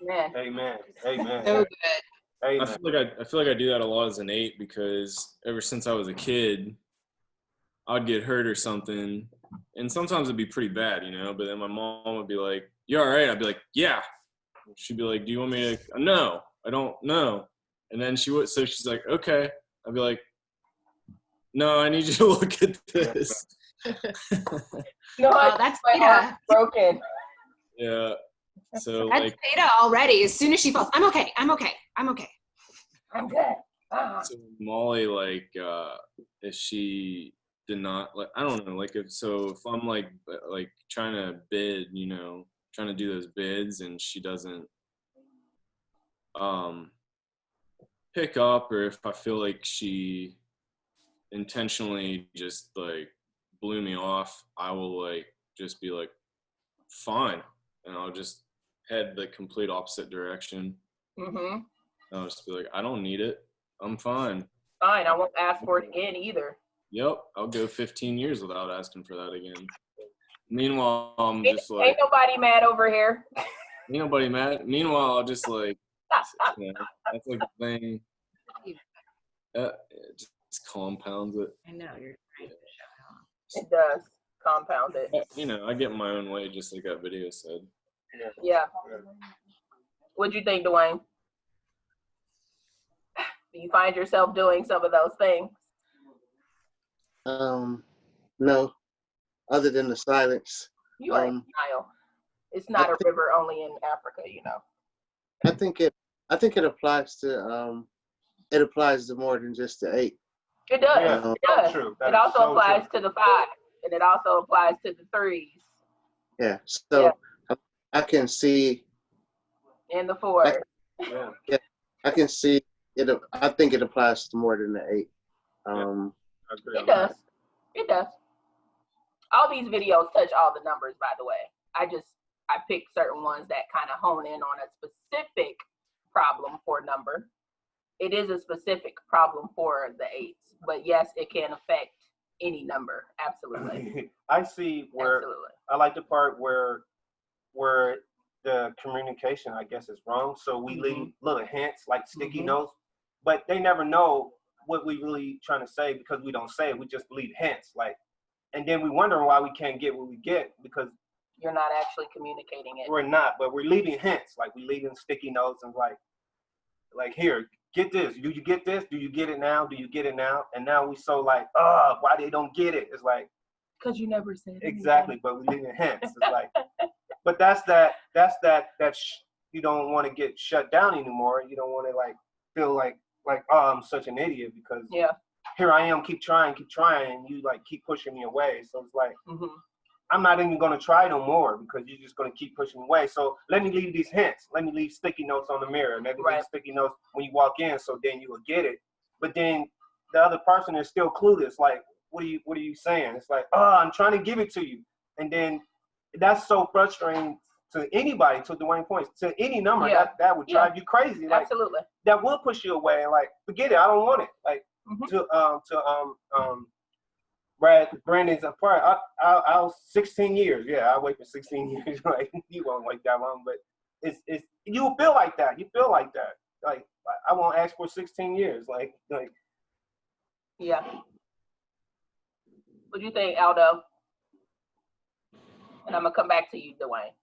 Speaker 3: Man.
Speaker 7: Amen. Amen.
Speaker 10: So good.
Speaker 7: Amen.
Speaker 11: I feel like I do that a lot as an 8 because ever since I was a kid, I'd get hurt or something, and sometimes it'd be pretty bad, you know. But then my mom would be like, "You all right?" I'd be like, "Yeah." She'd be like, "Do you want me to?" No, I don't know. And then she would. So she's like, "Okay." I'd be like, "No, I need you to look at this."
Speaker 3: No,
Speaker 10: that's
Speaker 3: my arm's broken.
Speaker 11: Yeah. So
Speaker 10: That's
Speaker 11: like
Speaker 10: Theta already. As soon as she falls, I'm okay. I'm okay. I'm okay.
Speaker 3: I'm good.
Speaker 11: So Molly, like, if she did not, like, I don't know, like, if I'm like trying to bid, you know, trying to do those bids, and she doesn't pick up, or if I feel like she intentionally just like blew me off, I will like just be like, fine, and I'll just head the complete opposite direction.
Speaker 3: Mm-hmm.
Speaker 11: I'll just be like, I don't need it. I'm fine.
Speaker 3: Fine, I won't ask for it again either.
Speaker 11: Yep, I'll go 15 years without asking for that again. Meanwhile, I'm
Speaker 3: Ain't
Speaker 11: just like,
Speaker 3: ain't nobody mad over here.
Speaker 11: ain't nobody mad. Meanwhile, I'll just like, you know, that's like the thing. It just compounds it.
Speaker 10: I know you're trying to show off.
Speaker 3: It does compound it.
Speaker 11: You know, I get in my own way, just like that video said.
Speaker 3: Yeah. What'd you think, Dwayne? Do you find yourself doing some of those things?
Speaker 8: No, other than the silence.
Speaker 3: You are in denial. It's not a river only in Africa, you know.
Speaker 8: I think it applies to more than just the 8.
Speaker 3: It does.
Speaker 8: Yeah.
Speaker 3: It does.
Speaker 7: True.
Speaker 3: It also applies to the 5, and it also applies to the 3s.
Speaker 8: Yeah. So I can see.
Speaker 3: And the 4.
Speaker 8: Yeah. I can see it. I think it applies to more than the 8.
Speaker 3: It does. It does. All these videos touch all the numbers, by the way. I picked certain ones that kind of hone in on a specific problem for number. It is a specific problem for the 8s, but yes, it can affect any number. Absolutely.
Speaker 7: I see where I like the part where the communication, I guess, is wrong. So we leave little hints like sticky notes, but they never know what we really trying to say because we don't say it. We just leave hints, like, and then we wonder why we can't get what we get because
Speaker 3: you're not actually communicating it.
Speaker 7: We're not, but we're leaving hints, like we leaving sticky notes and like here, get this. Do you get this? Do you get it now? Do you get it now? And now we so like, why they don't get it? It's like
Speaker 3: because you never said
Speaker 7: exactly, but we leaving hints. It's like but you don't want to get shut down anymore. You don't want to like feel like oh, I'm such an idiot because here I am, keep trying, and you like keep pushing me away. So it's like I'm not even going to try no more because you're just going to keep pushing me away. So let me leave these hints. Let me leave sticky notes on the mirror. Maybe leave sticky notes when you walk in, so then you will get it. But then the other person is still clueless. Like, what are you saying? It's like, oh, I'm trying to give it to you, and then that's so frustrating to anybody. To Dwayne points, to any number that would drive you crazy. Like,
Speaker 3: absolutely,
Speaker 7: that will push you away and like forget it. I don't want it. Like Brandon's part. I was 16 years. Yeah, I wait for 16 years. Like, you won't wait that long, but it's you feel like that. You feel like that. Like, I won't ask for 16 years. Like.
Speaker 3: Yeah. What do you think, Aldo? And I'm gonna come back to you, Dwayne.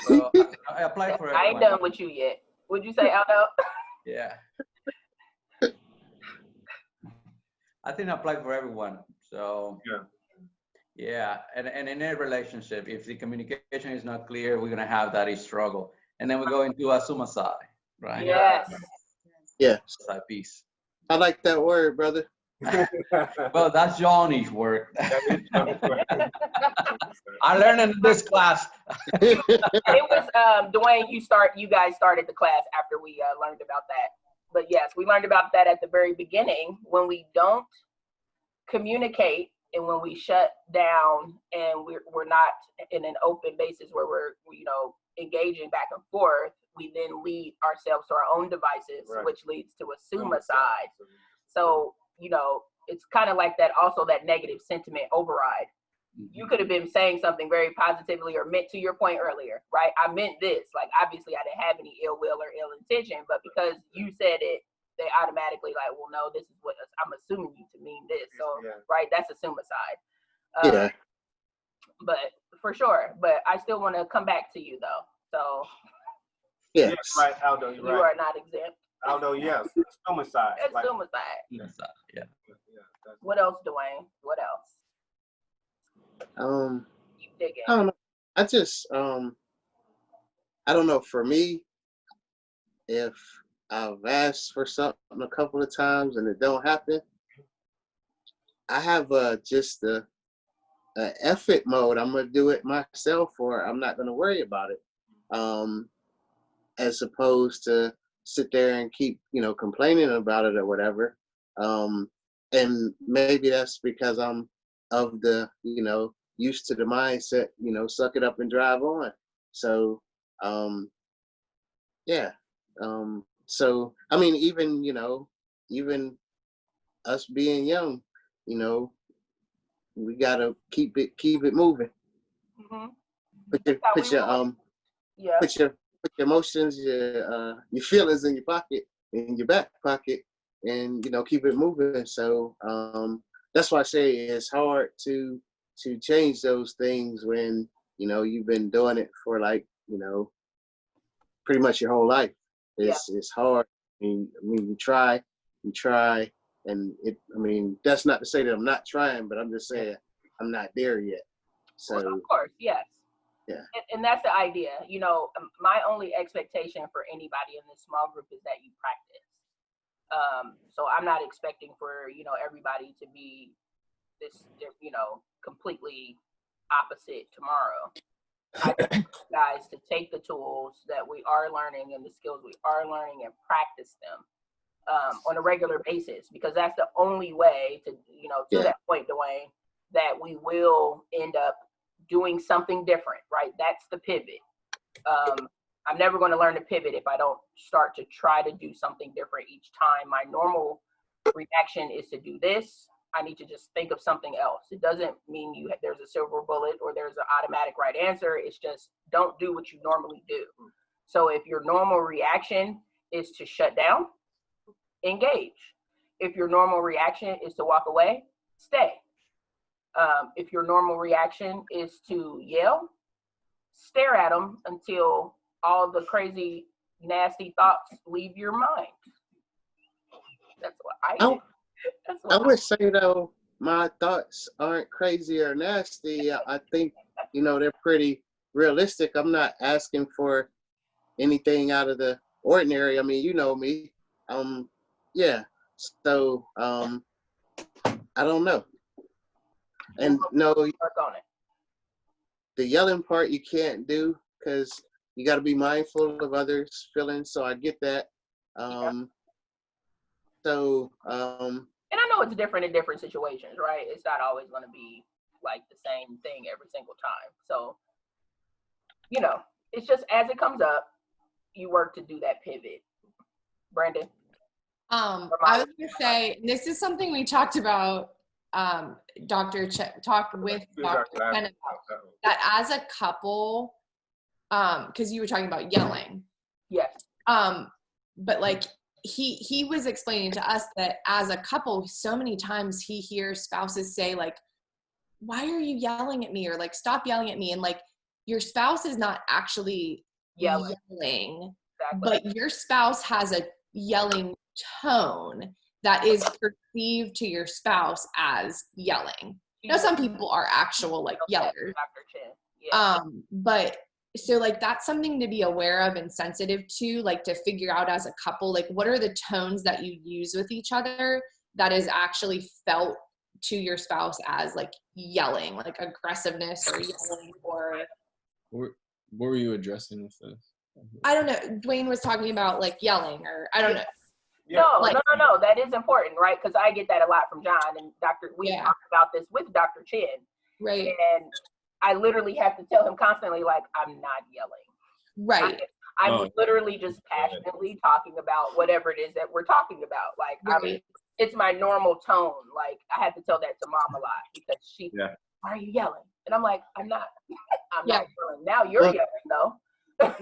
Speaker 9: Well, I applied for everyone.
Speaker 3: I ain't done with you yet. What'd you say, Aldo?
Speaker 9: Yeah. I think I applied for everyone. So yeah, and in a relationship, if the communication is not clear, we're gonna have that struggle, and then we go into a sumasai, right?
Speaker 3: Yes.
Speaker 8: Yeah.
Speaker 9: That piece.
Speaker 8: I like that word, brother.
Speaker 9: Well, that's Johnny's word. I learned in this class.
Speaker 3: It was Dwayne. You guys started the class after we learned about that. But yes, we learned about that at the very beginning. When we don't communicate and when we shut down and we're not in an open basis where we're engaging back and forth, we then lead ourselves to our own devices, which leads to a suicide. So it's kind of like that. Also, that negative sentiment override. You could have been saying something very positively or meant to your point earlier, right? I meant this. Like, obviously, I didn't have any ill will or ill intention, but because you said it, they automatically like, well, no, this is what I'm assuming you to mean this. So, right, that's a suicide. But for sure. But I still want to come back to you though. So.
Speaker 7: Yes, right, Aldo.
Speaker 3: You are not exempt.
Speaker 7: Aldo, yes, it's suicide.
Speaker 3: It's suicide.
Speaker 9: Yeah.
Speaker 3: What else, Dwayne? What else? Keep digging.
Speaker 8: I don't know. I just I don't know. For me, if I've asked for something a couple of times and it don't happen, I have just a effort mode. I'm gonna do it myself, or I'm not gonna worry about it. As opposed to sit there and keep complaining about it or whatever. And maybe that's because I'm of the used to the mindset, suck it up and drive on. So so I mean, even us being young, we gotta keep it moving. Put your emotions, your feelings in your pocket, in your back pocket, and keep it moving. So that's why I say it's hard to change those things when you've been doing it for pretty much your whole life. It's hard. I mean, you try, and that's not to say that I'm not trying, but I'm just saying I'm not there yet. So
Speaker 3: of course, yes.
Speaker 8: Yeah.
Speaker 3: And that's the idea. My only expectation for anybody in this small group is that you practice. So I'm not expecting for, everybody to be this, completely opposite tomorrow. I want you guys to take the tools that we are learning and the skills we are learning and practice them on a regular basis, because that's the only way to that point, Dwayne, that we will end up doing something different, right? That's the pivot. I'm never going to learn to pivot if I don't start to try to do something different each time. My normal reaction is to do this. I need to just think of something else. It doesn't mean there's a silver bullet or there's an automatic right answer. It's just don't do what you normally do. So if your normal reaction is to shut down, engage. If your normal reaction is to walk away, stay. If your normal reaction is to yell, stare at them until all the crazy, nasty thoughts leave your mind. That's what I do.
Speaker 8: I would say though, my thoughts aren't crazy or nasty. I think they're pretty realistic. I'm not asking for anything out of the ordinary. I mean, you know me. Yeah. So I don't know. And no, the yelling part you can't do because you got to be mindful of others' feelings. So I get that.
Speaker 3: And I know it's different in different situations, right? It's not always going to be like the same thing every single time. So, you know, it's just as it comes up, you work to do that pivot. Brandon?
Speaker 1: I was going to say, this is something we talked about, talked with Dr. Chen about, that as a couple, because you were talking about yelling.
Speaker 3: Yes.
Speaker 1: But like, he was explaining to us that as a couple, so many times he hears spouses say like, why are you yelling at me? Or like, stop yelling at me. And like, your spouse is not actually yelling, exactly. But your spouse has a yelling tone that is perceived to your spouse as yelling. Now, some people are actual like yellers.
Speaker 3: Dr. Chen. Yeah.
Speaker 1: But so like that's something to be aware of and sensitive to, like to figure out as a couple, like what are the tones that you use with each other that is actually felt to your spouse as like yelling, like aggressiveness or yelling or.
Speaker 11: What were you addressing with this?
Speaker 1: I don't know. Dwayne was talking about like yelling or I don't know.
Speaker 3: No, that is important, right? Because I get that a lot from John and we talked about this with Dr. Chen.
Speaker 1: Right.
Speaker 3: And I literally have to tell him constantly, like, I'm not yelling.
Speaker 1: Right.
Speaker 3: I'm literally just passionately talking about whatever it is that we're talking about. Like, it's my normal tone. Like, I had to tell that to Mom a lot because she's why are you yelling? And I'm like, I'm not. I'm not yelling. Now you're yelling, though.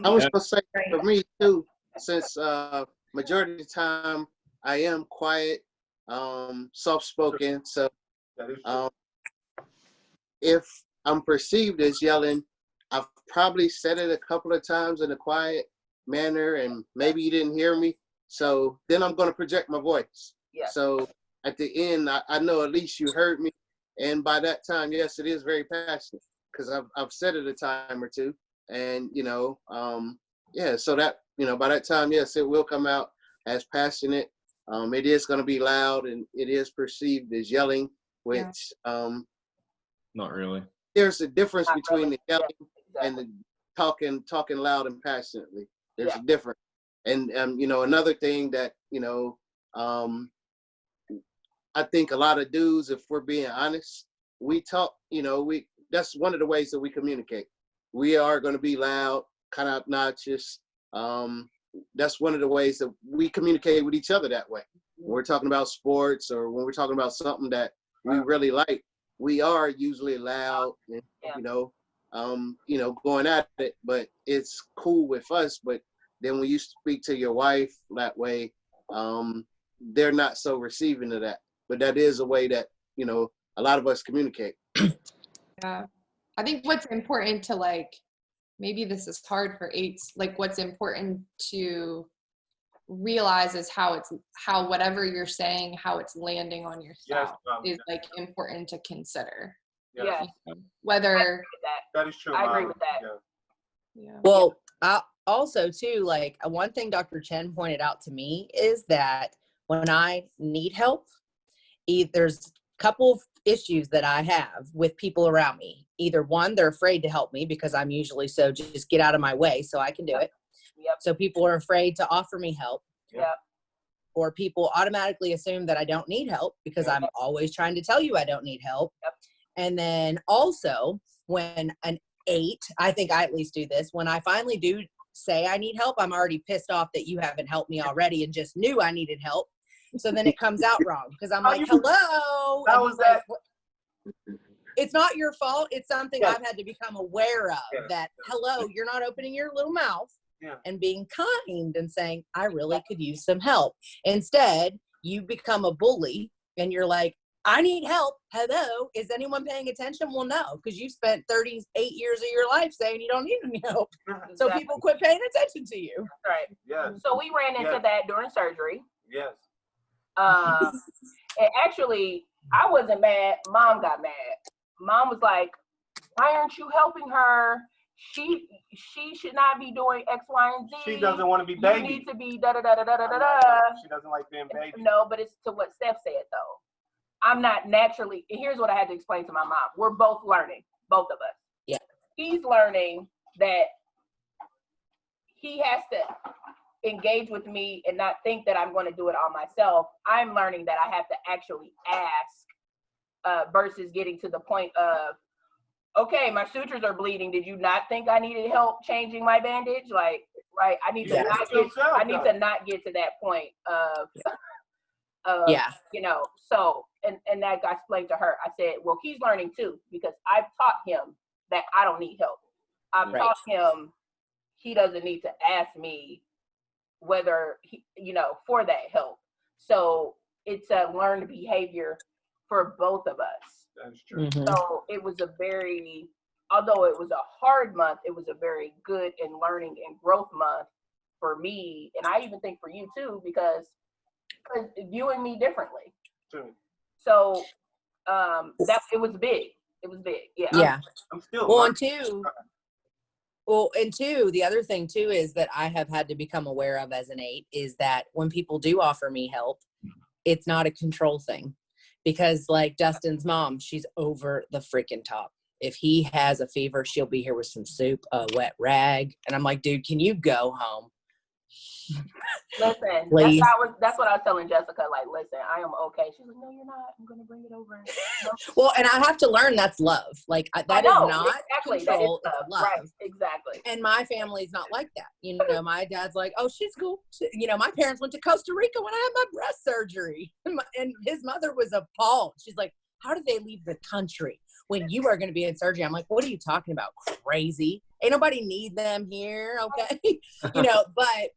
Speaker 8: I was gonna say for me too, since majority of the time I am quiet, soft-spoken. So if I'm perceived as yelling, I've probably said it a couple of times in a quiet manner, and maybe you didn't hear me. So then I'm gonna project my voice. Yeah. So at the end, I know at least you heard me, and by that time, yes, it is very passionate because I've said it a time or two. And, so that, by that time, yes, it will come out as passionate. It is going to be loud and it is perceived as yelling, which.
Speaker 11: Not really.
Speaker 8: There's a difference between the yelling and the talking loud and passionately. There's a difference. And, another thing that, I think a lot of dudes, if we're being honest, we talk, that's one of the ways that we communicate. We are going to be loud, kind of obnoxious. That's one of the ways that we communicate with each other that way. When we're talking about sports or when we're talking about something that we really like, we are usually loud and, going at it, but it's cool with us. But then when you speak to your wife that way, they're not so receiving of that. But that is a way that, a lot of us communicate.
Speaker 1: Yeah. I think what's important to like, maybe this is hard for eights, like what's important to realize is how whatever you're saying, how it's landing on your spouse is like important to consider.
Speaker 3: Yeah.
Speaker 1: Whether
Speaker 7: that is true.
Speaker 3: I agree with that.
Speaker 6: Yeah. Well, I also too, like one thing Dr. Chen pointed out to me is that when I need help, there's a couple of issues that I have with people around me. Either one, they're afraid to help me because I'm usually just get out of my way so I can do it.
Speaker 3: Yep.
Speaker 6: So people are afraid to offer me help.
Speaker 3: Yep.
Speaker 6: Or people automatically assume that I don't need help because I'm always trying to tell you I don't need help.
Speaker 3: Yep.
Speaker 6: And then also when an 8, I think I at least do this, when I finally do say I need help, I'm already pissed off that you haven't helped me already and just knew I needed help. So then it comes out wrong because I'm like, hello.
Speaker 7: How was that?
Speaker 6: It's not your fault. It's something I've had to become aware of that, hello, you're not opening your little mouth and being kind and saying, I really could use some help. Instead, you become a bully and you're like, I need help. Hello. Is anyone paying attention? Well, no, because you spent 38 years of your life saying you don't need any help.
Speaker 3: Exactly.
Speaker 6: So people quit paying attention to you.
Speaker 3: Right.
Speaker 7: Yeah.
Speaker 3: So we ran into that during surgery.
Speaker 7: Yes.
Speaker 3: And actually, I wasn't mad. Mom got mad. Mom was like, why aren't you helping her? she should not be doing X, Y, and Z.
Speaker 7: She doesn't want to be baby.
Speaker 3: You need to be da da da da da da da.
Speaker 7: She doesn't like being baby.
Speaker 3: No, but it's to what Steph said though. I'm not naturally. Here's what I had to explain to my mom. We're both learning, both of us.
Speaker 6: Yeah.
Speaker 3: He's learning that he has to engage with me and not think that I'm going to do it all myself. I'm learning that I have to actually ask versus getting to the point of, okay, my sutures are bleeding. Did you not think I needed help changing my bandage? Like, right? I need to not get to that point of, you know. So, and that I explained to her. I said, well, he's learning too because I've taught him that I don't need help. I've taught him he doesn't need to ask me whether he, you know, for that help. So it's a learned behavior for both of us.
Speaker 7: That's true.
Speaker 3: So it was a very, although it was a hard month, it was a very good and learning and growth month for me. And I even think for you too, because viewing me differently.
Speaker 7: True.
Speaker 3: So that it was big. It was big. Yeah.
Speaker 6: Yeah.
Speaker 7: I'm still
Speaker 6: well, and two, the other thing too is that I have had to become aware of as an 8 is that when people do offer me help, it's not a control thing. Because like Dustin's mom, she's over the freaking top. If he has a fever, she'll be here with some soup, a wet rag. And I'm like, dude, can you go home?
Speaker 3: Listen, that's what I was telling Jessica. Like, listen, I am okay. She's like, no, you're not. I'm gonna bring it over.
Speaker 6: Well, and I have to learn that's love. Like that is not control.
Speaker 3: That is
Speaker 6: it's love.
Speaker 3: Right, exactly.
Speaker 6: And my family's not like that. You know, my dad's like, oh, she's cool. You know, my parents went to Costa Rica when I had my breast surgery, and his mother was appalled. She's like, how did they leave the country when you are going to be in surgery? I'm like, what are you talking about? Crazy. Ain't nobody need them here. Okay. But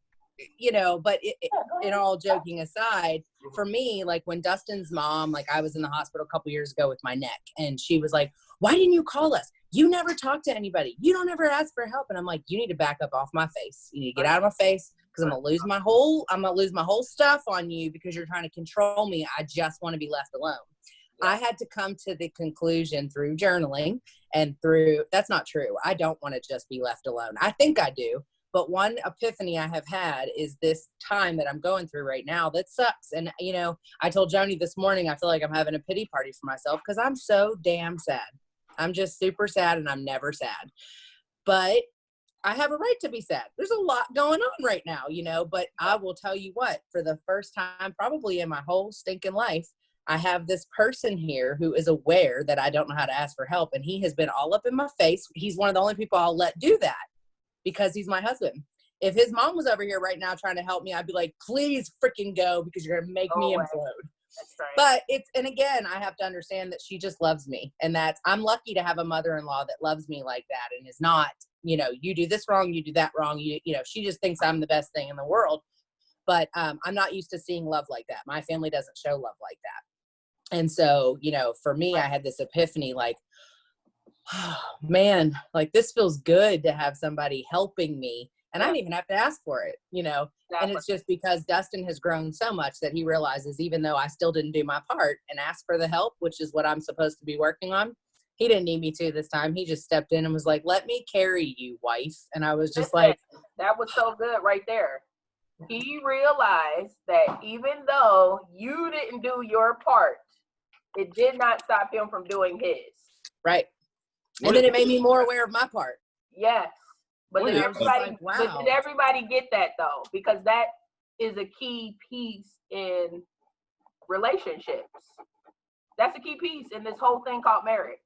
Speaker 6: in all joking aside, for me, like when Dustin's mom, like I was in the hospital a couple years ago with my neck and she was like, why didn't you call us? You never talk to anybody. You don't ever ask for help. And I'm like, you need to back up off my face. You need to get out of my face because I'm going to lose my whole stuff on you because you're trying to control me. I just want to be left alone. I had to come to the conclusion through journaling and that's not true. I don't want to just be left alone. I think I do. But one epiphany I have had is this time that I'm going through right now that sucks. And, you know, I told Joni this morning, I feel like I'm having a pity party for myself because I'm so damn sad. I'm just super sad and I'm never sad. But I have a right to be sad. There's a lot going on right now, you know, but I will tell you what, for the first time probably in my whole stinking life, I have this person here who is aware that I don't know how to ask for help. And he has been all up in my face. He's one of the only people I'll let do that. Because he's my husband. If his mom was over here right now trying to help me, I'd be like, please freaking go because you're going to make me implode.
Speaker 3: That's right.
Speaker 6: But and again, I have to understand that she just loves me. And I'm lucky to have a mother-in-law that loves me like that and is not, you know, you do this wrong, you do that wrong. You know, she just thinks I'm the best thing in the world. But I'm not used to seeing love like that. My family doesn't show love like that. And so, you know, for me, I had this epiphany like, oh, man, like this feels good to have somebody helping me and I didn't even have to ask for it, you know. And it's just because Dustin has grown so much that he realizes even though I still didn't do my part and ask for the help, which is what I'm supposed to be working on, he didn't need me to this time. He just stepped in and was like, let me carry you, wife. And I was just like,
Speaker 3: that was so good right there. He realized that even though you didn't do your part, it did not stop him from doing his.
Speaker 6: Right. And then it made me more aware of my part.
Speaker 3: Yes. But then
Speaker 6: did
Speaker 3: everybody get that though? Because that is a key piece in relationships. That's a key piece in this whole thing called marriage.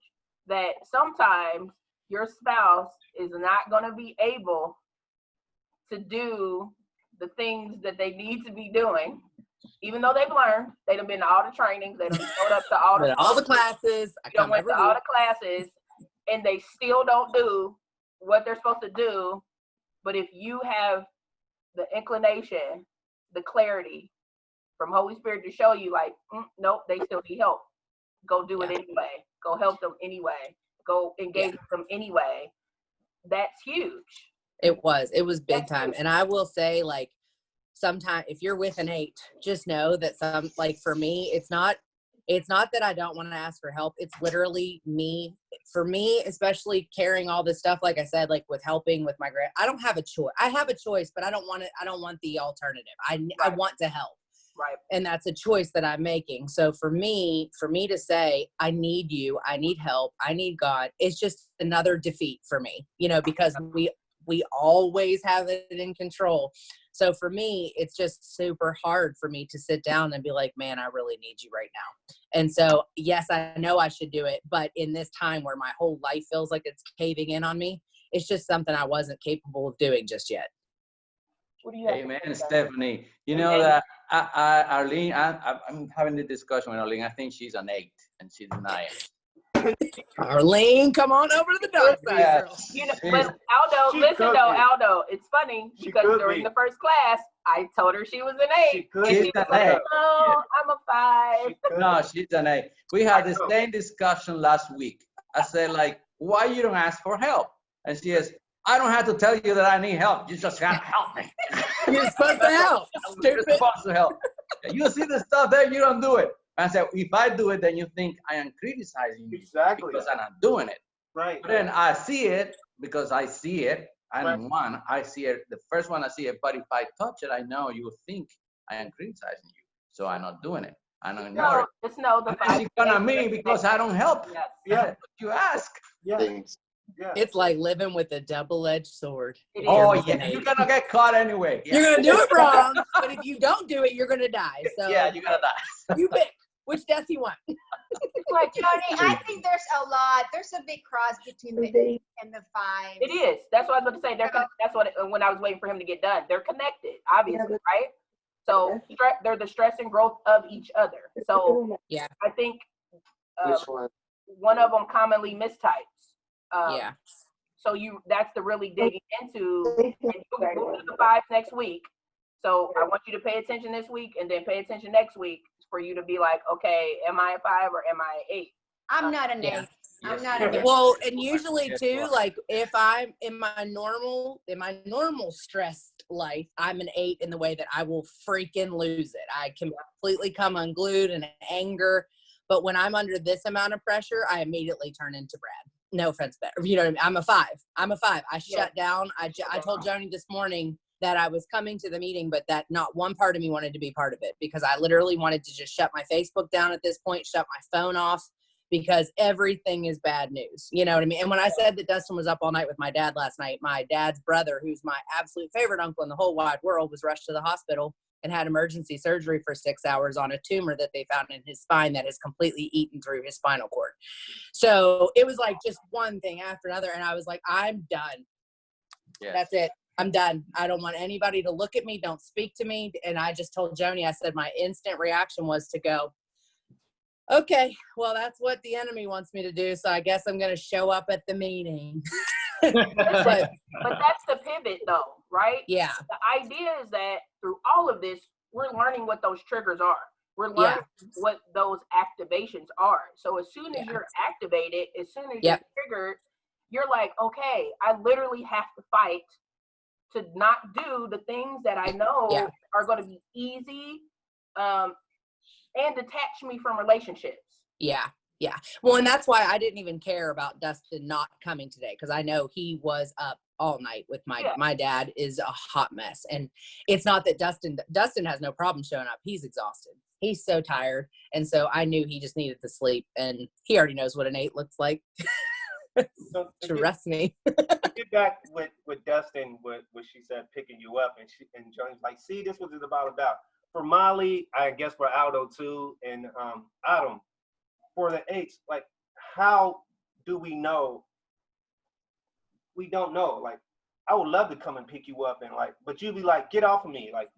Speaker 3: That sometimes your spouse is not going to be able to do the things that they need to be doing, even though they've learned. They've been to all the trainings. They done showed up to all
Speaker 6: the classes.
Speaker 3: They went to all the classes. And they still don't do what they're supposed to do. But if you have the inclination, the clarity from Holy Spirit to show you like, nope, they still need help. Go do it anyway. Go help them anyway. Go engage with them anyway. That's huge.
Speaker 6: It was big time. And I will say, like, sometimes if you're with an 8, just know that like for me, it's not It's not that I don't want to ask for help. It's literally me. For me, especially carrying all this stuff, like I said, like with helping with my I don't have a choice. I have a choice, but I don't want it. I don't want the alternative. I want to help.
Speaker 3: Right.
Speaker 6: And that's a choice that I'm making. So for me to say, I need you, I need help, I need God, it's just another defeat for me, you know, because we always have it in control. So for me, it's just super hard for me to sit down and be like, man, I really need you right now. And so, yes, I know I should do it. But in this time where my whole life feels like it's caving in on me, it's just something I wasn't capable of doing just yet.
Speaker 3: What do you have?
Speaker 9: Amen, Stephanie. You know that Arlene, I'm having the discussion with Arlene. I think she's an 8 and she's an 9.
Speaker 6: Arlene, come on over to the dark side, girl.
Speaker 3: You know, but Aldo, listen though, Aldo, it's funny because during the first class, I told her she was an 8. And she was like, oh, I'm a 5.
Speaker 9: No, she's an 8. We had the same discussion last week. I said, like, why you don't ask for help? And she says, I don't have to tell you that I need help. You just gotta help me.
Speaker 6: You're supposed to help.
Speaker 9: You're supposed to help. You see the stuff there, you don't do it. And I said, if I do it, then you think I am criticizing you.
Speaker 7: Exactly.
Speaker 9: Because I'm not doing it.
Speaker 7: Right.
Speaker 9: But then I see it because I see it. And I see it, the first one I see it, but if I touch it, I know you will think I am criticizing you. So I'm not doing it. I don't ignore it.
Speaker 3: Just know the 5.
Speaker 9: She's gonna me because I don't help.
Speaker 3: Yes.
Speaker 9: Yeah. You ask.
Speaker 7: Yeah.
Speaker 8: Yeah.
Speaker 6: It's like living with a double-edged sword.
Speaker 9: Oh, yeah. You're going to get caught anyway. Yeah.
Speaker 6: You're going to do it wrong, but if you don't do it, you're going to die. So
Speaker 9: yeah, you're going to die.
Speaker 6: You pick which death you want.
Speaker 5: Like, Joni, I think there's a big cross between the 8 and the 5.
Speaker 3: It is. That's what I was going to say. That's what when I was waiting for him to get done. They're connected, obviously, right? So they're the stress and growth of each other. So
Speaker 6: yeah,
Speaker 3: I think one of them commonly mistypes.
Speaker 6: Yeah.
Speaker 3: So that's the really digging into, and you'll go to the 5s next week. So I want you to pay attention this week and then pay attention next week for you to be like, okay, am I a 5 or am I an 8?
Speaker 5: I'm not an 8. I'm not an 8.
Speaker 6: Well, and usually too, like if I'm in my normal stressed life, I'm an 8 in the way that I will freaking lose it. I completely come unglued and anger. But when I'm under this amount of pressure, I immediately turn into Brad. No offense, but you know what I mean? I'm a 5. I shut down. I told Joni this morning that I was coming to the meeting, but that not one part of me wanted to be part of it because I literally wanted to just shut my Facebook down at this point, shut my phone off because everything is bad news. You know what I mean? And when I said that Dustin was up all night with my dad last night, my dad's brother, who's my absolute favorite uncle in the whole wide world, was rushed to the hospital and had emergency surgery for 6 hours on a tumor that they found in his spine that has completely eaten through his spinal cord. So it was like just one thing after another. And I was like, I'm done. Yes. That's it. I'm done. I don't want anybody to look at me. Don't speak to me. And I just told Joni, I said, my instant reaction was to go, okay, well, that's what the enemy wants me to do. So I guess I'm going to show up at the meeting.
Speaker 3: but that's the pivot though, right?
Speaker 6: Yeah.
Speaker 3: The idea is that through all of this, we're learning what those triggers are. We're learning what those activations are. So as soon as you're activated, as soon as you're triggered, you're like, okay, I literally have to fight to not do the things that I know are going to be easy and detach me from relationships.
Speaker 6: Yeah. Yeah. Well, and that's why I didn't even care about Dustin not coming today because I know he was up all night with my dad is a hot mess. And it's not that Dustin has no problem showing up. He's exhausted. He's so tired. And so I knew he just needed to sleep and he already knows what an 8 looks like.
Speaker 7: So
Speaker 6: trust me.
Speaker 7: Get back with Dustin, what she said, picking you up, and Johnny's like, see, this was about. For Molly, I guess for Aldo too, and Adam, for the 8s, like, how do we know? We don't know. Like, I would love to come and pick you up and like, but you'd be like, get off of me, like.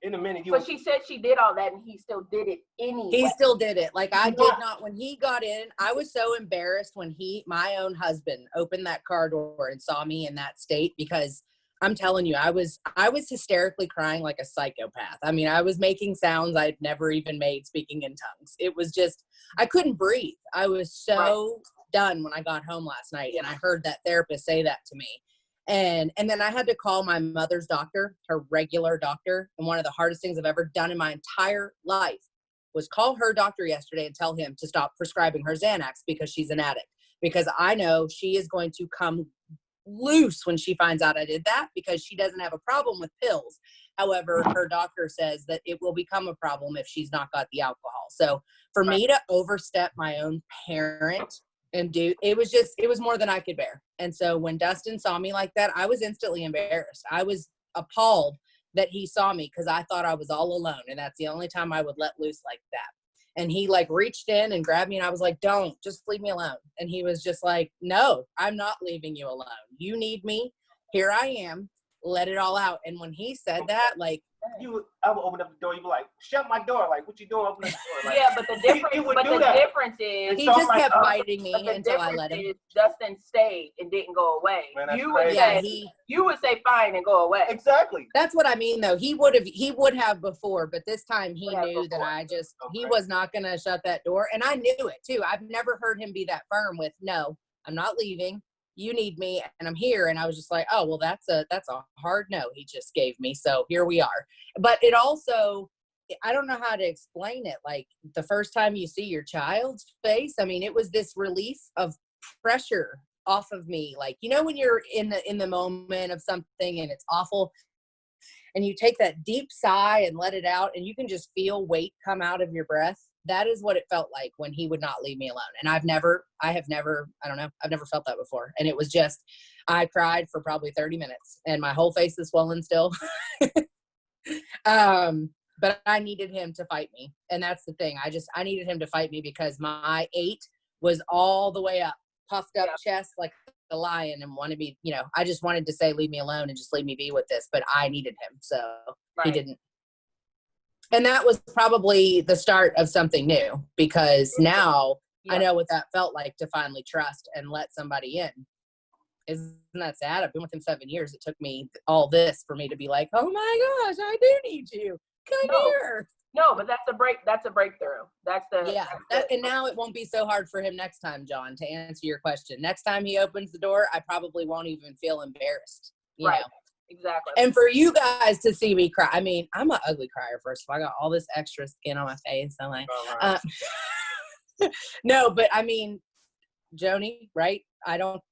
Speaker 7: In a minute,
Speaker 3: but she said she did all that and he still did it anyway.
Speaker 6: He still did it. Like I did not, when he got in, I was so embarrassed when my own husband opened that car door and saw me in that state because I'm telling you, I was hysterically crying like a psychopath. I mean, I was making sounds I'd never even made speaking in tongues. It was just, I couldn't breathe. I was so done when I got home last night and I heard that therapist say that to me. And then I had to call my mother's doctor, her regular doctor. And one of the hardest things I've ever done in my entire life was call her doctor yesterday and tell him to stop prescribing her Xanax because she's an addict. Because I know she is going to come loose when she finds out I did that, because she doesn't have a problem with pills. However, her doctor says that it will become a problem if she's not got the alcohol. So for me to overstep my own parent and it was more than I could bear. And so when Dustin saw me like that, I was instantly embarrassed. I was appalled that he saw me, because I thought I was all alone, and that's the only time I would let loose like that. And he like reached in and grabbed me, and I was like, don't, just leave me alone. And he was just like, no, I'm not leaving you alone. You need me. Here I am. Let it all out. And when he said that, like,
Speaker 7: I would open up the door. You'd be like, "Shut my door!" Like, what you doing? Open up the door. Like,
Speaker 3: yeah, but the difference, difference is
Speaker 6: he just kept fighting me until I let him.
Speaker 3: Dustin stayed and didn't go away.
Speaker 7: Man,
Speaker 3: you would say fine and go away.
Speaker 7: Exactly.
Speaker 6: That's what I mean, though. He would have before, but this time he knew that he was not going to shut that door, and I knew it too. I've never heard him be that firm with, "No, I'm not leaving. You need me, and I'm here." And I was just like, oh, well, that's a hard no he just gave me. So here we are. But it also, I don't know how to explain it. Like the first time you see your child's face, I mean, it was this relief of pressure off of me. Like, you know, when you're in the moment of something and it's awful, and you take that deep sigh and let it out, and you can just feel weight come out of your breath. That is what it felt like when he would not leave me alone. And I have never felt that before. And it was just, I cried for probably 30 minutes and my whole face is swollen still. But I needed him to fight me. And that's the thing. I needed him to fight me, because my 8 was all the way up, puffed up chest like a lion, and wanted me, you know, I just wanted to say, leave me alone and just leave me be with this. But I needed him. So he didn't. And that was probably the start of something new, because now I know what that felt like to finally trust and let somebody in. Isn't that sad? I've been with him 7 years. It took me all this for me to be like, oh my gosh, I do need you. Come here.
Speaker 3: No, but that's a breakthrough. That's the
Speaker 6: and now it won't be so hard for him next time, John, to answer your question. Next time he opens the door, I probably won't even feel embarrassed. You know?
Speaker 3: Exactly.
Speaker 6: And for you guys to see me cry, I mean, I'm an ugly crier, first of all. I got all this extra skin on my face. I'm like, no, but I mean, Joni, right?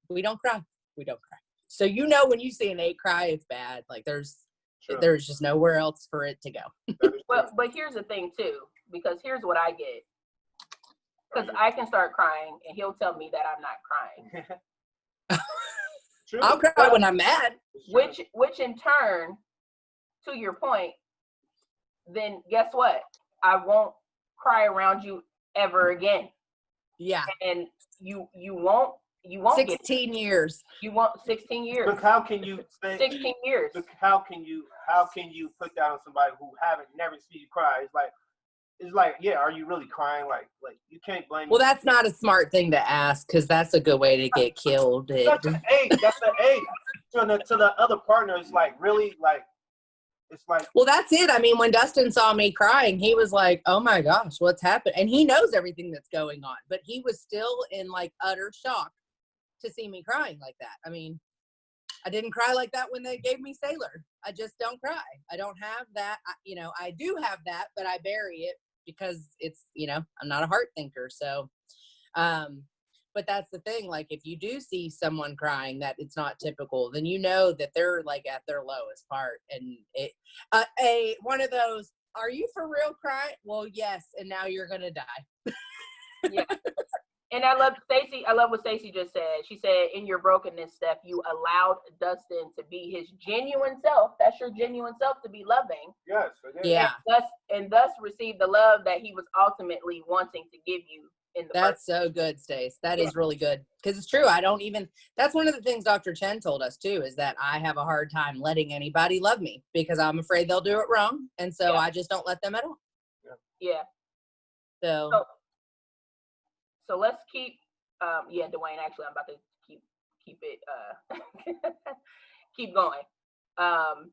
Speaker 6: We don't cry. We don't cry. So, you know, when you see an 8 cry, it's bad. Like there's just nowhere else for it to go.
Speaker 3: Well, but here's the thing too, because here's what I get. Because I can start crying and he'll tell me that I'm not crying.
Speaker 6: I'll cry when I'm mad.
Speaker 3: Which in turn, to your point, then guess what? I won't cry around you ever again.
Speaker 6: Yeah.
Speaker 3: And you won't
Speaker 6: 16 years.
Speaker 3: You want 16 years.
Speaker 7: But how can you say
Speaker 3: 16 years?
Speaker 7: How can you put that on somebody who never seen you cry? It's like, yeah, are you really crying? Like you can't blame.
Speaker 6: Well, that's not a smart thing to ask, because that's a good way to get killed.
Speaker 7: That's an 8. That's an 8. To the other partner, it's like, really, like, it's like.
Speaker 6: Well, that's it. I mean, when Dustin saw me crying, he was like, oh my gosh, what's happened? And he knows everything that's going on, but he was still in like utter shock to see me crying like that. I mean, I didn't cry like that when they gave me Sailor. I just don't cry. I don't have that. I do have that, but I bury it because it's, I'm not a heart thinker. So, but that's the thing. Like, if you do see someone crying that it's not typical, then you know that they're like at their lowest part. And one of those, are you for real crying? Well, yes. And now you're going to die.
Speaker 3: Yeah. And I love what Stacey just said. She said, in your brokenness, Steph, you allowed Dustin to be his genuine self. That's your genuine self, to be loving.
Speaker 7: Yes.
Speaker 6: Yeah.
Speaker 3: And thus receive the love that he was ultimately wanting to give you in the
Speaker 6: That's so good, Stace. That is really good. Because it's true. That's one of the things Dr. Chen told us too, is that I have a hard time letting anybody love me because I'm afraid they'll do it wrong. And so I just don't let them at all.
Speaker 3: Yeah. So let's keep, Dwayne, actually, I'm about to keep it, keep going. Oh,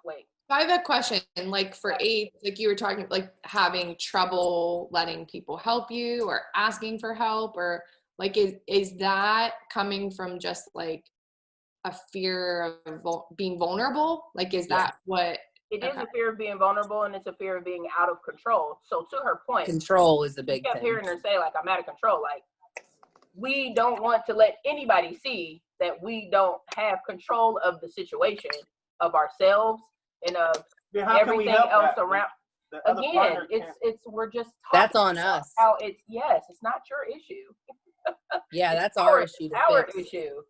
Speaker 3: wait.
Speaker 1: I have a question, like for AIDS, like you were talking, like having trouble letting people help you or asking for help, or like, is that coming from just like a fear of being vulnerable? Like, is that what
Speaker 3: It is a fear of being vulnerable, and it's a fear of being out of control. So to her point,
Speaker 6: Control is the big
Speaker 3: kept
Speaker 6: thing.
Speaker 3: hearing her say, like, I'm out of control. Like, we don't want to let anybody see that we don't have control of the situation, of ourselves, and of everything else around. Again, we're just talking
Speaker 6: that's on us.
Speaker 3: How it's not your issue.
Speaker 6: Yeah, that's our issue.
Speaker 3: Our issue.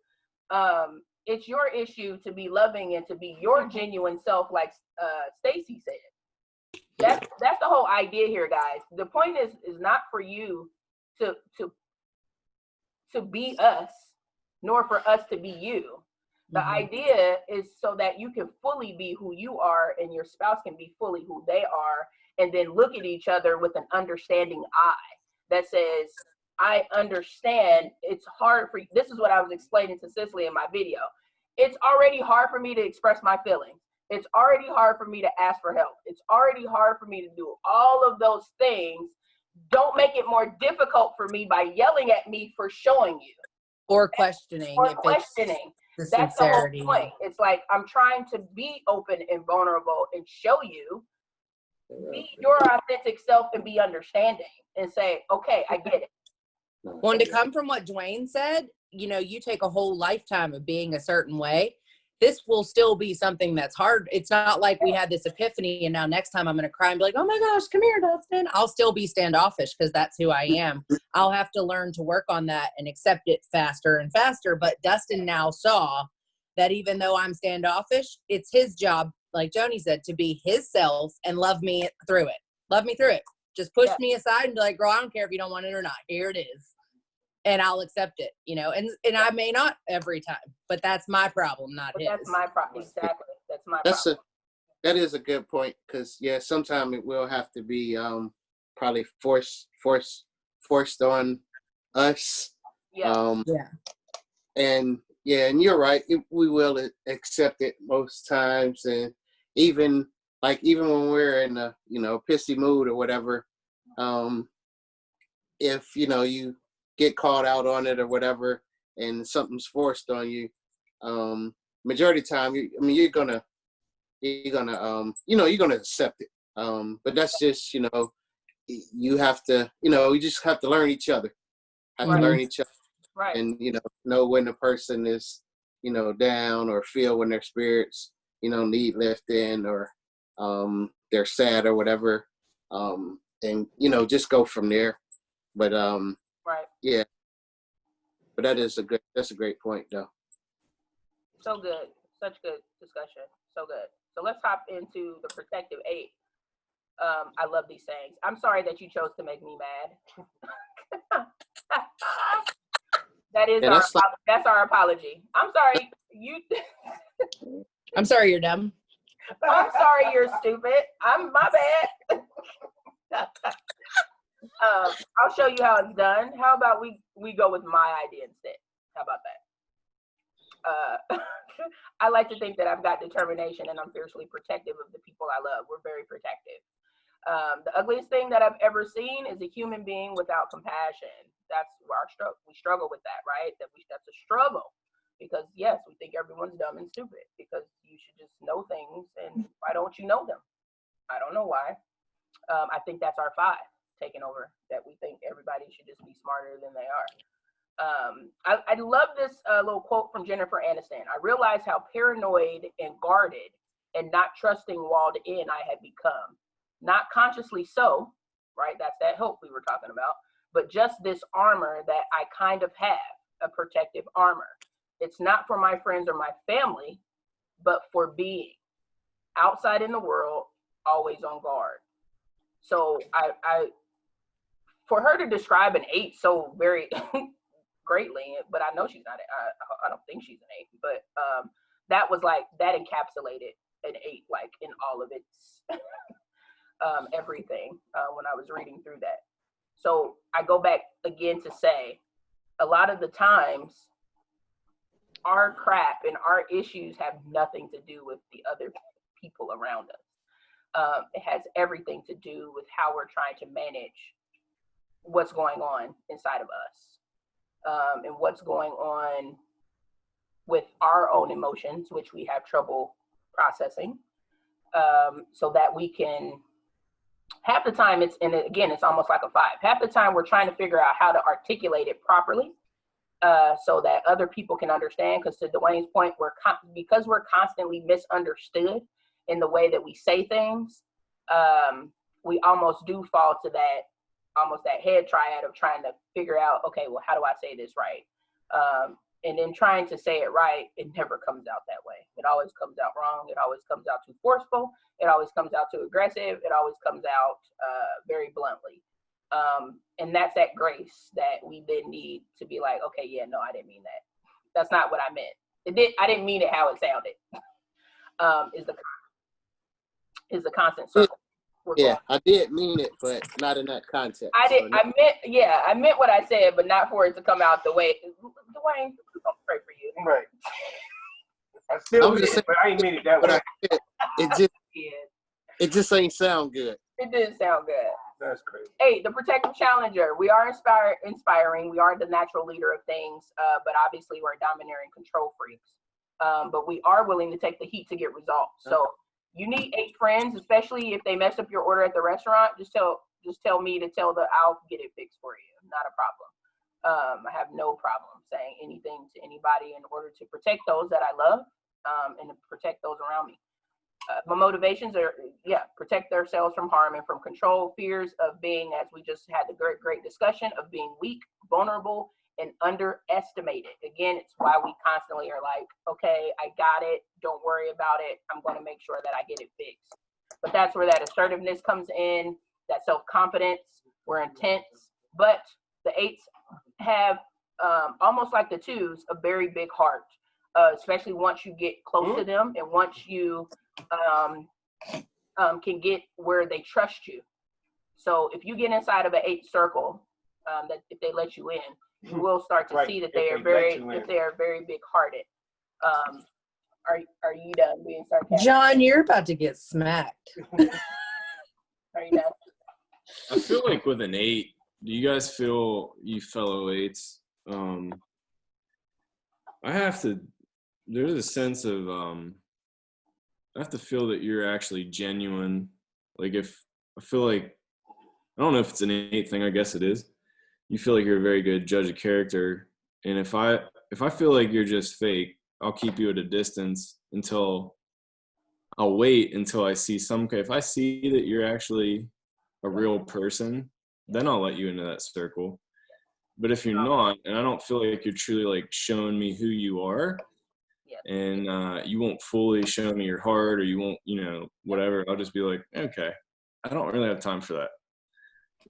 Speaker 3: It's your issue to be loving and to be your genuine self, like Stacy said. That's the whole idea here, guys. The point is not for you to be us, nor for us to be you. The idea is so that you can fully be who you are and your spouse can be fully who they are, and then look at each other with an understanding eye that says, I understand it's hard for you. This is what I was explaining to Cicely in my video. It's already hard for me to express my feelings. It's already hard for me to ask for help. It's already hard for me to do all of those things. Don't make it more difficult for me by yelling at me for showing you.
Speaker 6: Or questioning.
Speaker 3: That's sincerity. The whole point. It's like, I'm trying to be open and vulnerable and show you, be your authentic self and be understanding and say, okay, I get it.
Speaker 6: Well, to come from what Dwayne said, you take a whole lifetime of being a certain way. This will still be something that's hard. It's not like we had this epiphany and now next time I'm going to cry and be like, oh my gosh, come here, Dustin. I'll still be standoffish because that's who I am. I'll have to learn to work on that and accept it faster and faster. But Dustin now saw that even though I'm standoffish, it's his job, like Joni said, to be his self and love me through it. Love me through it. Just push me aside and be like, girl, I don't care if you don't want it or not. Here it is. And I'll accept it, and I may not every time, but that's my problem, not his.
Speaker 3: That's my problem. Exactly. That's my problem.
Speaker 8: That is a good point, because sometimes it will have to be probably forced on us. And you're right. We will accept it most times, and even when we're in a pissy mood or whatever, if you get called out on it or whatever, and something's forced on you, majority of the time, you're gonna accept it. But that's just, you have to, you just have to learn each other. Learn each other.
Speaker 3: Right.
Speaker 8: And, know when the person is, down, or feel when their spirits, need lifting, or they're sad or whatever. And, just go from there. But
Speaker 3: right.
Speaker 8: Yeah. But that's a great point, though.
Speaker 3: So good. Such good discussion. So good. So let's hop into the protective 8. I love these sayings. I'm sorry that you chose to make me mad. That's our apology. I'm sorry.
Speaker 6: I'm sorry you're dumb.
Speaker 3: I'm sorry you're stupid. My bad. I'll show you how it's done. How about we go with my idea instead? How about that? I like to think that I've got determination and I'm fiercely protective of the people I love. We're very protective. The ugliest thing that I've ever seen is a human being without compassion. That's our struggle. We struggle with that, right? That's a struggle, because yes, we think everyone's dumb and stupid because you should just know things, and why don't you know them? I don't know why. I think that's our 5 taking over, that we think everybody should just be smarter than they are. I love this little quote from Jennifer Aniston. I realized how paranoid and guarded and not trusting walled in I had become. Not consciously so, right? That's that hope we were talking about, but just this armor that I kind of have, a protective armor. It's not for my friends or my family, but for being outside in the world, always on guard. So I for her to describe an 8 so very greatly, but I know she's not, I don't think she's an 8, but that was like, that encapsulated an 8, like in all of its everything when I was reading through that. So I go back again to say, a lot of the times our crap and our issues have nothing to do with the other people around us. It has everything to do with how we're trying to manage what's going on inside of us, and what's going on with our own emotions, which we have trouble processing, so that we can, half the time it's, and again, it's almost like a 5. Half the time we're trying to figure out how to articulate it properly so that other people can understand. Because to Dwayne's point, because we're constantly misunderstood in the way that we say things, we almost do fall to that head triad of trying to figure out, okay, well, how do I say this right? And then trying to say it right, it never comes out that way. It always comes out wrong. It always comes out too forceful. It always comes out too aggressive. It always comes out very bluntly. And that's that grace that we then need to be like, okay, yeah, no, I didn't mean that. That's not what I meant. I didn't mean it how it sounded. Is the constant circle.
Speaker 8: Yeah, I did mean it, but not in that context.
Speaker 3: I meant what I said, but not for it to come out the way. Dwayne, I'm gonna pray for you.
Speaker 7: Right. I still did, but I ain't mean it that way.
Speaker 8: It just ain't sound good.
Speaker 3: It didn't sound good.
Speaker 7: That's crazy.
Speaker 3: Hey, the protective challenger. We are inspiring. We are the natural leader of things, but obviously we're domineering control freaks. But we are willing to take the heat to get results. So you need 8 friends, especially if they mess up your order at the restaurant. Just tell me to I'll get it fixed for you. Not a problem. I have no problem saying anything to anybody in order to protect those that I love and to protect those around me. My motivations are, protect themselves from harm and from control, fears of being, as we just had the great discussion, of being weak, vulnerable, and underestimated. Again, it's why we constantly are like, okay, I got it. Don't worry about it. I'm going to make sure that I get it fixed. But that's where that assertiveness comes in, that self-confidence. We're intense. But the 8s have, almost like the 2s, a very big heart, especially once you get close to them and once you can get where they trust you. So if you get inside of an 8 circle, that if they let you in, you will start to see that they are very big hearted. Are you done being sarcastic?
Speaker 6: John, you're about to get smacked.
Speaker 3: Are you done?
Speaker 11: I feel like with an 8, do you guys feel, you fellow 8s, there's a sense of, I have to feel that you're actually genuine. Like I feel like, I don't know if it's an 8 thing, I guess it is. You feel like you're a very good judge of character. And if I feel like you're just fake, I'll keep you at a distance I'll wait until I see if I see that you're actually a real person, then I'll let you into that circle. But if you're not, and I don't feel like you're truly like showing me who you are, and you won't fully show me your heart, or you won't, whatever, I'll just be like, okay, I don't really have time for that.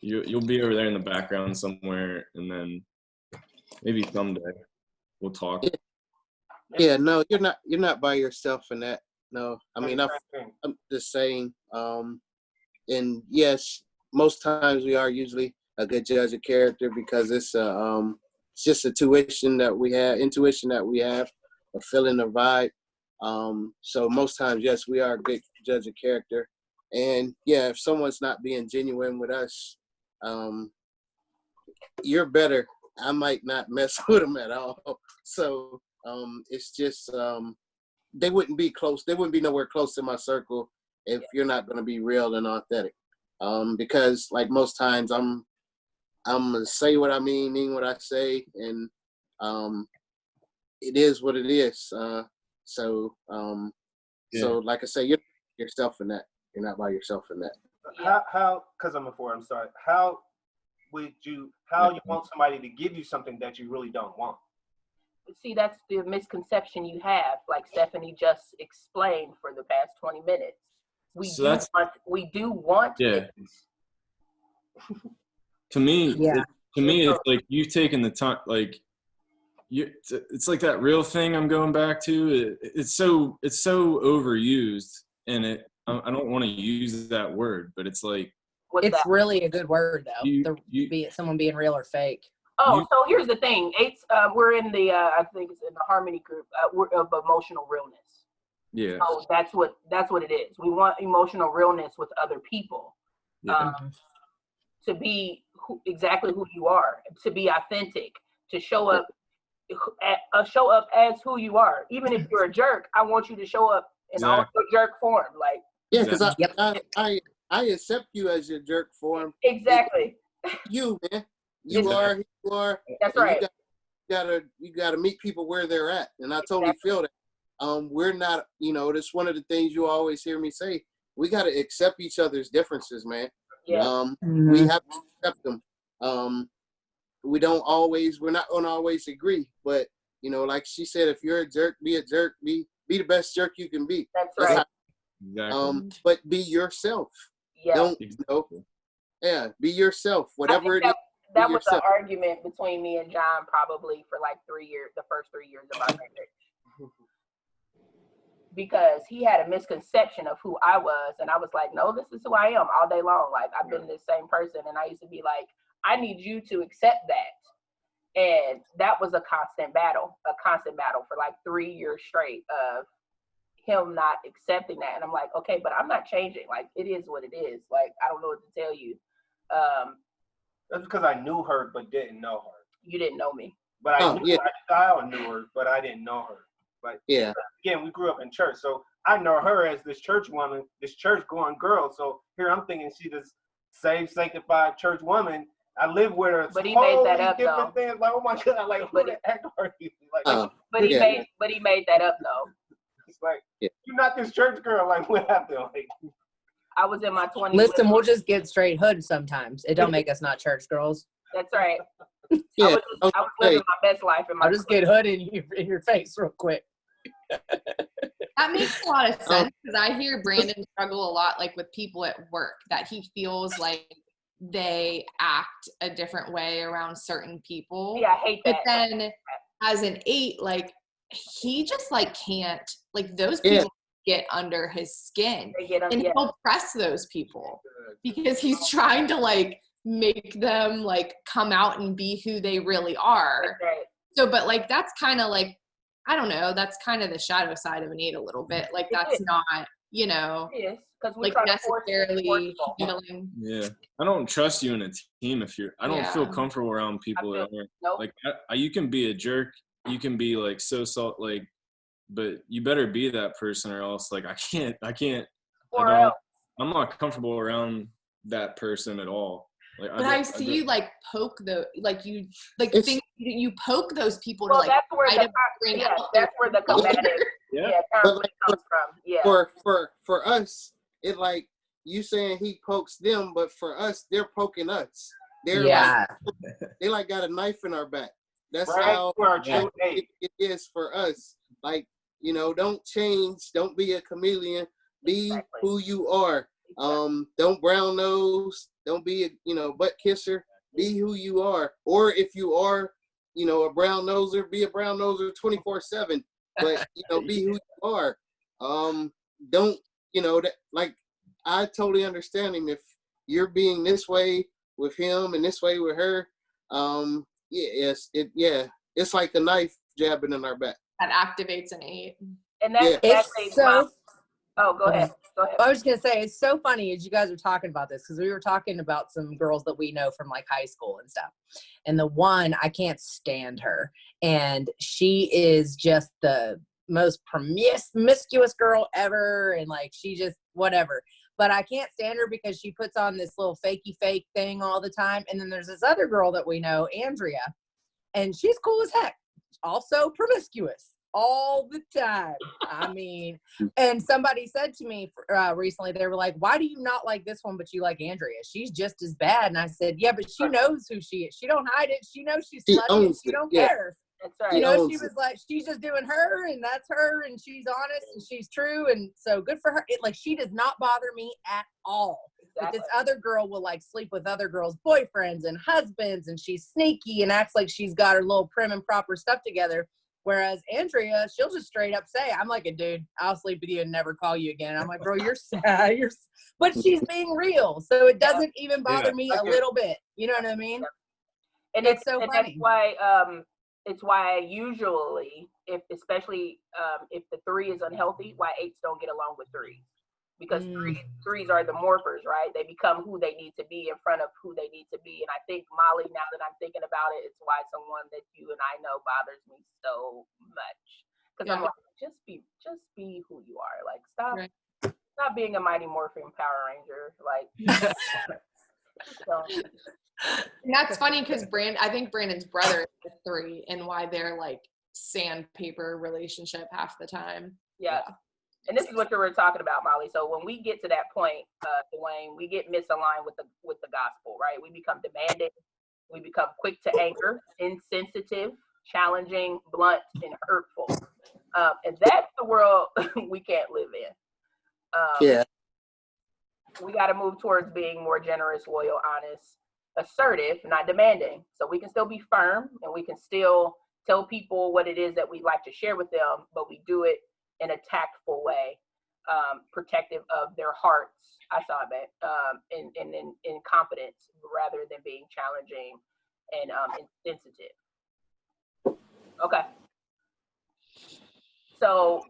Speaker 11: You'll be over there in the background somewhere, and then maybe someday we'll talk.
Speaker 8: Yeah, no, you're not by yourself in that. No, I mean, I'm just saying, and yes, most times we are usually a good judge of character because it's just intuition that we have, a feeling, a vibe. So most times, yes, we are a good judge of character. And yeah, if someone's not being genuine with us, you're better. I might not mess with them at all. So it's just, they wouldn't be close. They wouldn't be nowhere close to my circle if you're not going to be real and authentic. Because like most times I'm going to say what I mean what I say. And it is what it is. So like I say, you're yourself in that. You're not by yourself in that.
Speaker 7: How, because I'm a 4, I'm sorry. How you want somebody to give you something that you really don't want?
Speaker 3: See, that's the misconception you have, like Stephanie just explained for the past 20 minutes. We do want it.
Speaker 11: To me, it's like you've taken the time, like it's like that real thing I'm going back to. It's so overused, and I don't want to use that word, but it's like
Speaker 6: it's really a good word though. Be it someone being real or fake.
Speaker 3: So here's the thing. 8s, we're in the I think it's in the Harmony group of emotional realness.
Speaker 11: Yeah.
Speaker 3: So that's what it is. We want emotional realness with other people. To be exactly who you are, to be authentic, to show up as who you are. Even if you're a jerk, I want you to show up in all your jerk form. Like
Speaker 8: Yeah, because I accept you as your jerk form.
Speaker 3: Exactly.
Speaker 8: You, man. You are who you are.
Speaker 3: That's right.
Speaker 8: You gotta meet people where they're at. And I totally feel that. We're not, that's one of the things you always hear me say. We gotta accept each other's differences, man.
Speaker 3: Yeah.
Speaker 8: We have to accept them. We're not gonna always agree, but like she said, if you're a jerk, be a jerk, be the best jerk you can be.
Speaker 3: That's right.
Speaker 11: Exactly.
Speaker 8: But be yourself.
Speaker 3: Yeah.
Speaker 8: Don't, be yourself. Whatever it is.
Speaker 3: That was an argument between me and John probably for like 3 years, the first 3 years of our marriage. Because he had a misconception of who I was, and I was like, no, this is who I am all day long. Like, I've been this same person, and I used to be like, I need you to accept that. And that was a constant battle for like 3 years straight of him not accepting that. And I'm like, okay, but I'm not changing. Like, it is what it is. Like, I don't know what to tell you.
Speaker 7: That's because I knew her but didn't know her.
Speaker 3: You didn't know me.
Speaker 7: But I knew her, but I didn't know her. But again, we grew up in church, so I know her as this church woman, this church going girl. So here I'm thinking she's this saved, sanctified church woman. I live with her.
Speaker 3: But he made that up though.
Speaker 7: Things. Like, oh my God, like who the heck are you? Like,
Speaker 3: but he made that up though.
Speaker 7: It's like you're not this church girl. Like what happened? Like
Speaker 3: I was in my 20s.
Speaker 6: Listen, we'll just get straight hood sometimes. It don't make us not church girls.
Speaker 3: That's right. I was living my best life in my.
Speaker 6: I'll just get hood in your face real quick.
Speaker 1: That makes a lot of sense because I hear Brandon struggle a lot, like with people at work, that he feels like they act a different way around certain people.
Speaker 3: Yeah, I hate that.
Speaker 1: But then as an 8, like he just like can't, like those people get under his skin, and he'll press those people because he's trying to like make them like come out and be who they really are.
Speaker 3: Right.
Speaker 1: So, but like that's kind of like, I don't know, that's kind of the shadow side of an 8 a little bit. Like that's not, like necessarily feeling.
Speaker 11: Yeah, I don't trust you in a team if I don't feel comfortable around people that are like you can be a jerk, you can be like like, but you better be that person or else like I'm not comfortable around that person at all. Like,
Speaker 1: but I see you like poke you poke those people
Speaker 3: well,
Speaker 1: to like
Speaker 3: that's where the combative conflict comes from. Yeah.
Speaker 8: For us, it like you saying he pokes them, but for us, they're poking us. They're they like got a knife in our back. That's how it is for us. Like, don't change, don't be a chameleon, be who you are. Don't brown nose, don't be a butt kisser, be who you are. Or if you are, a brown noser, be a brown noser 24/7. But be who you are. Don't that, like, I totally understand him if you're being this way with him and this way with her. It's like a knife jabbing in our back.
Speaker 1: That activates an 8.
Speaker 3: And that's oh, go ahead.
Speaker 6: I was gonna say, it's so funny as you guys are talking about this, because we were talking about some girls that we know from like high school and stuff, and the one, I can't stand her, and she is just the most promiscuous girl ever, and like she just whatever, but I can't stand her because she puts on this little fakey fake thing all the time. And then there's this other girl that we know, Andrea, and she's cool as heck, also promiscuous all the time. I mean, and somebody said to me recently, they were like, why do you not like this one, but you like Andrea? She's just as bad. And I said, yeah, but she knows who she is. She don't hide it. She knows she's slutty and she don't care.
Speaker 3: That's right.
Speaker 6: She was like, she's just doing her, and that's her, and she's honest and she's true, and so good for her. She does not bother me at all. Exactly. But this other girl will like sleep with other girls' boyfriends and husbands, and she's sneaky and acts like she's got her little prim and proper stuff together. Whereas Andrea, she'll just straight up say, I'm like, dude, I'll sleep with you and never call you again. I'm like, bro, you're sad. But she's being real. So it doesn't even bother me a little bit. You know what I mean?
Speaker 3: And it's so funny. It's why I usually, especially if the 3 is unhealthy, why 8s don't get along with 3s. Because threes are the morphers, right? They become who they need to be in front of who they need to be. And I think, Molly, now that I'm thinking about it, it's why someone that you and I know bothers me so much. Because I'm like, just be who you are. Like, stop Not being a Mighty Morphin Power Ranger, like. So.
Speaker 1: And that's funny because I think Brandon's brother is 3, and why they're like sandpaper relationship half the time.
Speaker 3: Yeah. And this is what you were talking about, Molly. So when we get to that point, Dwayne, we get misaligned with the gospel, right? We become demanding, we become quick to anger, insensitive, challenging, blunt, and hurtful. And that's the world we can't live in.
Speaker 8: Yeah.
Speaker 3: We got to move towards being more generous, loyal, honest, assertive, not demanding. So we can still be firm, and we can still tell people what it is that we'd like to share with them, but we do it in a tactful way, protective of their hearts. I saw that in confidence rather than being challenging and insensitive. Okay. So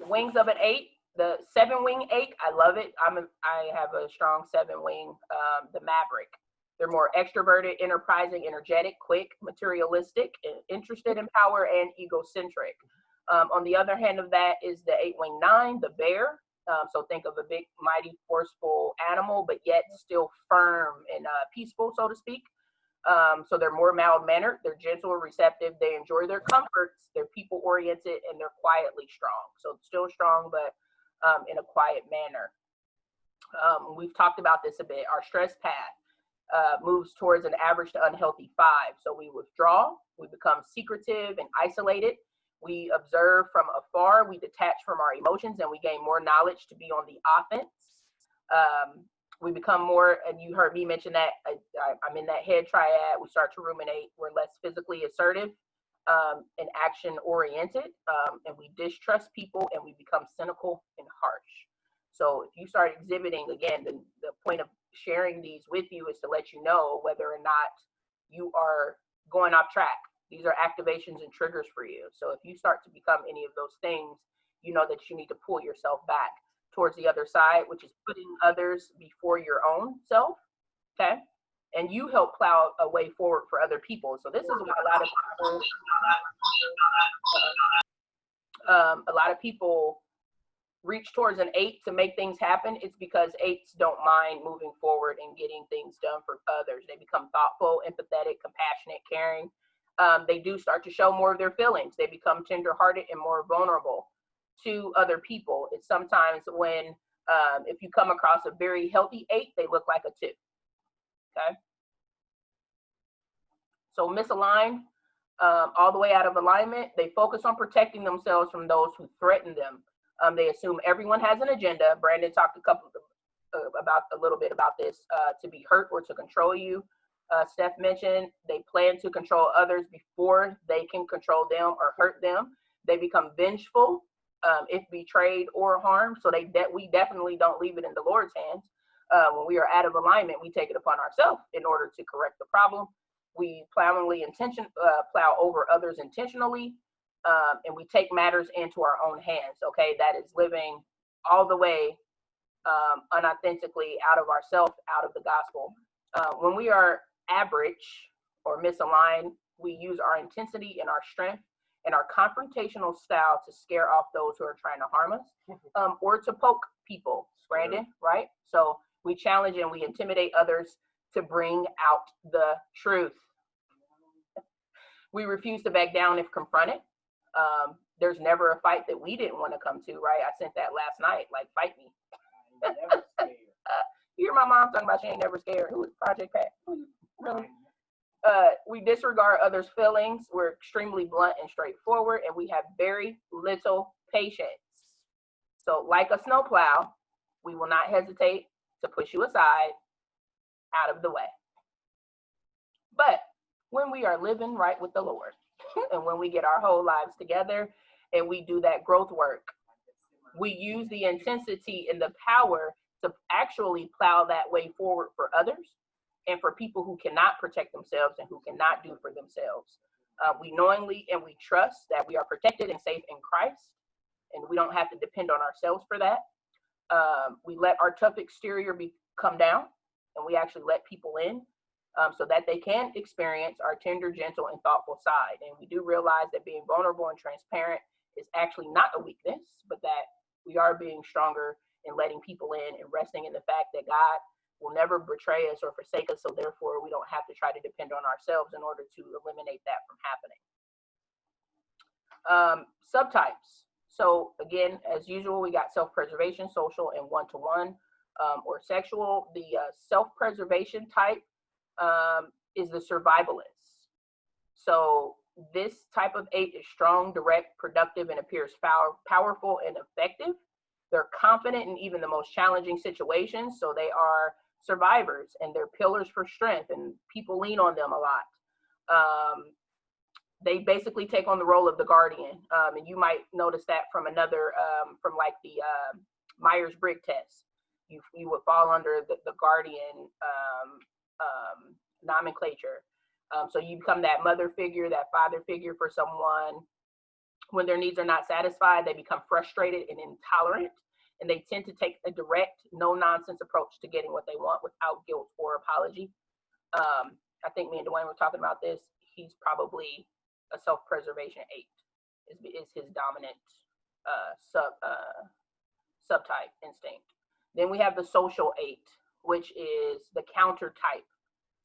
Speaker 3: wings of an 8, the 7-wing 8, I love it. I have a strong 7-wing, the Maverick. They're more extroverted, enterprising, energetic, quick, materialistic, interested in power, and egocentric. On the other hand of that is the 8-wing 9, the bear. So think of a big, mighty, forceful animal, but yet still firm and peaceful, so to speak. So they're more mild-mannered, they're gentle, receptive, they enjoy their comforts, they're people-oriented, and they're quietly strong. So still strong, but in a quiet manner. We've talked about this a bit. Our stress path moves towards an average to unhealthy 5. So we withdraw, we become secretive and isolated. We observe from afar, we detach from our emotions, and we gain more knowledge to be on the offense. We become more, and you heard me mention that, I'm in that head triad. We start to ruminate. We're less physically assertive and action-oriented, and we distrust people, and we become cynical and harsh. So if you start exhibiting, again, the point of sharing these with you is to let you know whether or not you are going off track. These are activations and triggers for you. So if you start to become any of those things, you know that you need to pull yourself back towards the other side, which is putting others before your own self, okay? And you help plow a way forward for other people. So this is what a lot of people reach towards an 8 to make things happen. It's because 8s don't mind moving forward and getting things done for others. They become thoughtful, empathetic, compassionate, caring. They do start to show more of their feelings. They become tenderhearted and more vulnerable to other people. It's sometimes when, if you come across a very healthy 8, they look like a 2, okay? So misaligned, all the way out of alignment, they focus on protecting themselves from those who threaten them. They assume everyone has an agenda. Brandon talked a little bit about this, to be hurt or to control you. Steph mentioned they plan to control others before they can control them or hurt them. They become vengeful if betrayed or harmed. So we definitely don't leave it in the Lord's hands. When we are out of alignment, we take it upon ourselves in order to correct the problem. We plow over others intentionally, and we take matters into our own hands. Okay, that is living all the way unauthentically out of ourselves, out of the gospel. When we are average or misaligned, we use our intensity and our strength and our confrontational style to scare off those who are trying to harm us, or to poke people, Brandon, right? So we challenge and we intimidate others to bring out the truth. We refuse to back down if confronted. There's never a fight that we didn't want to come to, right? I sent that last night, like, fight me. You hear my mom talking about she ain't never scared. Who is Project Pat? Really? We disregard others' feelings. We're extremely blunt and straightforward, and we have very little patience. So like a snowplow, we will not hesitate to push you aside, out of the way. But when we are living right with the Lord, and when we get our whole lives together and we do that growth work, we use the intensity and the power to actually plow that way forward for others and for people who cannot protect themselves and who cannot do for themselves. We knowingly and we trust that we are protected and safe in Christ, and we don't have to depend on ourselves for that. We let our tough exterior come down, and we actually let people in so that they can experience our tender, gentle, and thoughtful side. And we do realize that being vulnerable and transparent is actually not a weakness, but that we are being stronger in letting people in and resting in the fact that God will never betray us or forsake us. So therefore, we don't have to try to depend on ourselves in order to eliminate that from happening. Subtypes. So again, as usual, we got self-preservation, social, and one-to-one or sexual. The self-preservation type is the survivalist. So this type of 8 is strong, direct, productive, and appears powerful and effective. They're confident in even the most challenging situations. So they are survivors and they're pillars for strength, and people lean on them a lot. They basically take on the role of the guardian. And you might notice that from another, from like the Myers-Briggs test. You would fall under the guardian nomenclature. So you become that mother figure, that father figure for someone. When their needs are not satisfied, they become frustrated and intolerant, and they tend to take a direct, no-nonsense approach to getting what they want without guilt or apology. I think me and Dwayne were talking about this. He's probably a self-preservation 8 is his dominant subtype instinct. Then we have the social 8, which is the counter type.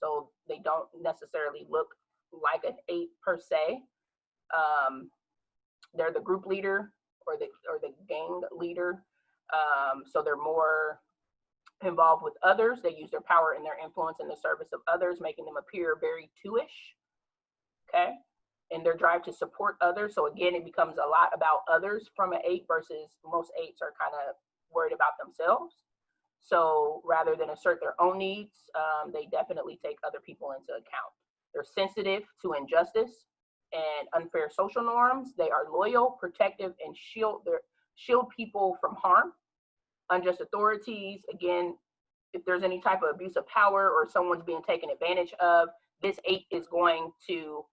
Speaker 3: So they don't necessarily look like an 8 per se. They're the group leader or the gang leader. So they're more involved with others. They use their power and their influence in the service of others, making them appear very two-ish. Okay. And their drive to support others. So again, it becomes a lot about others from an 8 versus most 8s are kind of worried about themselves. So rather than assert their own needs, they definitely take other people into account. They're sensitive to injustice and unfair social norms. They are loyal, protective, and shield people from harm. Unjust authorities, again, if there's any type of abuse of power or someone's being taken advantage of, this 8 is going to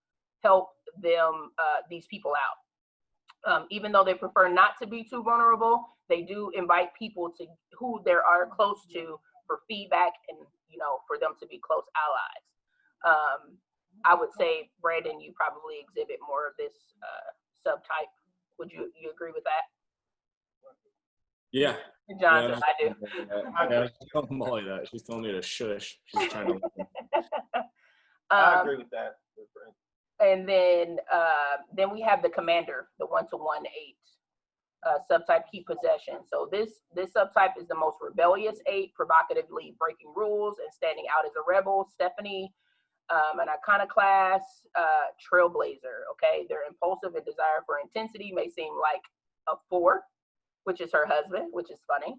Speaker 3: help them, these people out. Even though they prefer not to be too vulnerable, they do invite people to who they are close to for feedback and, you know, for them to be close allies. I would say, Brandon, you probably exhibit more of this subtype. Would you agree with that?
Speaker 11: Yeah.
Speaker 3: Johnson,
Speaker 11: yeah,
Speaker 3: I do.
Speaker 11: Yeah, I told Molly that. She's telling me to shush. She's trying to listen.
Speaker 7: I agree with that.
Speaker 3: And then we have the commander, the one-to-one 8 subtype, key possession. So this subtype is the most rebellious 8, provocatively breaking rules and standing out as a rebel. Stephanie, an iconoclast, trailblazer. Okay, their impulsive and desire for intensity may seem like a 4, which is her husband, which is funny.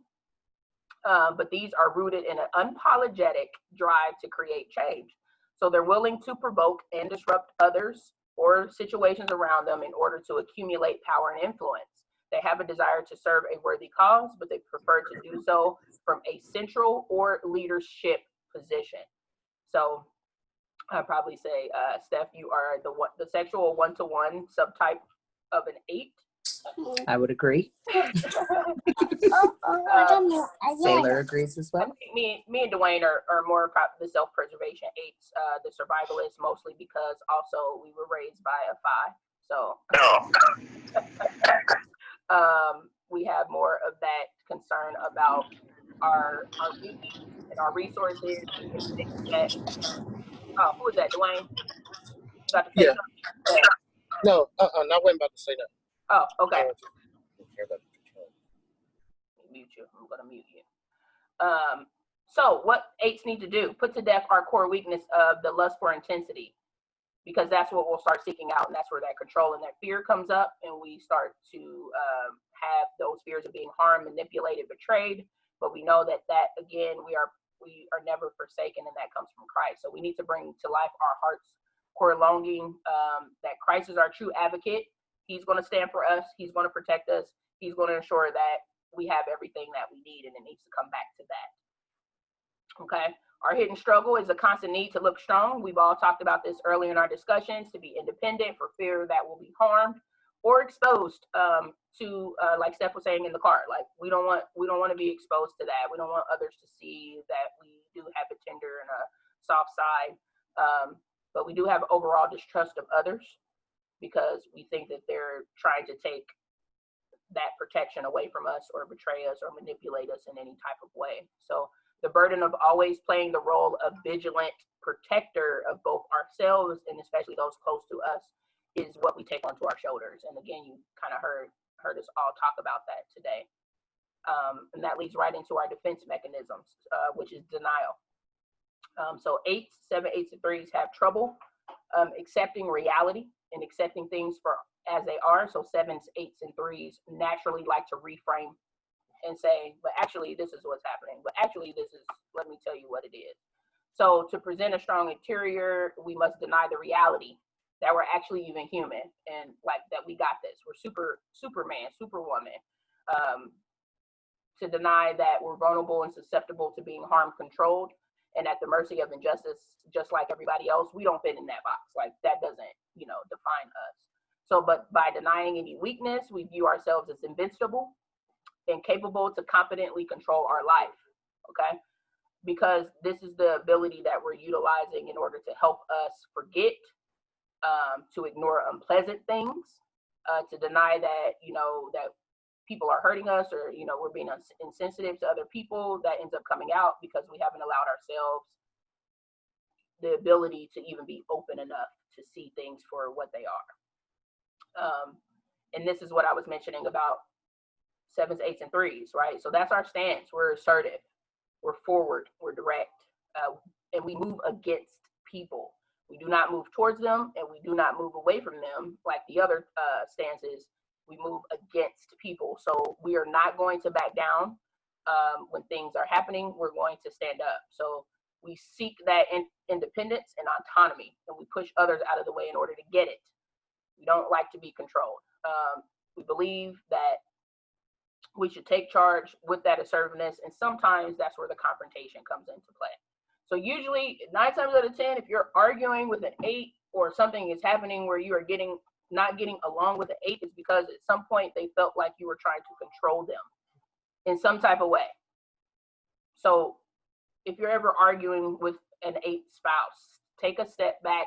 Speaker 3: But these are rooted in an unapologetic drive to create change. So they're willing to provoke and disrupt others or situations around them in order to accumulate power and influence. They have a desire to serve a worthy cause, but they prefer to do so from a central or leadership position. So I'd probably say, Steph, you are the sexual one-to-one subtype of an 8.
Speaker 6: I would agree. Sailor agrees as well.
Speaker 3: Me and Dwayne are more the self-preservation 8s, the survivalists, mostly because also we were raised by a 5. So we have more of that concern about our needs and our resources and things that. Who is that, Dwayne? About to say something?
Speaker 8: No, not when about to say that.
Speaker 3: Oh, okay. Mute you. I'm gonna mute you. So what 8s need to do? Put to death our core weakness of the lust for intensity, because that's what we'll start seeking out, and that's where that control and that fear comes up, and we start to have those fears of being harmed, manipulated, betrayed. But we know that again, we are never forsaken, and that comes from Christ. So we need to bring to life our heart's core longing, that Christ is our true advocate. He's going to stand for us. He's going to protect us. He's going to ensure that we have everything that we need, and it needs to come back to that. Okay. Our hidden struggle is a constant need to look strong. We've all talked about this earlier in our discussions, to be independent for fear that we'll be harmed or exposed to, like Steph was saying in the car, like we don't want to be exposed to that. We don't want others to see that we do have a tender and a soft side. But we do have overall distrust of others because we think that they're trying to take that protection away from us or betray us or manipulate us in any type of way. So the burden of always playing the role of vigilant protector of both ourselves and especially those close to us is what we take onto our shoulders. And again, you kind of heard us all talk about that today. And that leads right into our defense mechanisms, which is denial. So 8s, 7, 8s, and 3s have trouble accepting reality and accepting things for as they are. So 7s, 8s, and 3s naturally like to reframe and say, but actually this is what's happening. But actually this is, let me tell you what it is. So to present a strong interior, we must deny the reality that we're actually even human and like that we got this. We're Superman, Superwoman. To deny that we're vulnerable and susceptible to being harm controlled and at the mercy of injustice, just like everybody else. We don't fit in that box. Like that doesn't, define us. So, but by denying any weakness, we view ourselves as invincible and capable to competently control our life, okay? Because this is the ability that we're utilizing in order to help us forget, to ignore unpleasant things, to deny that, that people are hurting us or, we're being insensitive to other people. That ends up coming out because we haven't allowed ourselves the ability to even be open enough to see things for what they are. And this is what I was mentioning about 7s, 8s, and 3s, right? So that's our stance. We're assertive, we're forward, we're direct, and we move against people. We do not move towards them, and we do not move away from them like the other stances. We move against people. So we are not going to back down when things are happening. We're going to stand up. So we seek that independence and autonomy, and we push others out of the way in order to get it. We don't like to be controlled. We believe that we should take charge with that assertiveness, and sometimes that's where the confrontation comes into play. So usually 9 times out of 10, if you're arguing with an 8 or something is happening where you are not getting along with the 8, is because at some point they felt like you were trying to control them in some type of way. So if you're ever arguing with an 8 spouse, take a step back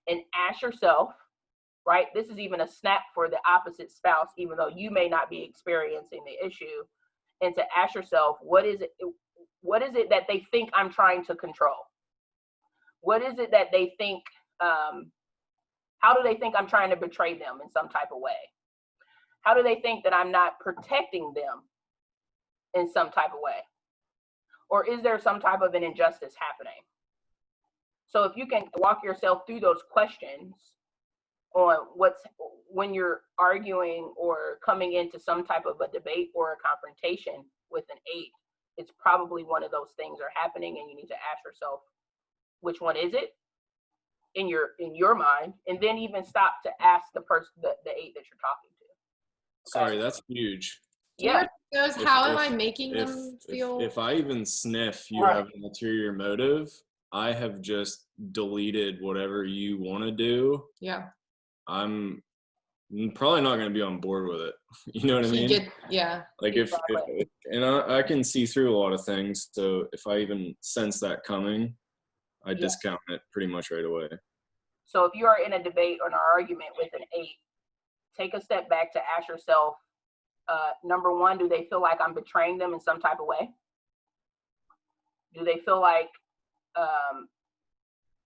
Speaker 3: and ask yourself, right? This is even a snap for the opposite spouse, even though you may not be experiencing the issue, and to ask yourself, what is it that they think I'm trying to control? What is it that they think, how do they think I'm trying to betray them in some type of way? How do they think that I'm not protecting them in some type of way? Or is there some type of an injustice happening? So if you can walk yourself through those questions on when you're arguing or coming into some type of a debate or a confrontation with an 8, it's probably one of those things are happening, and you need to ask yourself, which one is it in your mind, and then even stop to ask the person, the 8 that you're talking to.
Speaker 11: Okay? Sorry, that's huge.
Speaker 3: Yeah.
Speaker 1: How am I making them feel?
Speaker 11: If I even sniff you have an ulterior motive, I have just deleted whatever you want to do.
Speaker 1: Yeah.
Speaker 11: I'm probably not going to be on board with it. You know what I mean?
Speaker 1: Yeah.
Speaker 11: Like if and I can see through a lot of things. So if I even sense that coming, I discount it pretty much right away.
Speaker 3: So if you are in a debate or an argument with an 8, take a step back to ask yourself, number one, do they feel like I'm betraying them in some type of way? Do they feel like,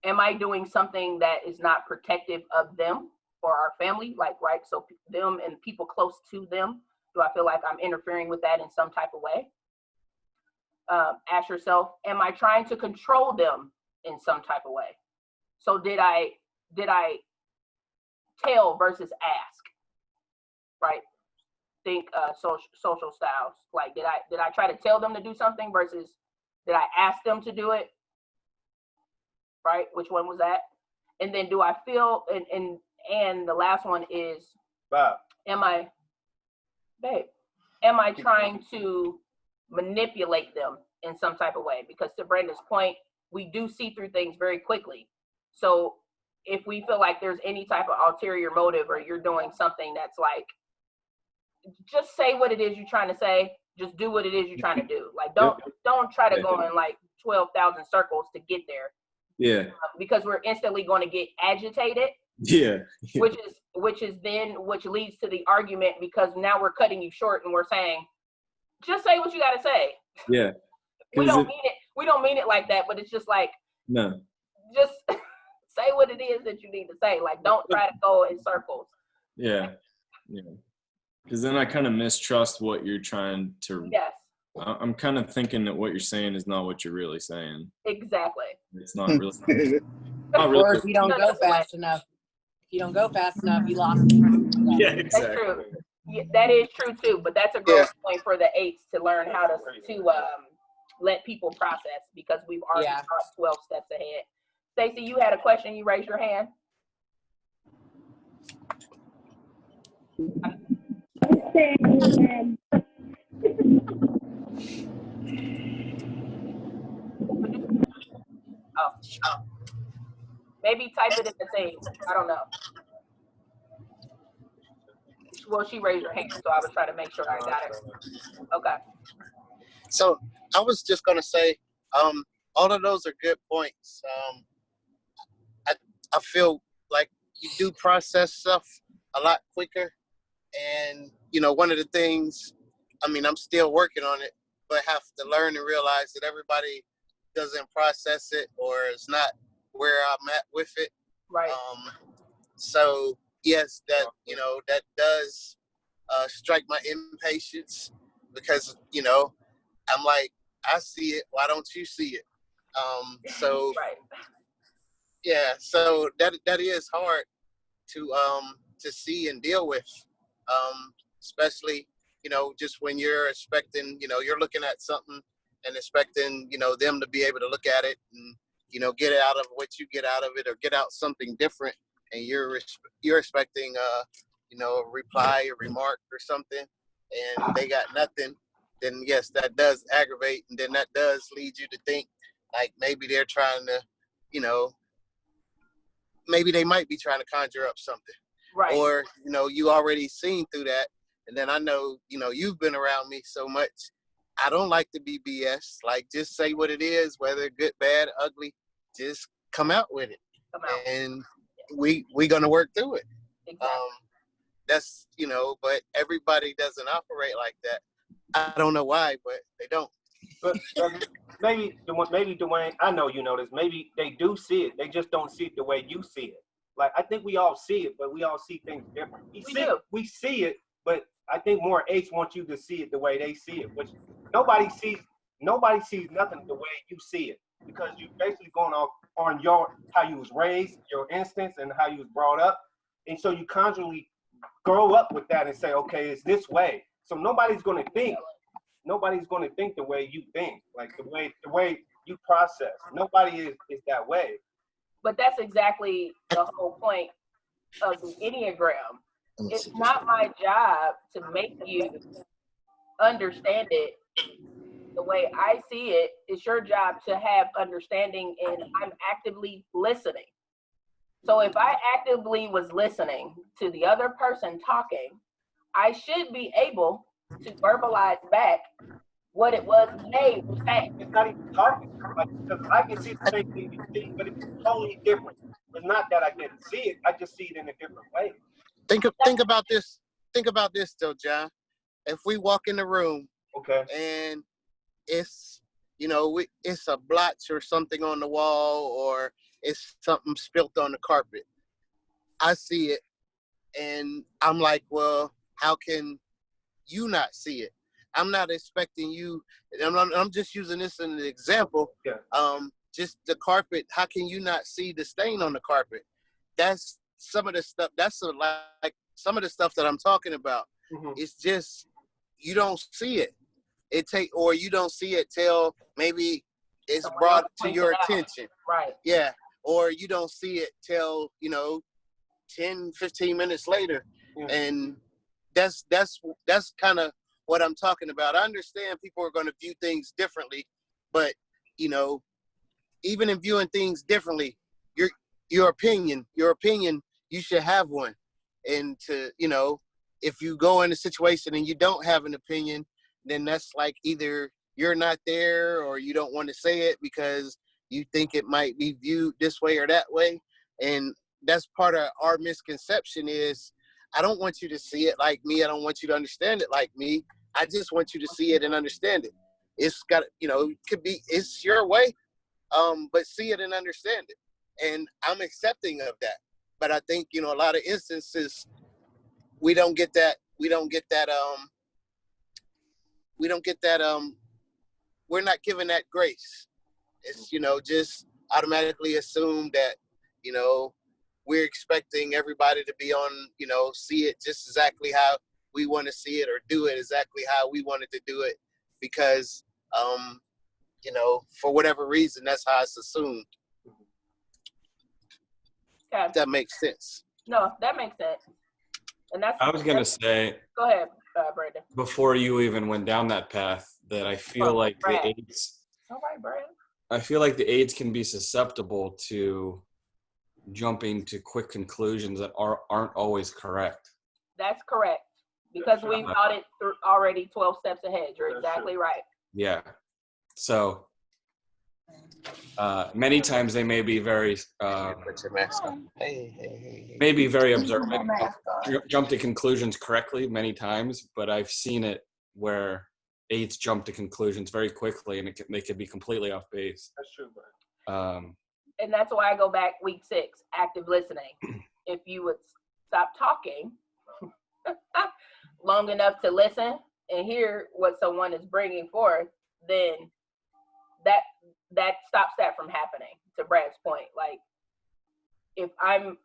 Speaker 3: am I doing something that is not protective of them or our family? Like, right, so them and people close to them, do I feel like I'm interfering with that in some type of way? Ask yourself, am I trying to control them in some type of way? So did I tell versus ask, right? Think social styles. Like, did I try to tell them to do something versus did I ask them to do it? Right? Which one was that? And then do I feel, and the last one is,
Speaker 7: Bob.
Speaker 3: Am I trying to manipulate them in some type of way? Because to Brandon's point, we do see through things very quickly. So if we feel like there's any type of ulterior motive or you're doing something that's like, just say what it is you're trying to say. Just do what it is you're trying to do. Like, don't try to go in like 12,000 circles to get there.
Speaker 11: Yeah.
Speaker 3: Because we're instantly going to get agitated
Speaker 11: Yeah.
Speaker 3: which leads to the argument, because now we're cutting you short and we're saying, just say what you got to say.
Speaker 11: Yeah.
Speaker 3: We don't mean it like that, but it's just like,
Speaker 11: no.
Speaker 3: Just say what it is that you need to say. Like, don't try to go in circles.
Speaker 11: Yeah. Because then I kind of mistrust what you're trying to.
Speaker 3: Yes.
Speaker 11: I'm kind of thinking that what you're saying is not what you're really saying.
Speaker 3: Exactly.
Speaker 11: It's not really. Not really.
Speaker 6: Or if you don't go fast enough. If you don't go fast enough, you lost.
Speaker 11: Yeah, exactly.
Speaker 3: That's true. Yeah, that is true too. But that's a growth point for the 8s to learn how to let people process, because we've already got 12 steps ahead. Stacey, you had a question. You raised your hand. Oh. Maybe type it in the thing. I don't know. Well, she raised her hand, so I was trying to make sure I got it. Okay.
Speaker 8: So I was just gonna say, all of those are good points. I feel like you do process stuff a lot quicker, and one of the things, I'm still working on it, but have to learn and realize that everybody doesn't process it, or it's not where I'm at with it.
Speaker 3: Right.
Speaker 8: So yes, that that does strike my impatience, because I'm like, I see it, why don't you see it? So
Speaker 3: right.
Speaker 8: Yeah, so that is hard to see and deal with, especially just when you're expecting, you're looking at something and expecting them to be able to look at it and get out of what you get out of it, or get out something different, and you're expecting a reply, a remark, or something, and they got nothing. Then yes, that does aggravate, and then that does lead you to think like maybe they're trying to, maybe they might be trying to conjure up something.
Speaker 3: Right.
Speaker 8: Or, you already seen through that. And then I know, you've been around me so much. I don't like to be BS. Like, just say what it is, whether good, bad, ugly, just come out with it. And we're going to work through it.
Speaker 3: Exactly.
Speaker 8: That's, but everybody doesn't operate like that. I don't know why, but they don't.
Speaker 7: But maybe Dwayne, I know you know this. Maybe they do see it. They just don't see it the way you see it. Like, I think we all see it, but we all see things different. We see it, but I think more 8s want you to see it the way they see it. Which nobody sees nothing the way you see it, because you're basically going off on how you was raised, your instincts, and how you was brought up, and so you constantly grow up with that and say, okay, it's this way. So nobody's going to think the way you think, like the way you process. Nobody is that way.
Speaker 3: But that's exactly the whole point of the Enneagram. It's not my job to make you understand it the way I see it. It's your job to have understanding, and I'm actively listening. So if I actively was listening to the other person talking, I should be able to verbalize back what it was they were saying.
Speaker 7: It's not even talking, like, because I can see the same thing you see, but it's totally different. It's not that I didn't see it; I just see it in a different way.
Speaker 8: Think about this. Think about this, though, John. If we walk in the room,
Speaker 7: okay,
Speaker 8: and it's it's a blotch or something on the wall, or it's something spilt on the carpet, I see it, and I'm like, well, how can you not see it? I'm not expecting you. I'm just using this as an example.
Speaker 7: Yeah.
Speaker 8: Just the carpet. How can you not see the stain on the carpet? That's some of the stuff. That's like some of the stuff that I'm talking about.
Speaker 7: Mm-hmm.
Speaker 8: It's just you don't see it. Or you don't see it till maybe it's brought to your attention.
Speaker 3: Right.
Speaker 8: Yeah. Or you don't see it till 10, 15 minutes later, and that's kind of what I'm talking about. I understand people are going to view things differently, but even in viewing things differently, your opinion, you should have one. And if you go in a situation and you don't have an opinion, then that's like either you're not there, or you don't want to say it because you think it might be viewed this way or that way. And that's part of our misconception is, I don't want you to see it like me. I don't want you to understand it like me. I just want you to see it and understand it. It's got, you know, it could be, it's your way, but see it and understand it. And I'm accepting of that. But I think, you know, a lot of instances, we don't get that, we're not given that grace. It's, you know, just automatically assume that, you know, we're expecting everybody to be on, you know, see it just exactly how we want to see it, or do it exactly how we wanted to do it, because, you know, for whatever reason, that's how it's assumed.
Speaker 3: Okay.
Speaker 8: If that makes sense.
Speaker 3: No, that makes sense. And that's.
Speaker 12: I was gonna say.
Speaker 3: Go ahead, Brandon.
Speaker 12: Before you even went down that path, that I feel like the aides.
Speaker 3: All right, Brandon.
Speaker 12: I feel like the aides can be susceptible to jumping to quick conclusions that aren't always correct.
Speaker 3: That's correct, because we've got it through already 12 steps ahead. You're exactly right.
Speaker 12: Yeah. So many times they may be very maybe very observant, jump to conclusions correctly many times, but I've seen it where aides jump to conclusions very quickly, and they could be completely off base.
Speaker 7: That's true, bro.
Speaker 3: And that's why I go back week 6, active listening. If you would stop talking long enough to listen and hear what someone is bringing forth, then that stops that from happening. To Brad's point, like if I'm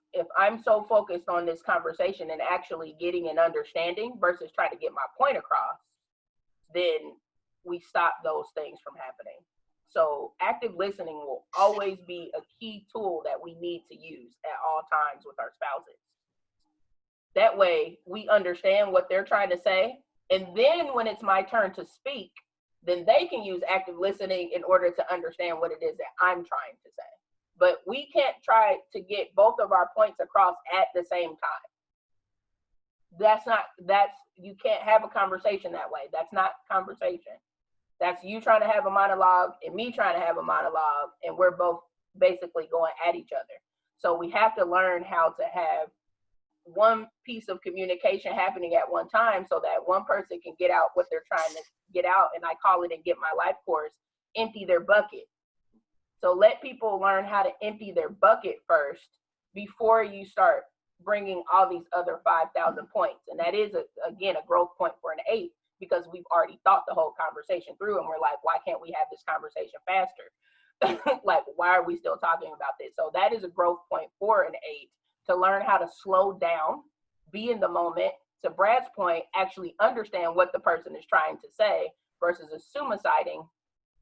Speaker 3: so focused on this conversation and actually getting an understanding versus trying to get my point across, then we stop those things from happening. So active listening will always be a key tool that we need to use at all times with our spouses. That way we understand what they're trying to say. And then when it's my turn to speak, then they can use active listening in order to understand what it is that I'm trying to say. But we can't try to get both of our points across at the same time. You can't have a conversation that way. That's not conversation. That's you trying to have a monologue and me trying to have a monologue, and we're both basically going at each other. So we have to learn how to have one piece of communication happening at one time so that one person can get out what they're trying to get out, and I call it in Get My Life course, empty their bucket. So let people learn how to empty their bucket first before you start bringing all these other 5,000 points. And that is, again, a growth point for an 8, because we've already thought the whole conversation through, and we're like, why can't we have this conversation faster? Like, why are we still talking about this? So that is a growth point for an 8, to learn how to slow down, be in the moment, to Brad's point, actually understand what the person is trying to say versus assumiciding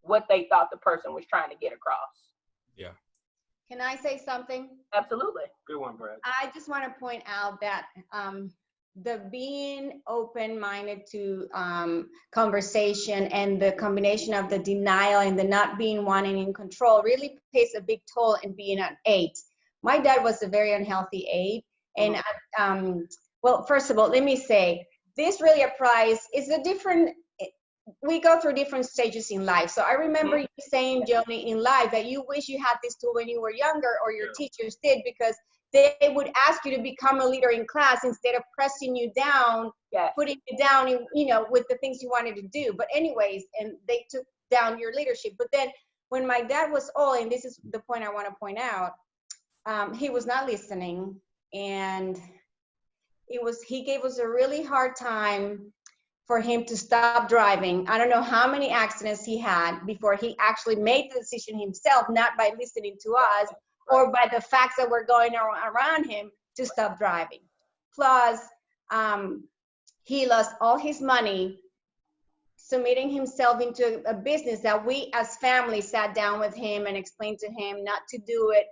Speaker 3: what they thought the person was trying to get across.
Speaker 12: Yeah.
Speaker 5: Can I say something?
Speaker 3: Absolutely.
Speaker 7: Good one, Brad.
Speaker 5: I just want to point out that the being open-minded to conversation and the combination of the denial and the not being wanting in control really plays a big toll in being an 8. My dad was a very unhealthy 8. And well, first of all, let me say, this really applies, we go through different stages in life. So I remember you saying, Joni, in life that you wish you had this tool when you were younger, or your teachers did, because they would ask you to become a leader in class instead of pressing you down, putting you down, with the things you wanted to do. But anyways, and they took down your leadership. But then when my dad was old, and this is the point I want to point out, he was not listening, and he gave us a really hard time for him to stop driving. I don't know how many accidents he had before he actually made the decision himself, not by listening to us or by the facts that were going around him, to stop driving. Plus, he lost all his money submitting himself into a business that we as family sat down with him and explained to him not to do it.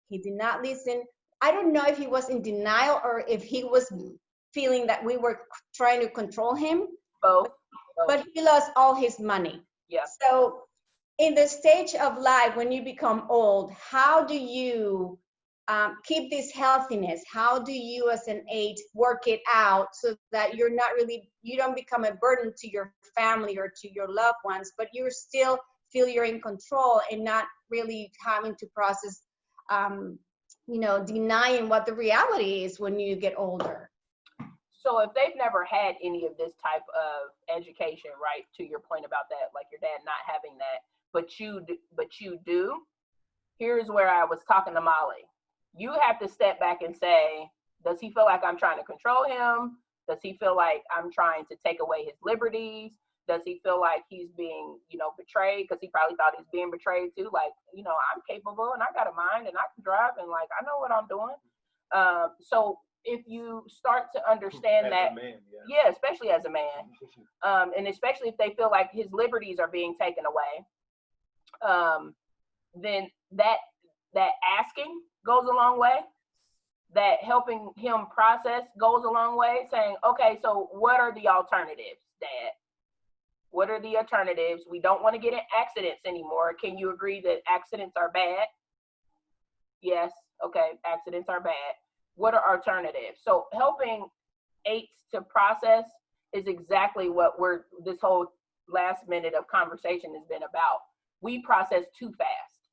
Speaker 5: He did not listen. I don't know if he was in denial or if he was feeling that we were trying to control him.
Speaker 3: Both.
Speaker 5: But he lost all his money.
Speaker 3: Yeah.
Speaker 5: So in the stage of life when you become old, how do you keep this healthiness? How do you as an 8 work it out so that you don't become a burden to your family or to your loved ones, but you still feel you're in control and not really having to process denying what the reality is when you get older.
Speaker 3: So if they've never had any of this type of education, right, to your point about that, like your dad not having that, but you do, here's where I was talking to Molly. You have to step back and say, does he feel like I'm trying to control him? Does he feel like I'm trying to take away his liberties? Does he feel like he's being, betrayed? Because he probably thought he's being betrayed too. Like, I'm capable and I got a mind and I can drive and like, I know what I'm doing. So if you start to understand
Speaker 7: As
Speaker 3: that,
Speaker 7: a man,
Speaker 3: yeah, especially as a man, and especially if they feel like his liberties are being taken away, then that asking goes a long way. That helping him process goes a long way. Saying, okay, so what are the alternatives, Dad? What are the alternatives? We don't want to get in accidents anymore. Can you agree that accidents are bad? Yes. Okay, accidents are bad. What are alternatives? So helping eights to process is exactly what this whole last minute of conversation has been about. We process too fast,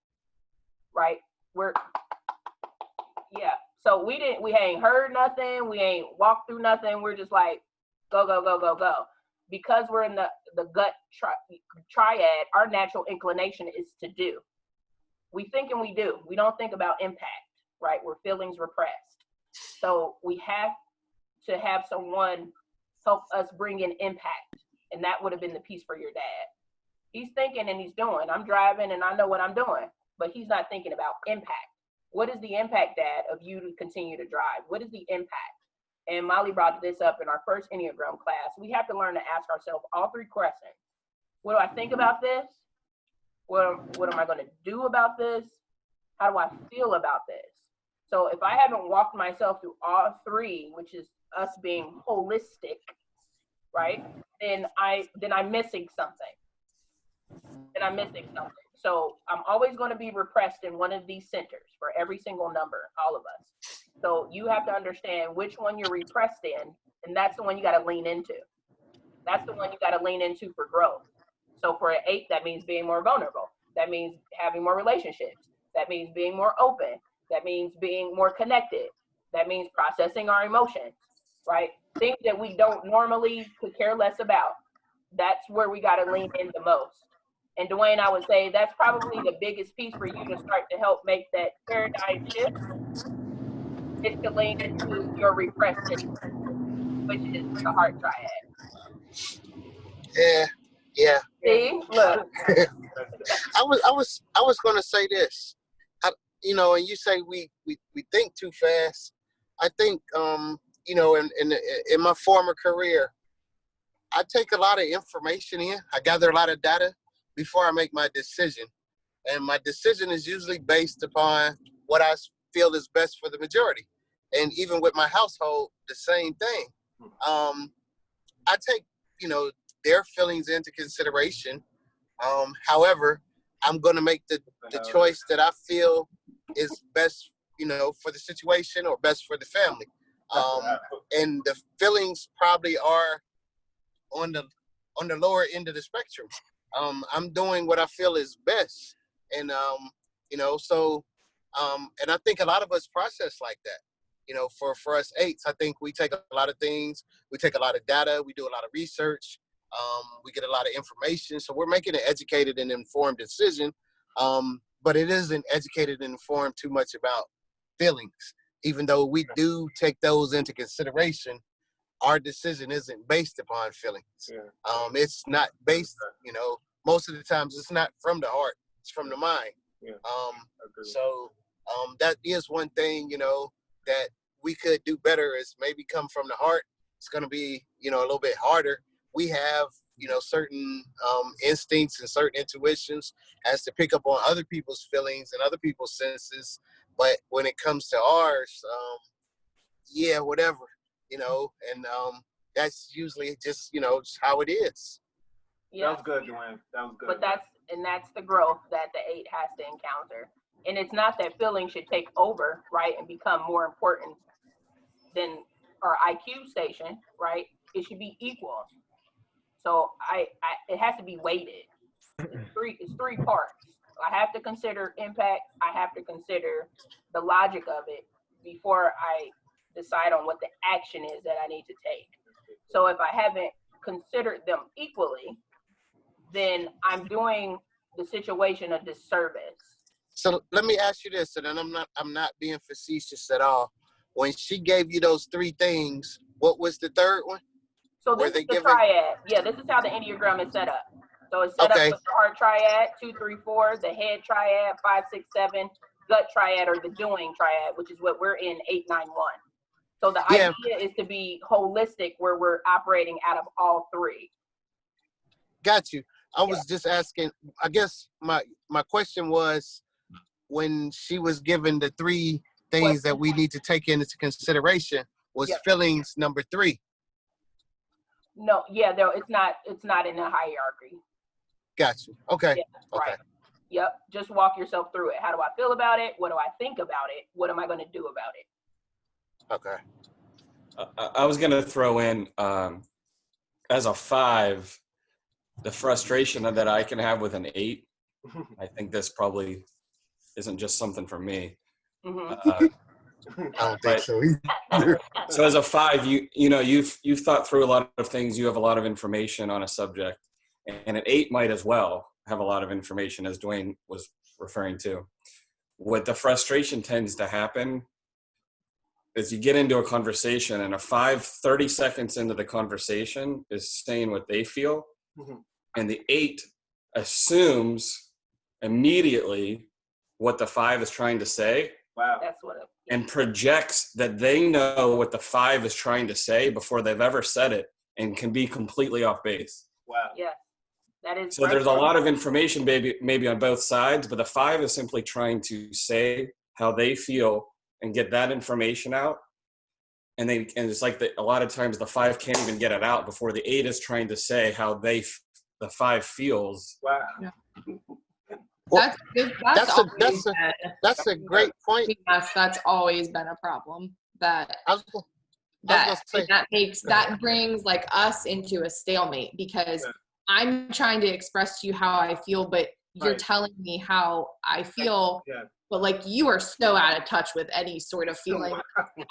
Speaker 3: right? So we ain't heard nothing. We ain't walked through nothing. We're just like, go, go, go, go, go. Because we're in the gut triad, our natural inclination is to do. We think and we do. We don't think about impact, right? We're feelings repressed. So we have to have someone help us bring in impact. And that would have been the piece for your dad. He's thinking and he's doing. I'm driving and I know what I'm doing, but he's not thinking about impact. What is the impact, Dad, of you to continue to drive? What is the impact? And Molly brought this up in our first Enneagram class. We have to learn to ask ourselves all three questions. What do I think about this? What am I going to do about this? How do I feel about this? So if I haven't walked myself through all three, which is us being holistic, right? Then I'm missing something. So I'm always going to be repressed in one of these centers for every single number, all of us. So you have to understand which one you're repressed in, and that's the one you got to lean into. That's the one you got to lean into for growth. So for an 8, that means being more vulnerable. That means having more relationships. That means being more open. That means being more connected. That means processing our emotions, right? Things that we don't normally could care less about. That's where we got to lean in the most. And Dwayne, I would say that's probably the biggest piece for you to start to help make that paradigm shift, is to lean into your repressed center, which is the heart triad.
Speaker 8: Yeah.
Speaker 3: See, look.
Speaker 8: I was gonna say this. And you say we think too fast. I think in my former career, I take a lot of information in. I gather a lot of data before I make my decision. And my decision is usually based upon what I feel is best for the majority. And even with my household, the same thing. I take, their feelings into consideration. However, I'm going to make the choice that I feel is best, for the situation or best for the family. And the feelings probably are on the lower end of the spectrum. I'm doing what I feel is best. And, and I think a lot of us process like that. For us 8s, I think we take a lot of things. We take a lot of data. We do a lot of research. We get a lot of information. So we're making an educated and informed decision. But it isn't educated and informed too much about feelings. Even though we do take those into consideration, our decision isn't based upon feelings. It's not based, most of the times it's not from the heart, it's from the mind. That is one thing, that we could do better, is maybe come from the heart. It's going to be, a little bit harder. We have, certain instincts and certain intuitions as to pick up on other people's feelings and other people's senses. But when it comes to ours, whatever. And that's usually just, just how it is.
Speaker 3: Yeah.
Speaker 7: That was good, Dwayne. That was good.
Speaker 3: But that's the growth that the 8 has to encounter. And it's not that feeling should take over, right, and become more important than our IQ station, right? It should be equal. So it has to be weighted. It's three parts. I have to consider impact. I have to consider the logic of it before I decide on what the action is that I need to take. So if I haven't considered them equally, then I'm doing the situation a disservice.
Speaker 8: So let me ask you this, and I'm not being facetious at all. When she gave you those three things, what was the third one?
Speaker 3: So this is the triad. Yeah, this is how the Enneagram is set up. So it's set up with the heart triad, 2, 3, 4, the head triad, 5, 6, 7, gut triad, or the doing triad, which is what we're in 8, 9, 1. So the idea is to be holistic, where we're operating out of all three.
Speaker 8: Got you. I was just asking, I guess my question was, when she was given the three things that we need to take into consideration, was feelings number 3?
Speaker 3: No, no, it's not in the hierarchy.
Speaker 8: Got you. Okay.
Speaker 3: Yeah, right. Yep. Just walk yourself through it. How do I feel about it? What do I think about it? What am I going to do about it?
Speaker 8: Okay.
Speaker 12: I was going to throw in, as a 5, the frustration that I can have with an 8. I think this probably isn't just something for me.
Speaker 8: I don't think so either.
Speaker 12: So as a 5, you've thought through a lot of things. You have a lot of information on a subject, and an 8 might as well have a lot of information, as Dwayne was referring to. What the frustration tends to happen is you get into a conversation, and a 5, 30 seconds into the conversation is saying what they feel, and the 8 assumes immediately what the 5 is trying to say.
Speaker 7: Wow.
Speaker 3: That's what
Speaker 12: and projects that they know what the 5 is trying to say before they've ever said it, and can be completely off base.
Speaker 7: Wow.
Speaker 3: Yeah. That is
Speaker 12: so there's a lot of information maybe on both sides, but the 5 is simply trying to say how they feel and get that information out. And it's like a lot of times the 5 can't even get it out before the 8 is trying to say how the 5 feels.
Speaker 7: Wow.
Speaker 1: Yeah.
Speaker 8: Well,
Speaker 1: That's
Speaker 8: a great point.
Speaker 1: Yes, that's always been a problem. That brings like us into a stalemate, because I'm trying to express to you how I feel, but you're telling me how I feel. But like, you are so out of touch with any sort of feeling. You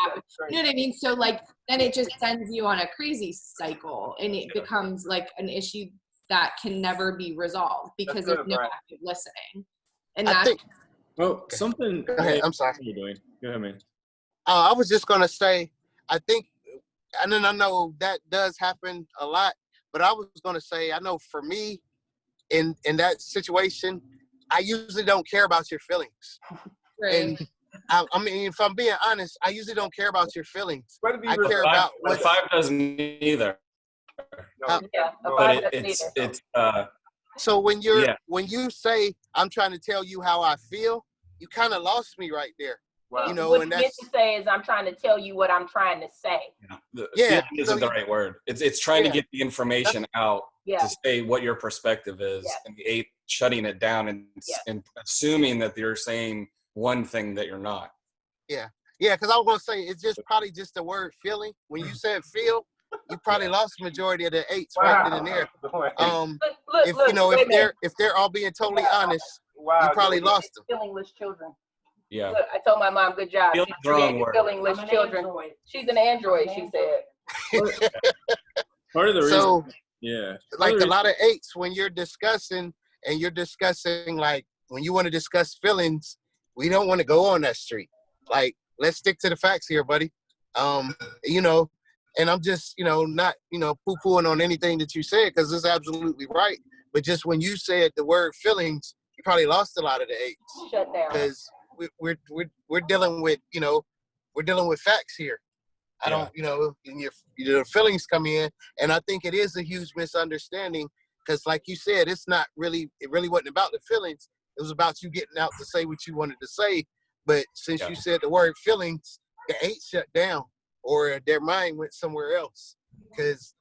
Speaker 1: know what I mean? So like, then it just sends you on a crazy cycle, and it becomes like an issue that can never be resolved because there's no active listening. And that's
Speaker 11: something.
Speaker 8: Go ahead. I'm sorry.
Speaker 11: Go ahead, man.
Speaker 8: I was just gonna say, I think, and then I know that does happen a lot, but I was gonna say, I know for me, in that situation, I usually don't care about your feelings.
Speaker 1: Right.
Speaker 8: And I mean, if I'm being honest, I usually don't care about your feelings. I care
Speaker 12: The
Speaker 8: about
Speaker 12: the 5 doesn't either. But it's
Speaker 8: so when you say I'm trying to tell you how I feel, you kind of lost me right there.
Speaker 3: Wow. What you meant to say is, I'm trying to tell you what I'm trying to say.
Speaker 12: Feeling isn't the right word. It's trying to get the information out to say what your perspective is, and the 8 shutting it down and assuming that you're saying one thing that you're not.
Speaker 8: Yeah, because I was gonna say, it's just probably just the word feeling. When you said feel, you probably lost the majority of the 8s right then and there. If they're all being totally honest, you probably lost them.
Speaker 3: Feelingless children.
Speaker 12: Yeah.
Speaker 3: Look, I told my mom, good job.
Speaker 12: Feeling's the wrong word.
Speaker 3: Feelingless children. She's an android, she said.
Speaker 11: Part of the reason.
Speaker 8: So,
Speaker 11: yeah.
Speaker 8: Like a lot of 8s, when you're discussing, like, when you want to discuss feelings, we don't want to go on that street. Like, let's stick to the facts here, buddy. And I'm just, not, poo-pooing on anything that you said, because it's absolutely right. But just when you said the word feelings, you probably lost a lot of the 8s.
Speaker 3: Shut down.
Speaker 8: Because we're dealing with, we're dealing with facts here. I don't, and your feelings come in, and I think it is a huge misunderstanding, because like you said, it really wasn't about the feelings. It was about you getting out to say what you wanted to say. But since you said the word feelings, the 8 shut down, or their mind went somewhere else, because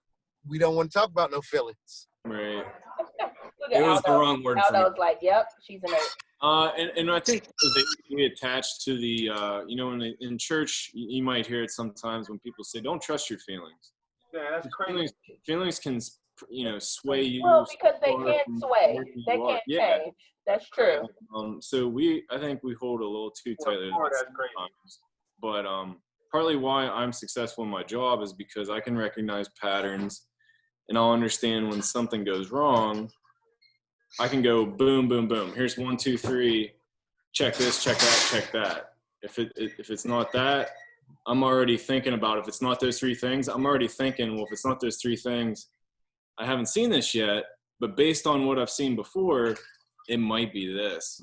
Speaker 8: we don't want to talk about no feelings.
Speaker 11: Right.
Speaker 12: It was the wrong word for me.
Speaker 3: Aldo's like, yep, she's an 8.
Speaker 11: And I think they attached to the, in church, you might hear it sometimes when people say, don't trust your feelings.
Speaker 7: Yeah, that's crazy.
Speaker 11: Feelings can, sway you.
Speaker 3: Well, because they can't sway. They can't change. That's true.
Speaker 11: So I think we hold a little too tightly. But partly why I'm successful in my job is because I can recognize patterns, and I'll understand when something goes wrong. I can go boom, boom, boom. Here's 1, 2, 3. Check this, check that, check that. If it's not that, I'm already thinking about, if it's not those 3 things, I'm already thinking, well, if it's not those 3 things, I haven't seen this yet, but based on what I've seen before, it might be this.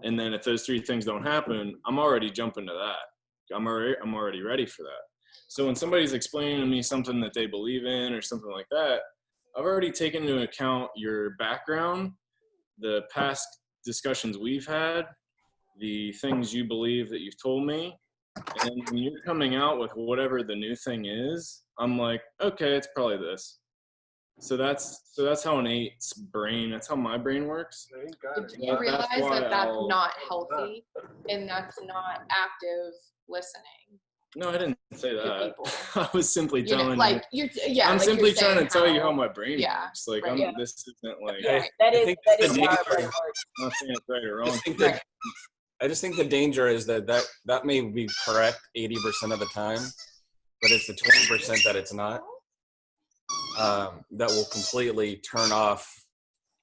Speaker 11: And then if those 3 things don't happen, I'm already jumping to that. I'm already ready for that. So when somebody's explaining to me something that they believe in or something like that, I've already taken into account your background, the past discussions we've had, the things you believe that you've told me. And when you're coming out with whatever the new thing is, I'm like, okay, it's probably this. So that's how an 8's brain, that's how my brain works.
Speaker 1: Do you realize that that's not healthy and that's not active listening?
Speaker 11: No, I didn't say that. I was simply telling
Speaker 1: like
Speaker 11: you.
Speaker 1: Yeah,
Speaker 11: I'm
Speaker 1: like
Speaker 11: simply trying to tell you how
Speaker 1: how
Speaker 11: my brain works. Like
Speaker 1: right.
Speaker 11: this isn't like.
Speaker 3: Yeah, that is how our brain works.
Speaker 11: I'm not saying it's right or wrong.
Speaker 12: I just think the danger is that may be correct 80% of the time, but it's the 20% that it's not. That will completely turn off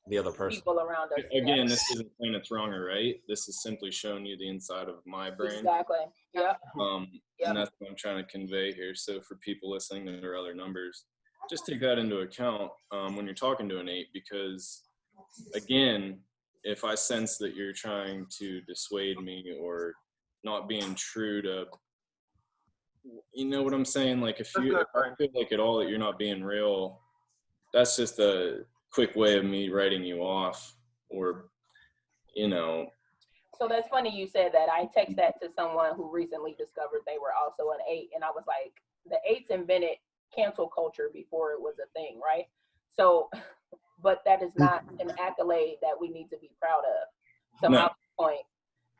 Speaker 12: the other person.
Speaker 3: People around us.
Speaker 11: Again, this isn't saying it's wrong or right. This is simply showing you the inside of my brain.
Speaker 3: Exactly. Yep.
Speaker 11: And that's what I'm trying to convey here. So for people listening to their other numbers, just take that into account when you're talking to an 8, because again, if I sense that you're trying to dissuade me or not being true to, you know what I'm saying? Like if I feel like at all that you're not being real, that's just a quick way of me writing you off, or, you know.
Speaker 3: So that's funny you said that. I text that to someone who recently discovered they were also an 8, and I was like, the 8s invented cancel culture before it was a thing, right? So, but that is not an accolade that we need to be proud of. To my point,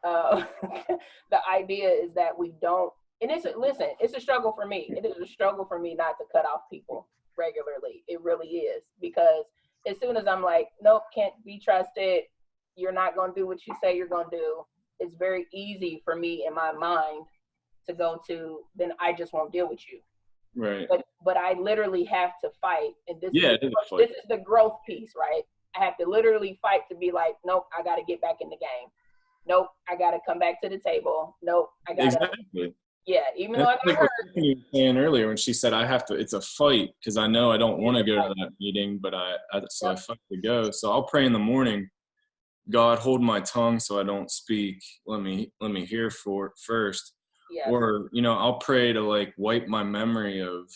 Speaker 3: the idea is that we don't, and it's a struggle for me. It is a struggle for me not to cut off people regularly. It really is, because as soon as I'm like, nope, can't be trusted, you're not going to do what you say you're going to do, it's very easy for me in my mind to go to, then I just won't deal with you.
Speaker 11: Right.
Speaker 3: But I literally have to fight. And this
Speaker 11: is
Speaker 3: the growth piece, right? I have to literally fight to be like, nope, I got to get back in the game. Nope, I got to come back to the table. Nope, I got to.
Speaker 11: Exactly.
Speaker 3: Yeah, even though I got hurt.
Speaker 11: You were saying earlier when she said I have to, it's a fight, because I know I don't want to go to that meeting, but I fight to go. So I'll pray in the morning, God, hold my tongue so I don't speak. Let me hear first.
Speaker 3: Yes.
Speaker 11: Or, you know, I'll pray to like wipe my memory of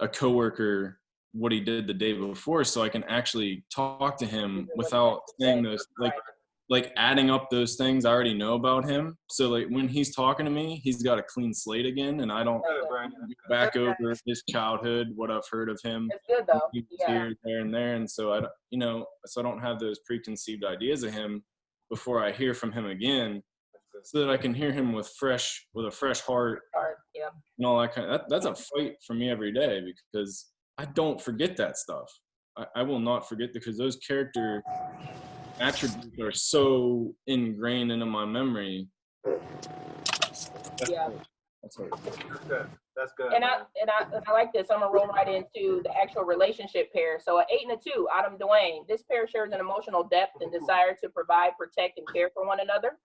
Speaker 11: a coworker, what he did the day before, so I can actually talk to him without saying those, like adding up those things I already know about him. So like when he's talking to me, he's got a clean slate again, and I don't back over his childhood, what I've heard of him.
Speaker 3: It's good though.
Speaker 11: Here, there, and there, and so I don't have those preconceived ideas of him before I hear from him again, so that I can hear him with a fresh heart.
Speaker 3: Yeah.
Speaker 11: And all that kind of, that's a fight for me every day, because I don't forget that stuff. I will not forget, because those character attributes are so ingrained into my memory. That's hard.
Speaker 7: That's good.
Speaker 3: And I like this. I'm gonna roll right into the actual relationship pair. So an 8 and a 2, Adam Dwayne. This pair shares an emotional depth and desire to provide, protect, and care for one another.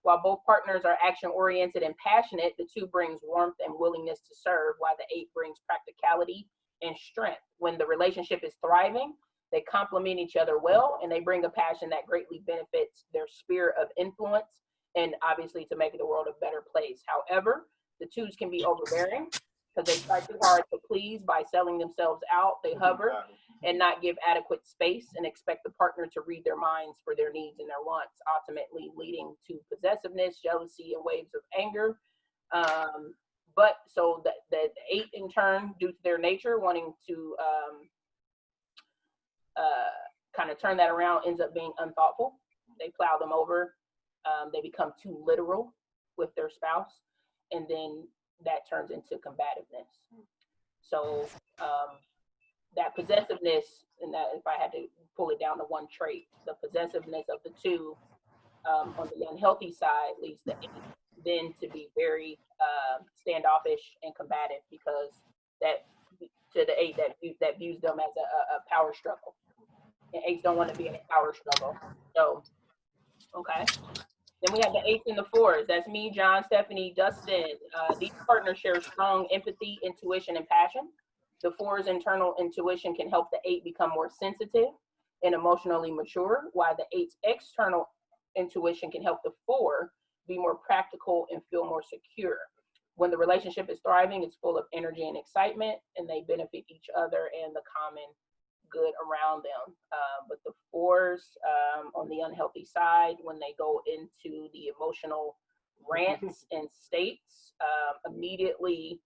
Speaker 3: While both partners are action-oriented and passionate, the 2 brings warmth and willingness to serve, while the 8 brings practicality and strength. When the relationship is thriving, they complement each other well, and they bring a passion that greatly benefits their sphere of influence, and obviously to make the world a better place. However, the 2s can be overbearing because they try too hard to please by selling themselves out. They hover and not give adequate space and expect the partner to read their minds for their needs and their wants, ultimately leading to possessiveness, jealousy, and waves of anger. But so the 8 in turn, due to their nature, wanting to kind of turn that around, ends up being unthoughtful. They plow them over. They become too literal with their spouse, and then that turns into combativeness. So that possessiveness, and that if I had to pull it down to one trait. The possessiveness of the two on the unhealthy side leads the 8 then to be very standoffish and combative, because that to the 8 that views them as a power struggle. And 8s don't want to be in a power struggle. So, okay. Then we have the 8s and the 4s. That's me, John, Stephanie, Dustin. These partners share strong empathy, intuition, and passion. The 4's internal intuition can help the 8 become more sensitive and emotionally mature, while the 8's external intuition can help the 4 be more practical and feel more secure. When the relationship is thriving, it's full of energy and excitement, and they benefit each other and the common good around them. But the 4s on the unhealthy side, when they go into the emotional rants and states, immediately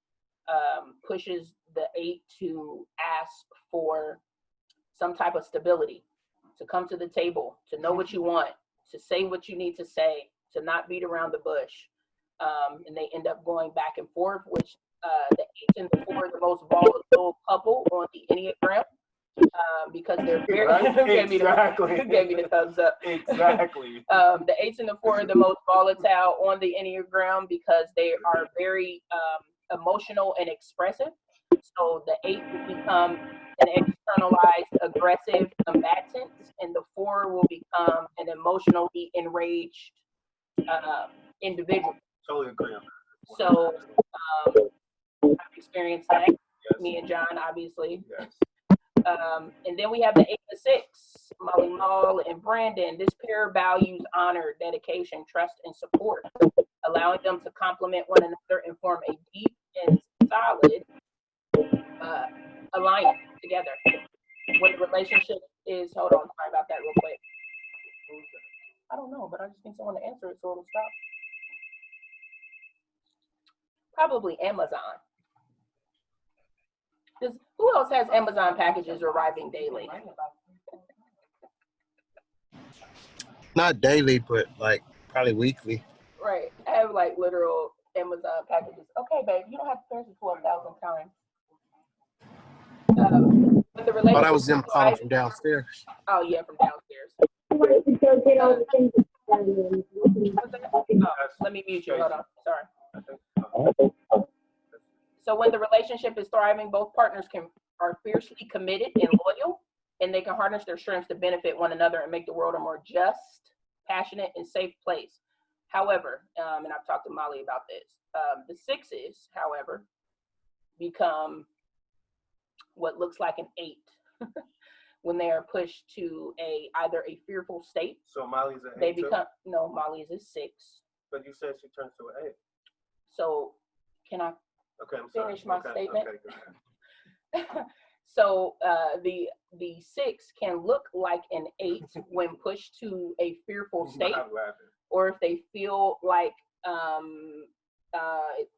Speaker 3: pushes the 8 to ask for some type of stability, to come to the table, to know what you want, to say what you need to say, to not beat around the bush. And they end up going back and forth, which the 8 and the 4 are the most volatile couple on the Enneagram, because they're very,
Speaker 7: exactly.
Speaker 3: gave me the thumbs up.
Speaker 7: Exactly.
Speaker 3: The 8s and the 4 are the most volatile on the Enneagram because they are very emotional and expressive. So the 8 will become an externalized, aggressive combatant, and the 4 will become an emotionally enraged individual.
Speaker 7: Totally agree.
Speaker 3: So I've experienced that.
Speaker 7: Yes.
Speaker 3: Me and John, obviously.
Speaker 7: Yes.
Speaker 3: And then we have the 8 and 6, Molly Mall and Brandon. This pair values honor, dedication, trust, and support, allowing them to complement one another and form a deep and solid alliance together. When the relationship is, hold on, sorry about that real quick. I don't know, but I just need someone to answer it so it'll stop. Probably Amazon. Who else has Amazon packages arriving daily?
Speaker 8: Not daily, but like probably weekly.
Speaker 3: Right. I have like literal Amazon packages. Okay, babe, you don't have to finish it 12,000 times. But the relationship.
Speaker 8: Oh, that was them calling from downstairs.
Speaker 3: Oh yeah, from downstairs. Let me mute you. Hold on. Sorry. So when the relationship is thriving, both partners are fiercely committed and loyal, and they can harness their strengths to benefit one another and make the world a more just, passionate, and safe place. However, and I've talked to Molly about this, the 6s, however, become what looks like an 8 when they are pushed to either a fearful state.
Speaker 7: So Molly's an 8
Speaker 3: they become too? No, Molly is a 6.
Speaker 7: But you said she turns to an 8.
Speaker 3: So can I finish my statement?
Speaker 7: Okay,
Speaker 3: So the 6 can look like an 8 when pushed to a fearful state, or if they feel like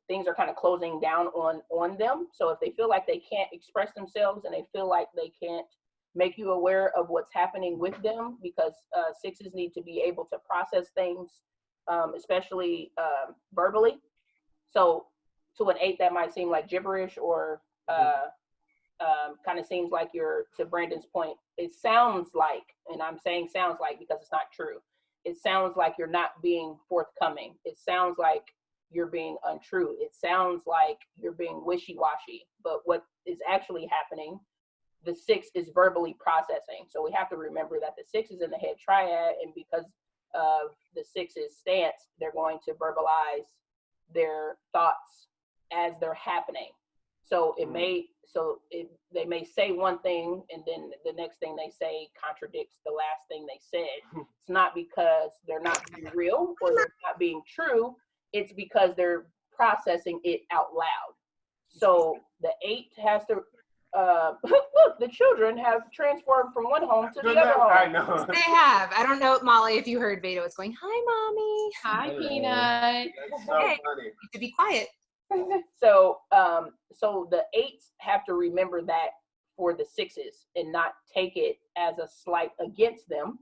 Speaker 3: things are kind of closing down on them. So if they feel like they can't express themselves and they feel like they can't make you aware of what's happening with them, because 6s need to be able to process things, especially verbally. So to an 8, that might seem like gibberish, or kind of seems like you're, to Brandon's point, it sounds like, and I'm saying sounds like because it's not true, it sounds like you're not being forthcoming. It sounds like you're being untrue. It sounds like you're being wishy-washy. But what is actually happening, the 6 is verbally processing. So we have to remember that the 6 is in the head triad, and because of the 6's stance, they're going to verbalize their thoughts as they're happening. So they may say one thing, and then the next thing they say contradicts the last thing they said. It's not because they're not being real or they're not being true. It's because they're processing it out loud. So the 8 has to look, the children have transformed from one home to the other home.
Speaker 7: I know.
Speaker 10: They have. I don't know, Molly, if you heard Vito was going, "Hi, Mommy."
Speaker 1: Hi, Peanut.
Speaker 7: That's so
Speaker 10: Hey,
Speaker 7: funny.
Speaker 10: you should be quiet.
Speaker 3: So so the 8s have to remember that for the 6s and not take it as a slight against them,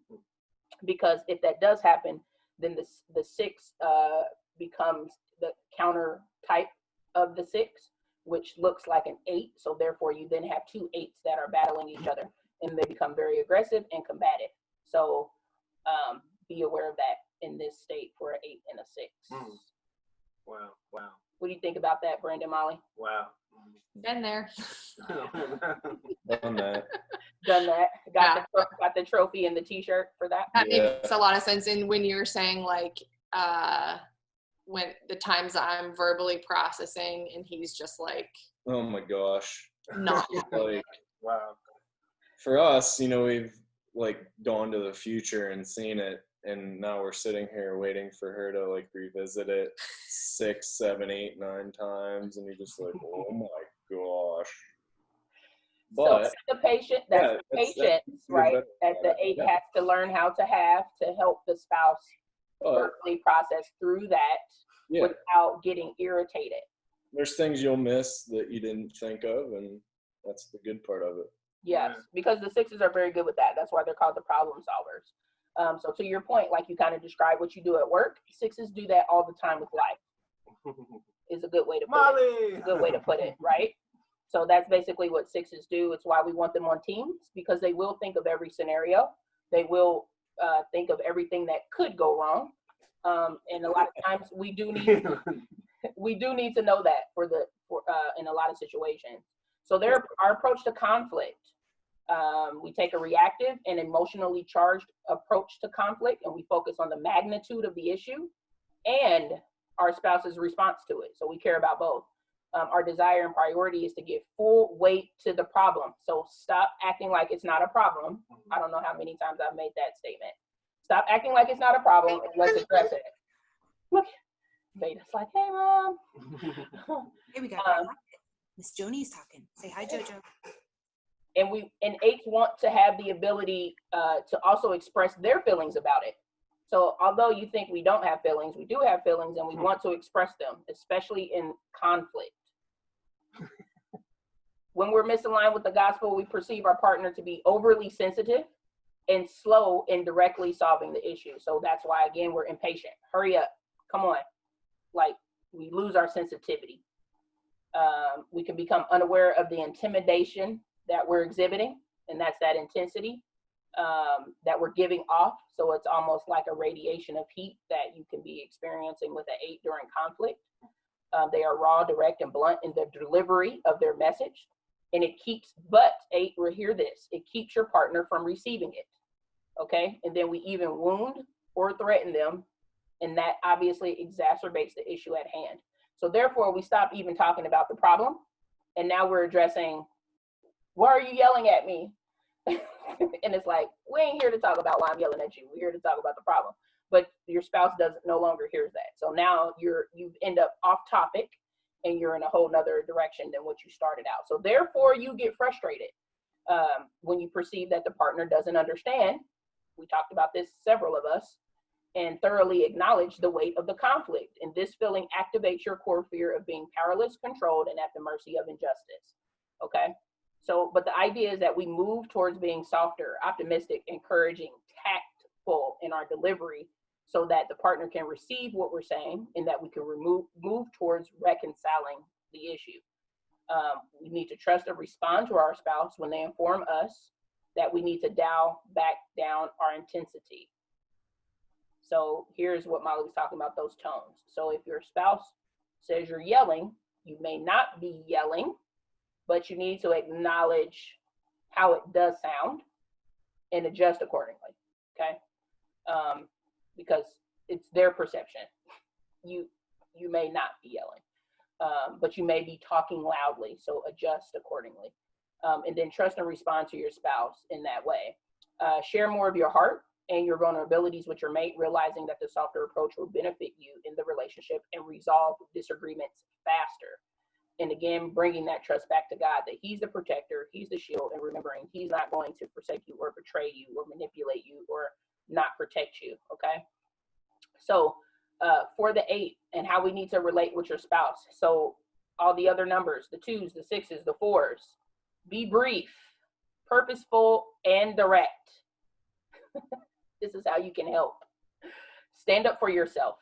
Speaker 3: because if that does happen, then the 6 becomes the counter type of the 6, which looks like an 8. So therefore you then have 2 8s that are battling each other. and they become very aggressive and combative. So be aware of that in this state for an 8 and a 6.
Speaker 7: Wow. Wow.
Speaker 3: What do you think about that, Brandon, Molly?
Speaker 7: Wow.
Speaker 1: Been there.
Speaker 11: Done that.
Speaker 3: Done that. Got the trophy and the T-shirt for that.
Speaker 1: That makes a lot of sense. And when you're saying like when the times I'm verbally processing and he's just like,
Speaker 11: oh my gosh,
Speaker 1: not
Speaker 11: like,
Speaker 7: wow.
Speaker 11: For us, you know, we've like gone to the future and seen it, and now we're sitting here waiting for her to like revisit it 6, 7, 8, 9 times, and you're just like, oh my gosh. But
Speaker 3: so the patient, that's patience, right? That the 8 has to learn how to have to help the spouse verbally process through that without getting irritated.
Speaker 11: There's things you'll miss that you didn't think of, and that's the good part of it.
Speaker 3: Yes, because the 6s are very good with that. That's why they're called the problem solvers. So to your point, like you kind of describe what you do at work, 6s do that all the time with life. Is a good way to put it. It's a good way to put it, right? So that's basically what 6s do. It's why we want them on teams, because they will think of every scenario. They will think of everything that could go wrong. And a lot of times we do need to know that for in a lot of situations. So our approach to conflict, we take a reactive and emotionally charged approach to conflict, and we focus on the magnitude of the issue and our spouse's response to it. So we care about both. Our desire and priority is to give full weight to the problem. So stop acting like it's not a problem. I don't know how many times I've made that statement. Stop acting like it's not a problem and let's address it. Look, Veda's like, hey, Mom.
Speaker 10: Hey, we got Miss Joni's talking. Say hi, JoJo.
Speaker 3: And 8s want to have the ability to also express their feelings about it. So although you think we don't have feelings, we do have feelings, and we want to express them, especially in conflict. When we're misaligned with the gospel, we perceive our partner to be overly sensitive and slow in directly solving the issue. So that's why, again, we're impatient. Hurry up. Come on. Like, we lose our sensitivity. We can become unaware of the intimidation that we're exhibiting, and that's that intensity that we're giving off. So it's almost like a radiation of heat that you can be experiencing with an 8 during conflict. They are raw, direct, and blunt in the delivery of their message. And it keeps, but 8, we'll hear this, it keeps your partner from receiving it. Okay? And then we even wound or threaten them, and that obviously exacerbates the issue at hand. So therefore, we stop even talking about the problem, and now we're addressing, why are you yelling at me? And it's like, we ain't here to talk about why I'm yelling at you. We're here to talk about the problem. But your spouse no longer hears that. So now you end up off topic, and you're in a whole nother direction than what you started out. So therefore, you get frustrated when you perceive that the partner doesn't understand. We talked about this, several of us, and thoroughly acknowledge the weight of the conflict. And this feeling activates your core fear of being powerless, controlled, and at the mercy of injustice. Okay? So, but the idea is that we move towards being softer, optimistic, encouraging, tactful in our delivery, so that the partner can receive what we're saying, and that we can move towards reconciling the issue. We need to trust and respond to our spouse when they inform us that we need to dial back down our intensity. So here's what Molly was talking about, those tones. So if your spouse says you're yelling, you may not be yelling, but you need to acknowledge how it does sound and adjust accordingly, okay? Because it's their perception. You may not be yelling, but you may be talking loudly, so adjust accordingly. And then trust and respond to your spouse in that way. Share more of your heart and your vulnerabilities with your mate, realizing that the softer approach will benefit you in the relationship and resolve disagreements faster. And again, bringing that trust back to God, that he's the protector, he's the shield, and remembering he's not going to forsake you or betray you or manipulate you or not protect you, okay? So for the 8 and how we need to relate with your spouse. So all the other numbers, the 2s, the 6s, the 4s, be brief, purposeful, and direct. This is how you can help. Stand up for yourself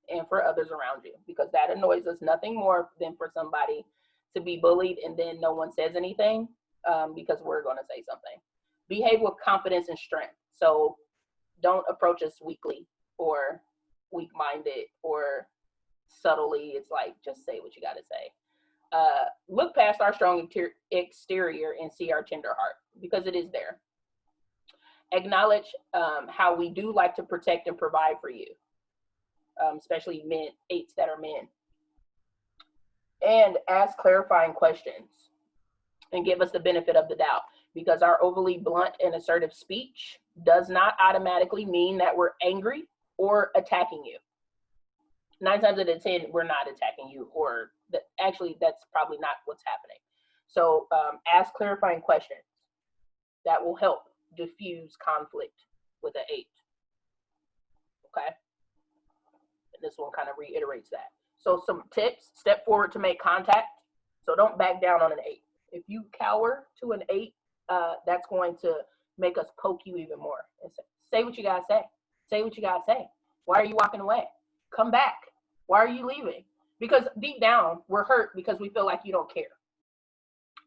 Speaker 3: and for others around you, because that annoys us nothing more than for somebody to be bullied and then no one says anything, because we're going to say something. behave with confidence and strength. So don't approach us weakly or weak-minded or subtly. It's like, just say what you got to say. Look past our strong exterior and see our tender heart, because it is there. Acknowledge how we do like to protect and provide for you, especially men, 8s that are men. And ask clarifying questions and give us the benefit of the doubt, because our overly blunt and assertive speech does not automatically mean that we're angry or attacking you. 9 times out of 10, we're not attacking you, or actually that's probably not what's happening. So ask clarifying questions. That will help diffuse conflict with an 8. Okay? And this one kind of reiterates that. So some tips: step forward to make contact. So don't back down on an 8. If you cower to an 8, that's going to make us poke you even more. And say what you gotta say. Say what you gotta say. Why are you walking away? Come back. Why are you leaving? Because deep down, we're hurt because we feel like you don't care.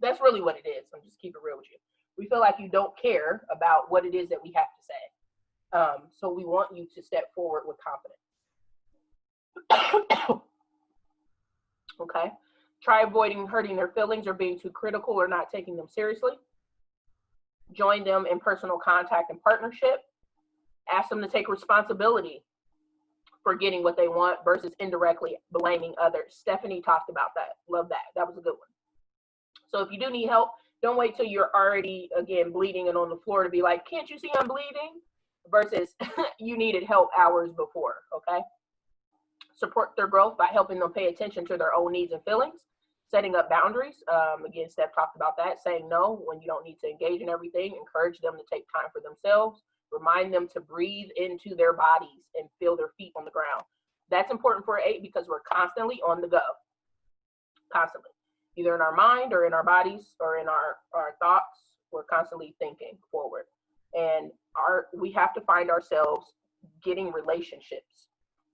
Speaker 3: That's really what it is. I'm just keep it real with you. We feel like you don't care about what it is that we have to say. So we want you to step forward with confidence. Okay? Try avoiding hurting their feelings or being too critical or not taking them seriously. Join them in personal contact and partnership. Ask them to take responsibility for getting what they want versus indirectly blaming others. Stephanie talked about that. Love that. That was a good one. So if you do need help, don't wait till you're already, again, bleeding and on the floor to be like, can't you see I'm bleeding? Versus you needed help hours before, okay? Support their growth by helping them pay attention to their own needs and feelings. Setting up boundaries. Again, Steph talked about that. Saying no when you don't need to engage in everything. Encourage them to take time for themselves. Remind them to breathe into their bodies and feel their feet on the ground. That's important for an 8 because we're constantly on the go. Constantly. Either in our mind or in our bodies or in our thoughts. We're constantly thinking forward. And we have to find ourselves getting relationships.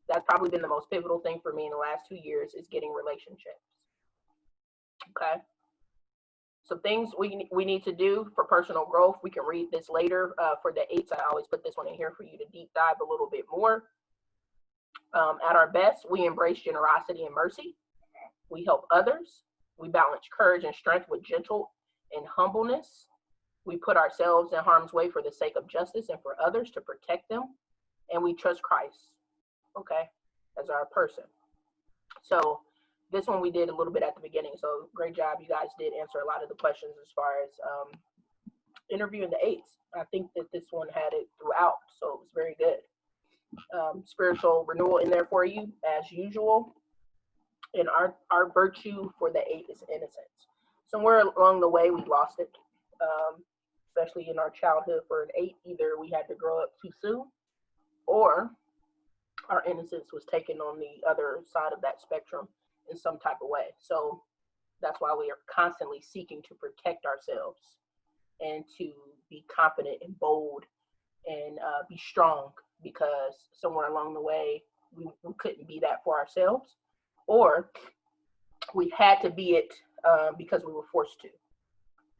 Speaker 3: That's probably been the most pivotal thing for me in the last 2 years is getting relationships. Okay. So things we need to do for personal growth. We can read this later for the 8s. I always put this one in here for you to deep dive a little bit more. At our best, we embrace generosity and mercy. We help others. We balance courage and strength with gentle and humbleness. We put ourselves in harm's way for the sake of justice and for others to protect them. And we trust Christ, okay, as our person. So this one we did a little bit at the beginning. So great job. You guys did answer a lot of the questions as far as interviewing the 8s. I think that this one had it throughout, so it was very good. Spiritual renewal in there for you as usual. And our virtue for the 8 is innocence. Somewhere along the way we lost it, especially in our childhood for an 8. Either we had to grow up too soon or our innocence was taken on the other side of that spectrum in some type of way. So that's why we are constantly seeking to protect ourselves and to be confident and bold and be strong, because somewhere along the way we couldn't be that for ourselves, or we had to be it because we were forced to.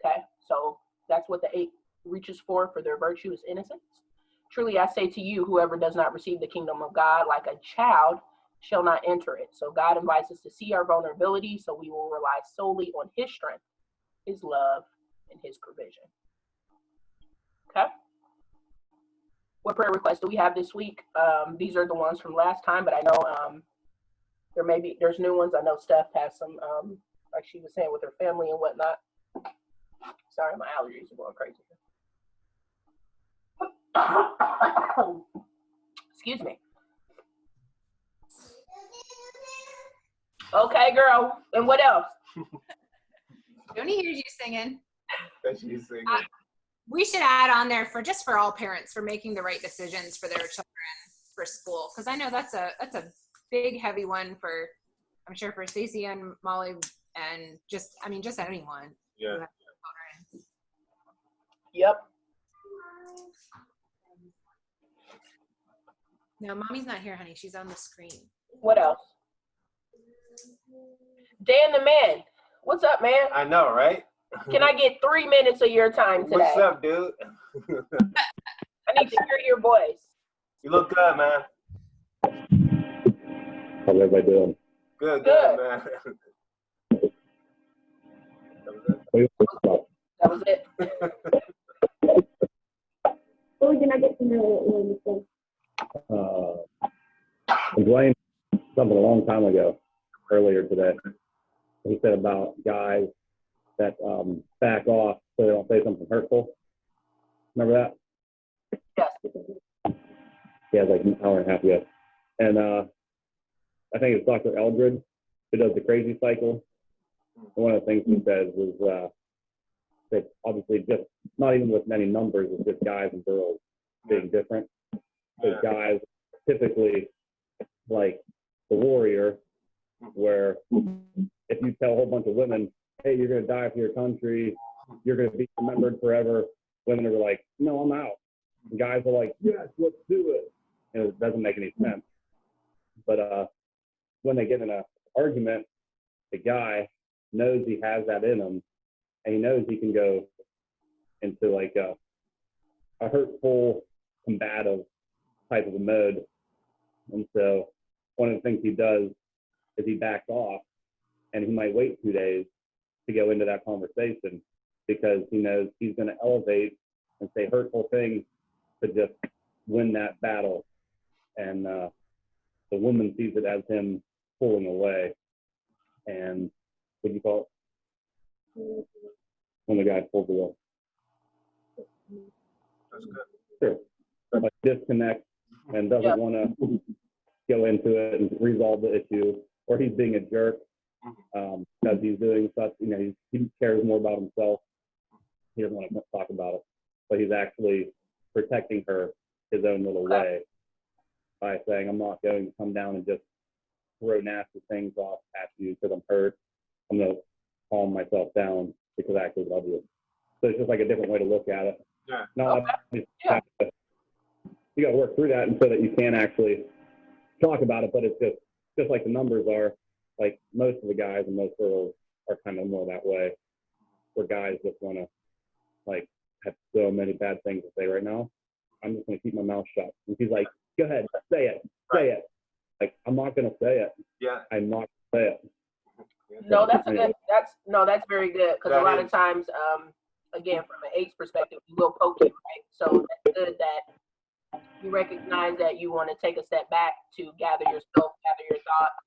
Speaker 3: Okay, so that's what the 8 reaches for their virtue is innocence. Truly I say to you, whoever does not receive the kingdom of God like a child shall not enter it. So God invites us to see our vulnerability, so we will rely solely on his strength, his love, and his provision. Okay? What prayer requests do we have this week? These are the ones from last time, but I know there's new ones. I know Steph has some, like she was saying, with her family and whatnot. Sorry, my allergies are going crazy. Excuse me. Okay, girl. And what else?
Speaker 10: Joni hears you singing.
Speaker 7: She's singing.
Speaker 10: We should add on there for all parents for making the right decisions for their children for school, because I know that's a big heavy one for, I'm sure, for Stacey and Molly and just anyone.
Speaker 7: Yeah.
Speaker 3: Yep.
Speaker 10: No, mommy's not here, honey. She's on the screen.
Speaker 3: What else? Dan the man. What's up, man?
Speaker 7: I know, right?
Speaker 3: Can I get 3 minutes of your time today?
Speaker 7: What's up, dude?
Speaker 3: I need to hear your voice.
Speaker 7: You look good, man.
Speaker 16: How's everybody doing?
Speaker 7: Good, man.
Speaker 3: That was it.
Speaker 4: What did I get to know?
Speaker 16: Dwayne something a long time ago, earlier today. He said about guys that back off so they don't say something hurtful. Remember that?
Speaker 3: Yes.
Speaker 16: He has like an hour and a half yet. And I think it's Dr. Eldred who does the crazy cycle. And one of the things he says is that obviously just not even with many numbers, it's just guys and girls being different. Because guys typically like the warrior, where if you tell a whole bunch of women, hey, you're going to die for your country, you're going to be remembered forever, women are like, no, I'm out. And guys are like, yes, let's do it. And it doesn't make any sense. But when they get in an argument, the guy knows he has that in him, and he knows he can go into like a hurtful, combative type of a mode. And so one of the things he does is he backs off, and he might wait 2 days to go into that conversation because he knows he's going to elevate and say hurtful things to just win that battle. And the woman sees it as him pulling away. And what do you call it? When the guy pulls away.
Speaker 7: That's good.
Speaker 16: Sure. Like disconnect and doesn't want to go into it and resolve the issue, or he's being a jerk because he's doing such, he cares more about himself. He doesn't want to talk about it, but he's actually protecting her his own little way by saying, I'm not going to come down and just throw nasty things off at you because I'm hurt. I'm going to calm myself down because I actually love you. So it's just like a different way to look at it.
Speaker 7: Yeah.
Speaker 16: No, you got to work through that and so that you can actually talk about it, but it's just like the numbers are, like most of the guys and most girls are kind of more that way, where guys just want to like have so many bad things to say right now. I'm just going to keep my mouth shut. And she's like, go ahead, say it. Like, I'm not going to say it.
Speaker 7: Yeah.
Speaker 16: I'm not going to say it.
Speaker 3: No, that's very good, because a lot of times, again, from an age perspective, we will poke you, right? So that's good that you recognize that you want to take a step back to gather yourself, gather your thoughts,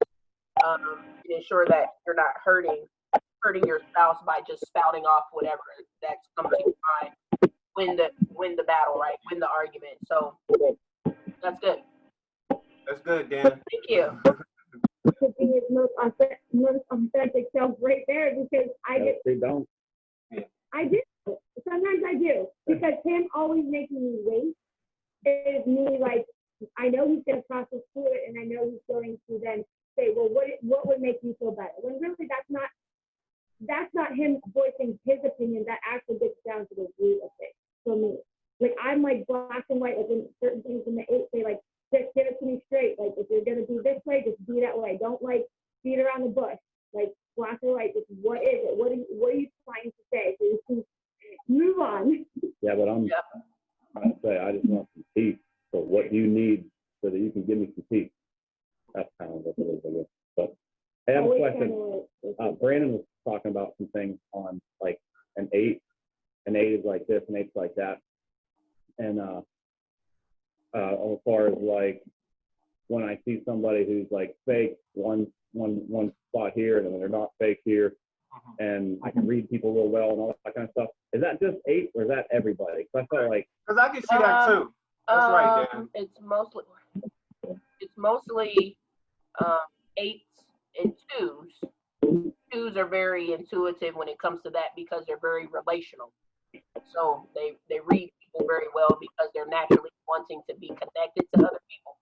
Speaker 3: and ensure that you're not hurting your spouse by just spouting off whatever that's coming to your mind. Win the battle, right? Win the argument. So that's good.
Speaker 7: That's good, Dan.
Speaker 3: Thank you.
Speaker 4: To be his most authentic self right there, because I do. Sometimes I do, because him always making me wait is me like, I know he's going to process through it, and I know he's going to then say, well, what would make you feel better? When really that's not him voicing his opinion. That actually gets down to the root of it for me. Like, I'm like black and white, like in certain things in the 8 say, like, just give it to me straight. Like, if you're gonna be this way, just be that way. Don't like beat around the bush. Like, black or white, just what is it? What are you trying to say? So you can move on.
Speaker 16: Yeah, but I'm trying to say I just want some peace. So what do you need so that you can give me some peace? That's kind of what it is, I guess. But hey, I have a question. Brandon was talking about some things on like an 8. An 8 is like this, an 8's like that. And as far as like when I see somebody who's like fake one spot here and then they're not fake here, and I can read people real well and all that kind of stuff. Is that just 8 or is that everybody? Because I felt like
Speaker 7: I can see that too. That's right, Dan.
Speaker 3: It's mostly 8s and 2s. 2s are very intuitive when it comes to that because they're very relational. So they read people very well because they're naturally wanting to be connected to other people.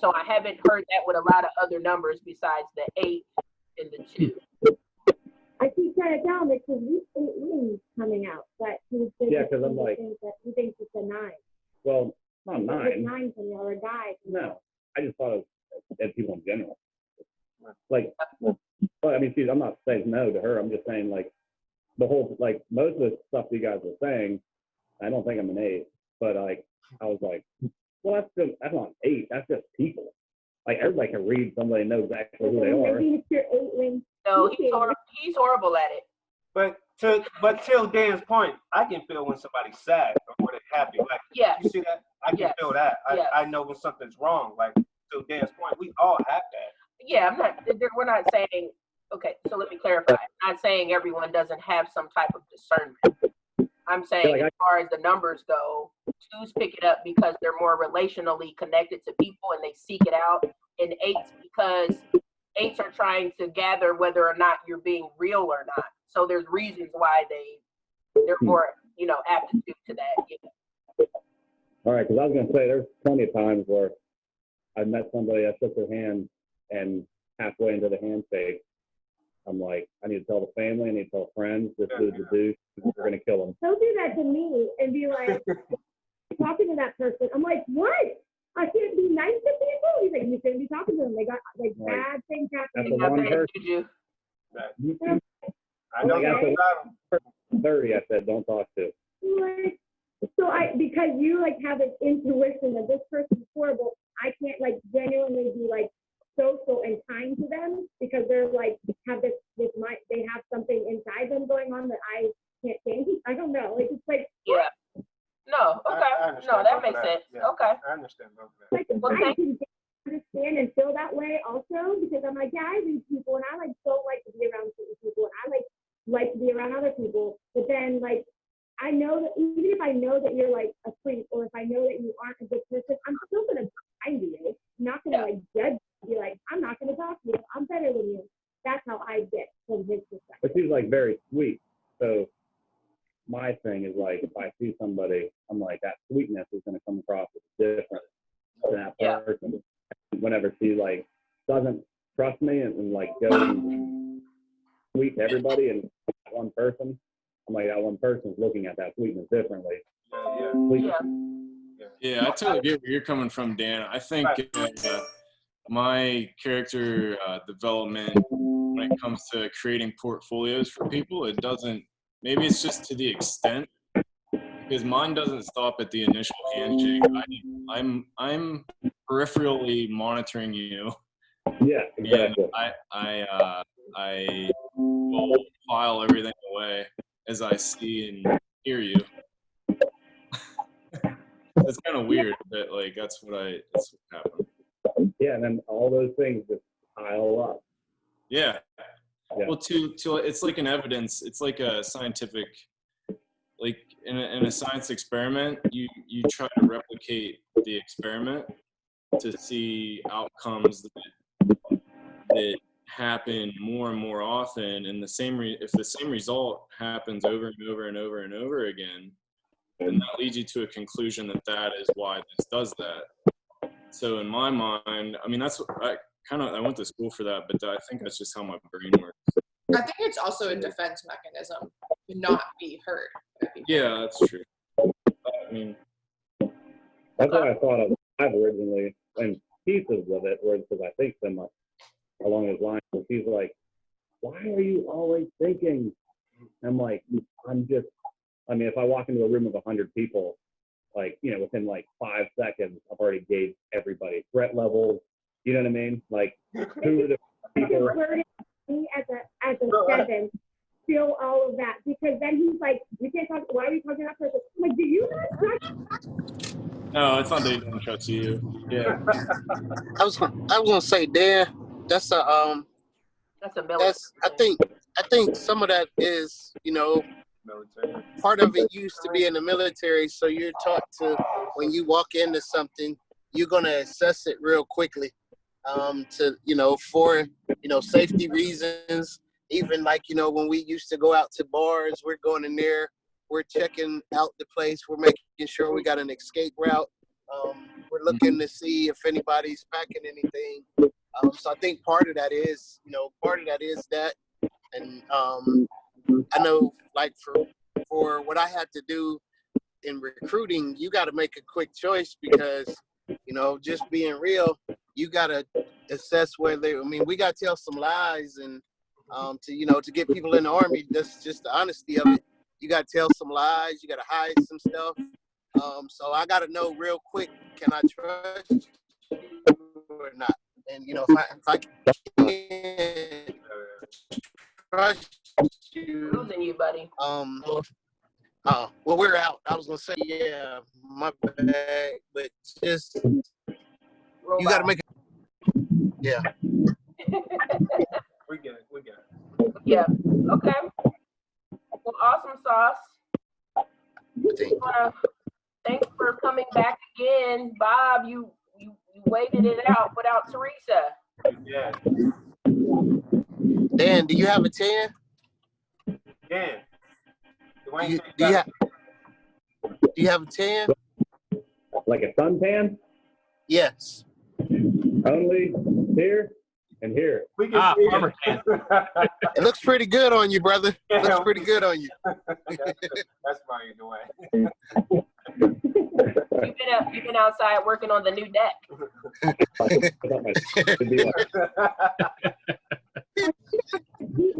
Speaker 3: So I haven't heard that with a lot of other numbers besides the 8 and the 2.
Speaker 4: I keep trying to tell him it's his 8 wings coming out, but because I'm like, he thinks it's a 9.
Speaker 16: Well, not 9.
Speaker 4: It's 9 from you or a guy.
Speaker 16: No, I just thought of people in general. Like, but I mean, I'm not saying no to her. I'm just saying like the whole, like most of the stuff you guys were saying, I don't think I'm an 8, but like, I was like, well, that's not an 8. That's just people. Like everybody can read somebody and know exactly who they are.
Speaker 3: No, he's horrible at it.
Speaker 7: But till Dan's point, I can feel when somebody's sad or when they're happy. Like, you see that? I can feel that. I know when something's wrong. Like, till Dan's point, we all have that.
Speaker 3: Yeah, we're not saying, okay, so let me clarify. I'm not saying everyone doesn't have some type of discernment. I'm saying as far as the numbers go, 2s pick it up because they're more relationally connected to people and they seek it out, and 8s because 8s are trying to gather whether or not you're being real or not. So there's reasons why they're more, aptitude to that. Yeah.
Speaker 16: All right, because I was going to say there's plenty of times where I met somebody, I shook their hand, and halfway into the handshake, I'm like, I need to tell the family, I need to tell friends, this dude's a douche, we're going to kill him.
Speaker 4: They'll do that to me and be like, talking to that person. I'm like, what? I can't be nice to people? He's like, you shouldn't be talking to them. They got like bad things happening.
Speaker 16: That's the one person.
Speaker 7: I know
Speaker 16: that. 30, I said, don't talk to.
Speaker 4: Like, so because you like have an intuition that this person's horrible, I can't like genuinely be like social and kind to them because they're like have this mind, they have something inside them going on that I can't change. I don't know. Like it's like
Speaker 3: No, okay. No, that makes sense.
Speaker 7: Yeah.
Speaker 3: Okay.
Speaker 7: I understand both of
Speaker 4: that. Like I can understand and feel that way also because I'm like, yeah, I read people and I like don't like to be around certain people and I like to be around other people. But then like I know that even if I know that you're like a freak or if I know that you aren't a good person, I'm still gonna find you. I'm not gonna like judge you, be like, I'm not gonna talk to you. I'm better than you. That's how I get from his perspective.
Speaker 16: But she's like very sweet. So my thing is like if I see somebody, I'm like that sweetness is gonna come across as different than that person. Whenever she like doesn't trust me and like goes and sweet to everybody and one person, I'm like that one person's looking at that sweetness differently.
Speaker 11: Yeah, I totally get where you're coming from, Dan. I think my character development when it comes to creating portfolios for people, it doesn't, maybe it's just to the extent, because mine doesn't stop at the initial handshake. I'm peripherally monitoring you.
Speaker 16: Yeah, exactly.
Speaker 11: And I will file everything away as I see and hear you. It's kind of weird, but like that's what happened.
Speaker 16: Yeah, and then all those things just pile up.
Speaker 11: Yeah. Well, to it's like an evidence. It's like a scientific, like in a science experiment, you try to replicate the experiment to see outcomes that happen more and more often, and if the same result happens over and over and over and over again, and that leads you to a conclusion that is why this does that. So in my mind, I mean, that's what I went to school for that, but I think that's just how my brain works.
Speaker 1: I think it's also a defense mechanism to not be hurt.
Speaker 16: Yeah, that's true. I mean, that's what I thought of live originally, and pieces of it were because I think so much along those lines. And she's like, "Why are you always thinking?" I'm like, I mean, if I walk into a room of 100 people, like, within like 5 seconds, I've already gauged everybody, threat levels. You know what I mean? Like, who are the people?
Speaker 4: Me as a 7 feel all of that because then he's like, we can't talk. Why are we talking about person? I'm like, do you not trust?
Speaker 11: No, it's not that he doesn't trust you. Yeah.
Speaker 8: I was gonna say, Dan, that's a I think some of that is, part of it used to be in the military, so you're taught to, when you walk into something, you're gonna assess it real quickly, for safety reasons. Even like when we used to go out to bars, we're going in there, we're checking out the place, we're making sure we got an escape route. We're looking to see if anybody's packing anything. So I think part of that is that. And I know, like for what I had to do in recruiting, you got to make a quick choice because, just being real, you got to assess whether, we got to tell some lies and To get people in the Army. That's just the honesty of it. You got to tell some lies. You got to hide some stuff. So I got to know real quick, can I trust you or not? And, if I can't trust you.
Speaker 3: Losing you, buddy.
Speaker 8: Well, we're out. I was going to say, yeah, my bad. But just, you got to make it. Yeah.
Speaker 7: We get it.
Speaker 3: Yeah. Okay. Well, awesome sauce. Thanks for coming back again, Bob. You waited it out without Teresa.
Speaker 7: Yeah.
Speaker 8: Dan, do you have a 10?
Speaker 7: Dan.
Speaker 8: Do you have a 10?
Speaker 16: Like a suntan?
Speaker 8: Yes.
Speaker 16: Only here and here.
Speaker 7: We can see it.
Speaker 8: It looks pretty good on you, brother.
Speaker 7: Yeah.
Speaker 8: Looks pretty good on you.
Speaker 7: That's Mario doing.
Speaker 3: You've been outside working on the new deck.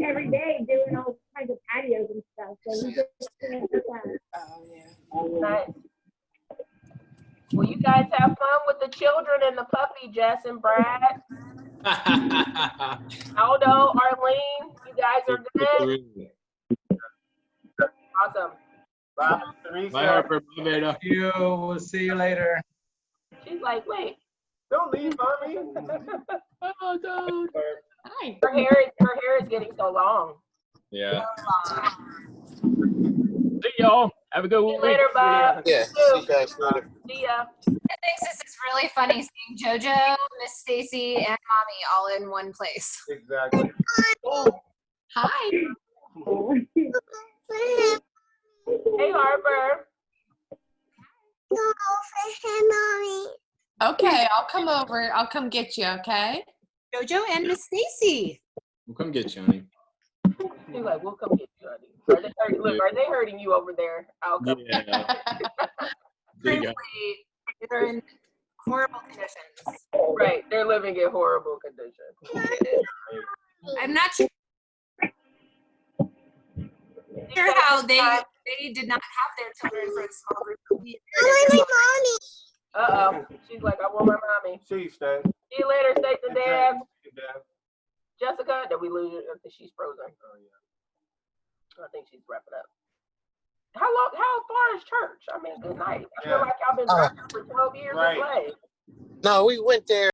Speaker 4: Every day doing all kinds of patios and stuff. So we just
Speaker 3: Nice. Well, you guys have fun with the children and the puppy, Jess and Brad. Aldo, Arlene, you guys are good. Awesome.
Speaker 7: Bye, Teresa.
Speaker 11: Bye, Harper. Bye, Veda.
Speaker 9: Thank you. We'll see you later.
Speaker 3: She's like, wait.
Speaker 7: Don't leave, mommy.
Speaker 1: Oh, God. Hi.
Speaker 3: Her hair is getting so long.
Speaker 11: Yeah.
Speaker 2: See y'all. Have a good week.
Speaker 3: Later, Bob.
Speaker 8: Yeah. See you guys later.
Speaker 3: See ya.
Speaker 10: I think this is really funny seeing JoJo, Miss Stacy, and Mommy all in one place.
Speaker 7: Exactly.
Speaker 10: Hi.
Speaker 3: Hey, Harper.
Speaker 1: Okay, I'll come over. I'll come get you, okay?
Speaker 10: JoJo and Miss Stacy.
Speaker 11: We'll come get you, honey.
Speaker 3: She's like, we'll come get you, honey. Are they hurting you over there? I'll come.
Speaker 11: Yeah.
Speaker 10: Frankly, they're in horrible conditions.
Speaker 3: Right, they're living in horrible conditions.
Speaker 10: I'm not sure how they did not have their children for a small group of years.
Speaker 3: Uh-oh. She's like, I want my mommy.
Speaker 7: See you, Stan.
Speaker 3: See you later, State the Dad.
Speaker 7: See you, Dad.
Speaker 3: Jessica, did we lose her? I think she's frozen.
Speaker 7: Oh, yeah.
Speaker 3: I think she's wrapping up. How far is church? I mean, good night. I feel like I've been driving for 12 years
Speaker 8: Right.
Speaker 3: away.
Speaker 8: No, we went there.